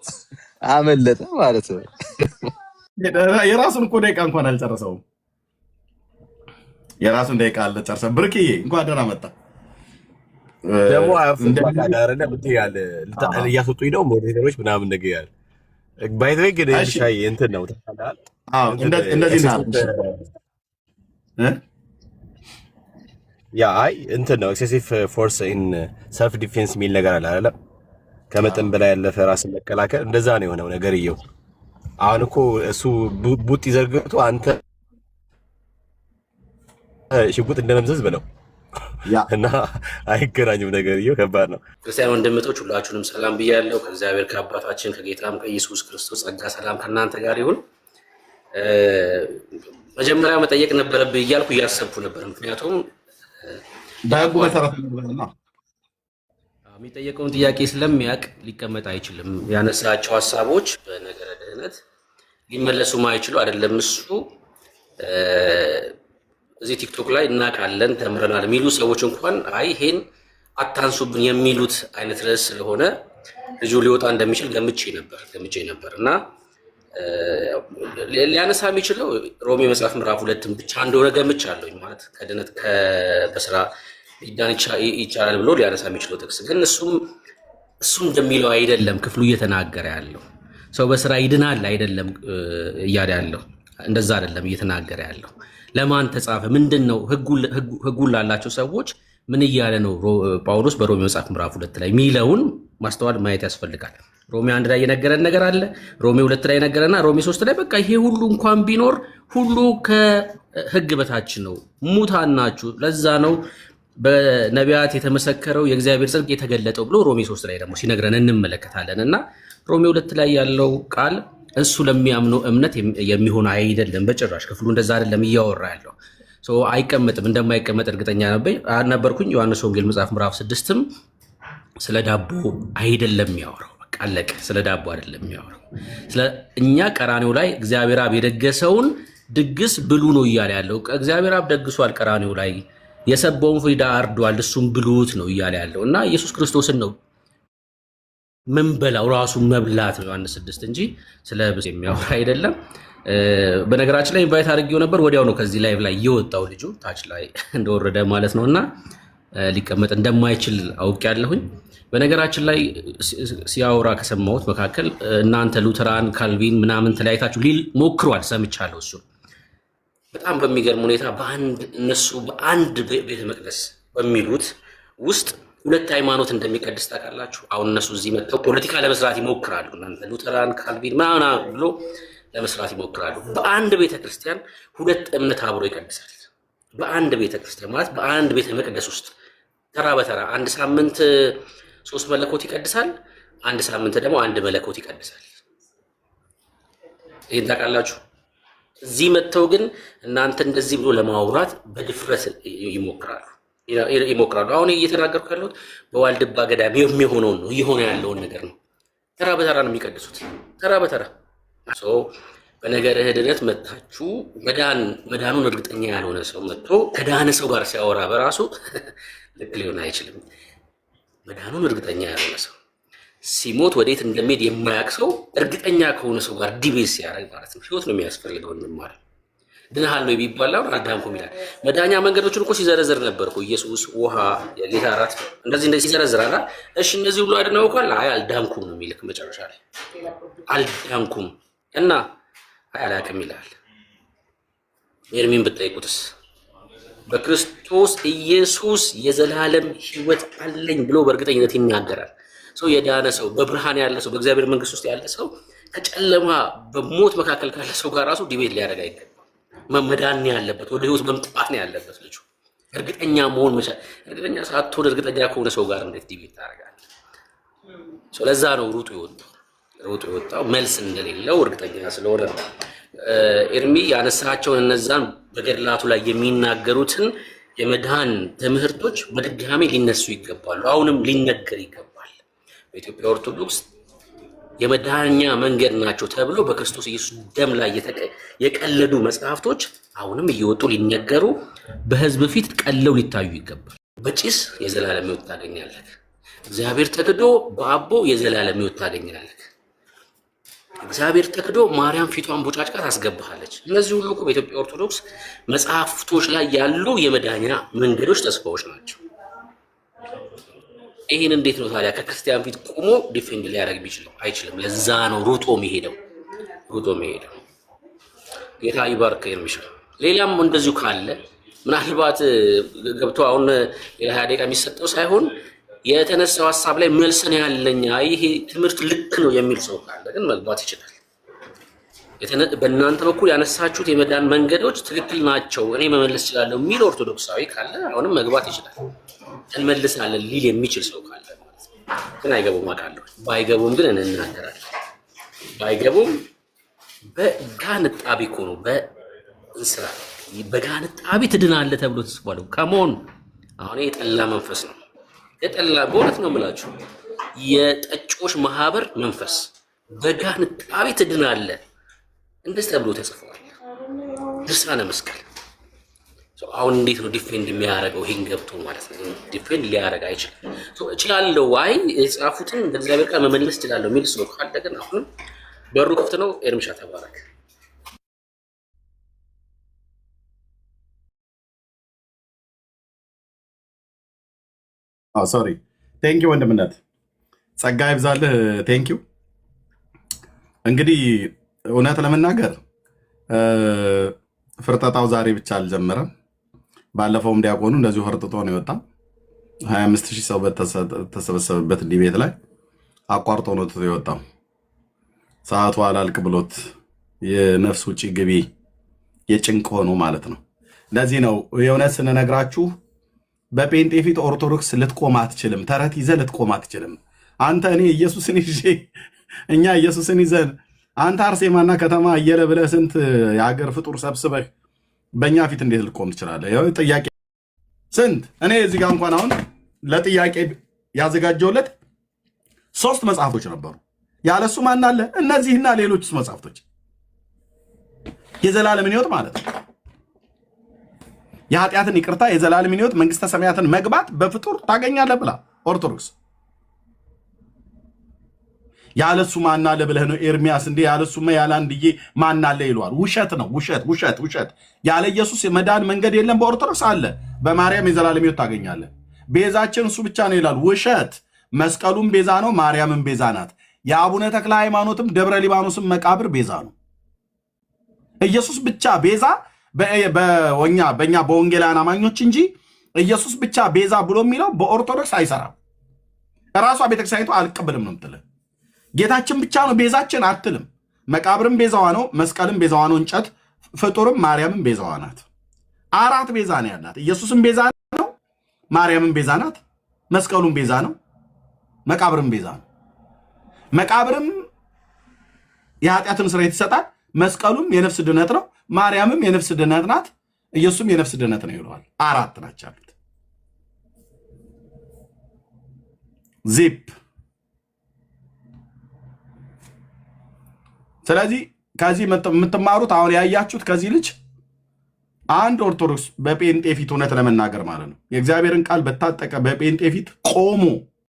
አመለጠ ማለት ነው። የራሱን እኮ ደቂቃ እንኳን አልጨረሰውም። የራሱን ደቂቃ አልጨረሰም። ብርቅዬ እንኳን ደህና መጣ። ደግሞ አፍንዳረነ ብትያለ እያስወጡኝ ነው ሞዴሬተሮች ምናምን ነገር ያለ ባይዘይ ግን ሻይ እንትን ነው ተፈላል። እንደዚህ ነው ያ አይ እንትን ነው ኤክሴሲቭ ፎርስ ኢን ሰልፍ ዲፌንስ የሚል ነገር አለ አይደል? ከመጠን በላይ ያለፈ ራስን መከላከል እንደዛ ነው የሆነው ነገርየው። አሁን እኮ እሱ ቡጥ ይዘርግቱ አንተ ሽጉጥ እንደመምዘዝ ብለው እና አይገናኝም ነገርየው። ከባድ ነው። ክርስቲያን ወንድምቶች ሁላችሁንም ሰላም ብያለሁ። ከእግዚአብሔር ከአባታችን ከጌታም ከኢየሱስ ክርስቶስ ጸጋ ሰላም ከእናንተ ጋር ይሁን። መጀመሪያ መጠየቅ ነበረብህ እያልኩ እያሰብኩ ነበር። ምክንያቱም በህጉ መሰረት የሚጠየቀውን ጥያቄ ስለሚያውቅ ሊቀመጥ አይችልም። ያነሳቸው ሀሳቦች በነገረ ድህነት ሊመለሱ ማይችሉ አይደለም። እሱ እዚህ ቲክቶክ ላይ እናውቃለን ተምረናል የሚሉ ሰዎች እንኳን አይ ይሄን አታንሱብን የሚሉት አይነት ርዕስ ስለሆነ ልጁ ሊወጣ እንደሚችል ገምቼ ነበር እና ሊያነሳ የሚችለው ሮሜ መጽሐፍ ምዕራፍ 2 ብቻ እንደሆነ ገምቻለሁ። ማለት ከድነት በስራ ሊዳን ይቻላል ብሎ ሊያነሳ የሚችለው ጥቅስ ግን እሱ እንደሚለው አይደለም። ክፍሉ እየተናገረ ያለው ሰው በስራ ይድናል አይደለም እያለ ያለው እንደዛ አይደለም እየተናገረ ያለው። ለማን ተጻፈ? ምንድነው ህጉን ላላቸው ሰዎች ምን እያለ ነው ጳውሎስ በሮሜ መጽሐፍ ምዕራፍ 2 ላይ ሚለውን ማስተዋል ማየት ያስፈልጋል። ሮሜ 1 ላይ የነገረን ነገር አለ። ሮሜ 2 ላይ የነገረና ሮሜ 3 ላይ በቃ ይሄ ሁሉ እንኳን ቢኖር ሁሉ ከህግ በታች ነው፣ ሙታን ናችሁ። ለዛ ነው በነቢያት የተመሰከረው የእግዚአብሔር ጽድቅ የተገለጠው ብሎ ሮሜ 3 ላይ ደግሞ ሲነግረን እንመለከታለን። እና ሮሜ 2 ላይ ያለው ቃል እሱ ለሚያምነው እምነት የሚሆን አይደለም በጭራሽ። ክፍሉ እንደዛ አይደለም እያወራ ያለው። አይቀመጥም፣ እንደማይቀመጥ እርግጠኛ ነበርኩኝ። ዮሐንስ ወንጌል መጽሐፍ ምዕራፍ 6ም ስለ ዳቦ አይደለም የሚያወራው። በቃ አለቀ። ስለ ዳቦ አይደለም የሚያወራው። ስለ እኛ ቀራኔው ላይ እግዚአብሔር አብ የደገሰውን ድግስ ብሉ ነው እያለ ያለው። እግዚአብሔር አብ ደግሷል ቀራኔው ላይ የሰበውን ፍሪዳ አርዷል፣ እሱም ብሉት ነው እያለ ያለው እና ኢየሱስ ክርስቶስን ነው ምን በላው ራሱ መብላት ነው ዮሐንስ 6 እንጂ ስለ ብስ የሚያወራ አይደለም። በነገራችን ላይ ኢንቫይት አድርጌው ነበር። ወዲያው ነው ከዚህ ላይቭ ላይ የወጣው ልጁ ታች ላይ እንደወረደ ማለት ነውና ሊቀመጥ እንደማይችል አውቄያለሁኝ። በነገራችን ላይ ሲያወራ ከሰማሁት መካከል እናንተ ሉተራን ካልቪን ምናምን ተለያይታችሁ ሊል ሞክሯል፣ ሰምቻለሁ። እሱ በጣም በሚገርም ሁኔታ እነሱ በአንድ ቤተ መቅደስ በሚሉት ውስጥ ሁለት ሃይማኖት እንደሚቀድስ ታውቃላችሁ። አሁን እነሱ እዚህ መጥተው ፖለቲካ ለመስራት ይሞክራሉ። እናንተ ሉተራን ካልቪን ምናምን ብሎ ለመስራት ይሞክራሉ። በአንድ ቤተክርስቲያን ሁለት እምነት አብሮ ይቀድሳል። በአንድ ቤተክርስቲያን ማለት በአንድ ቤተ መቅደስ ውስጥ ተራ በተራ አንድ ሳምንት 3 መለኮት ይቀድሳል፣ አንድ ሳምንት ደግሞ አንድ መለኮት ይቀድሳል። ይሄን ታውቃላችሁ። እዚህ መጥተው ግን እናንተ እንደዚህ ብሎ ለማውራት በድፍረት ይሞክራሉ። አሁን እየተናገርኩ ያለሁት በዋልድባ ገዳም የሚሆነውን ነው፣ እየሆነ ያለውን ነገር ነው። ተራ በተራ ነው የሚቀድሱት፣ ተራ በተራ በነገረ ድነት መታችሁ መዳኑን እርግጠኛ ያልሆነ ሰው መጥቶ ከዳነ ሰው ጋር ሲያወራ በራሱ ልክ ሊሆን አይችልም። መዳኑን እርግጠኛ ያልሆነ ሰው ሲሞት ወዴት እንደሚሄድ የማያውቅ ሰው እርግጠኛ ከሆነ ሰው ጋር ዲቤት ሲያደርግ ማለት ነው ህይወት ነው የሚያስፈልገው። እንማር ድነሃል ነው የሚባለው አልዳንኩም ይላል። መዳኛ መንገዶችን እኮ ሲዘረዝር ነበር እኮ ኢየሱስ፣ ውሃ፣ የጌታ እራት እንደዚህ ሲዘረዝራል። እሺ እነዚህ ሁሉ አድነው እንኳን አይ አልዳንኩም ነው የሚልክ መጨረሻ ላይ አልዳንኩም እና አይ አላውቅም ይላል። ኤርሚን ብትጠይቁትስ በክርስቶስ ኢየሱስ የዘላለም ህይወት አለኝ ብሎ በእርግጠኝነት ይናገራል። ሰው የዳነ ሰው በብርሃን ያለ ሰው በእግዚአብሔር መንግስት ውስጥ ያለ ሰው ከጨለማ በሞት መካከል ካለ ሰው ጋር ራሱ ዲቤት ሊያደርግ አይገባም። መመዳን ያለበት ወደ ህይወት መምጣት ነው ያለበት ልጁ። እርግጠኛ መሆን መቻል። እርግጠኛ ሳትሆን እርግጠኛ ከሆነ ሰው ጋር እንዴት ዲቤት ታደርጋለህ? ለዛ ነው ሩጡ የወጣው መልስ እንደሌለው እርግጠኛ ስለሆነ ነው። ኤርሚ ያነሳቸውን እነዛን በገድላቱ ላይ የሚናገሩትን የመድኃን ትምህርቶች በድጋሚ ሊነሱ ይገባሉ። አሁንም ሊነገር ይገባል። በኢትዮጵያ ኦርቶዶክስ የመድኃኛ መንገድ ናቸው ተብሎ በክርስቶስ ኢየሱስ ደም ላይ የቀለዱ መጽሐፍቶች አሁንም እየወጡ ሊነገሩ በህዝብ ፊት ቀለው ሊታዩ ይገባል። በጭስ የዘላለም ሕይወት ታገኛለህ። እግዚአብሔር ተክዶ በአቦ የዘላለም ሕይወት ታገኛለህ። እግዚአብሔር ተክዶ ማርያም ፊቷን ቦጫጭቃ ታስገባሃለች። እነዚህ ሁሉ እኮ በኢትዮጵያ ኦርቶዶክስ መጽሐፍቶች ላይ ያሉ የመዳኛ መንገዶች ተስፋዎች ናቸው። ይህን እንዴት ነው ታዲያ ከክርስቲያን ፊት ቆሞ ዲፌንድ ሊያደርግ ቢችለው? አይችልም። ለዛ ነው ሩጦ የሚሄደው። ጌታ ይባርክ ኤርሚሻ። ሌላም እንደዚሁ ካለ ምናልባት ገብቶ አሁን ሌላ 20 ደቂቃ የሚሰጠው ሳይሆን የተነሳው ሐሳብ ላይ መልሰን ያለኛ ይሄ ትምህርት ልክ ነው የሚል ሰው ካለ ግን መግባት ይችላል። በእናንተ በኩል ያነሳችሁት የመዳን መንገዶች ትክክል ናቸው፣ እኔ መመለስ እችላለሁ የሚል ኦርቶዶክሳዊ ካለ አሁንም መግባት ይችላል። እንመልሳለን ሊል የሚችል ሰው ካለ ማለት ነው። ግን አይገቡም አውቃለሁ። ባይገቡም ግን እንናገራለን። ባይገቡም በጋንጣቢ እኮ ነው በእንስራ በጋንጣቢ ትድናለህ ተብሎ ተጽፏል። ከመሆኑ አሁን የጠላ መንፈስ ነው የጠላ በእውነት ነው የምላችሁ የጠጮች ማህበር መንፈስ በጋንጣቢ ትድናለህ እንደዚህ ተብሎ ተጽፏል። ድርሳነ መስቀል አሁን እንዴት ነው ዲፌንድ የሚያደርገው? ይሄን ገብቶ ማለት ነው ዲፌንድ ሊያደርግ አይችልም። እችላለሁ ዋይ የጻፉትን በእግዚአብሔር ቃል መመለስ እችላለሁ የሚል ሰው ካለ ግን አሁን በሩ ክፍት ነው። ኤርሚሻ ተባረክ። ሶሪ ቴንክ ዩ ወንድምነት ጸጋ ይብዛልህ። ቴንክ ዩ። እንግዲህ እውነት ለመናገር ፍርጠጣው ዛሬ ብቻ አልጀመረም። ባለፈውም ዲያቆኑ እንደዚሁ ፈርጥጦ ነው የወጣ 25,000 ሰው በተሰበሰበበት ዲቤት ላይ አቋርጦ ነው የወጣው። ሰዓቱ አላልቅ ብሎት የነፍስ ውጪ ግቢ የጭንቅ ሆኖ ማለት ነው። ለዚህ ነው የእውነት ስንነግራችሁ በጴንጤ ፊት ኦርቶዶክስ ልትቆም አትችልም። ተረት ይዘህ ልትቆም አትችልም። አንተ እኔ ኢየሱስን ይዤ እኛ ኢየሱስን ይዘን አንተ አርሴማና ከተማ እየለ ብለህ ስንት የሀገር ፍጡር ሰብስበህ በእኛ ፊት እንዴት ልቆም ትችላለህ? ያው ጥያቄ ስንት እኔ እዚህ ጋር እንኳን አሁን ለጥያቄ ያዘጋጀውለት 3 መጽሐፎች ነበሩ። ያለሱ ማን አለ? እነዚህና ሌሎችስ መጽሐፍቶች የዘላለምን ሕይወት ማለት ነው የኃጢአትን ይቅርታ የዘላለምን ሕይወት መንግስተ ሰማያትን መግባት በፍጡር ታገኛለህ ብላ ኦርቶዶክስ ያለሱ ማን አለ ብለህ ነው ኤርሚያስ እንዴ? ያለሱማ ያለ አንድዬ ማን አለ ይሏል። ውሸት ነው ውሸት። ያለ ኢየሱስ የመዳን መንገድ የለም። በኦርቶዶክስ አለ። በማርያም የዘላለም ሕይወት ታገኛለህ። ቤዛችን እሱ ብቻ ነው ይላል። ውሸት። መስቀሉም ቤዛ ነው፣ ማርያምም ቤዛ ናት። የአቡነ ተክለ ሃይማኖትም ደብረ ሊባኖስም መቃብር ቤዛ ነው። ኢየሱስ ብቻ ቤዛ በእኛ በወንጌላውያን አማኞች እንጂ ኢየሱስ ብቻ ቤዛ ብሎ የሚለው በኦርቶዶክስ አይሰራም። እራሷ ቤተክርስቲያኒቱ አልቀበልም ነው የምትለው። ጌታችን ብቻ ነው ቤዛችን አትልም። መቃብርም ቤዛዋ ነው፣ መስቀልም ቤዛዋ ነው፣ እንጨት ፍጡርም ማርያምም ቤዛዋ ናት። 4 ቤዛ ነው ያላት። ኢየሱስም ቤዛ ነው፣ ማርያምም ቤዛ ናት፣ መስቀሉም ቤዛ ነው፣ መቃብርም ቤዛ ነው። መቃብርም የኃጢአትን ስርየት ይሰጣል፣ መስቀሉም የነፍስ ድነት ነው፣ ማርያምም የነፍስ ድነት ናት፣ ኢየሱስም የነፍስ ድነት ነው ይለዋል። 4 ናቸው ያሉት። ዚፕ ስለዚህ ከዚህ የምትማሩት አሁን ያያችሁት ከዚህ ልጅ አንድ ኦርቶዶክስ በጴንጤ ፊት እውነት ለመናገር ማለት ነው የእግዚአብሔርን ቃል በታጠቀ በጴንጤ ፊት ቆሞ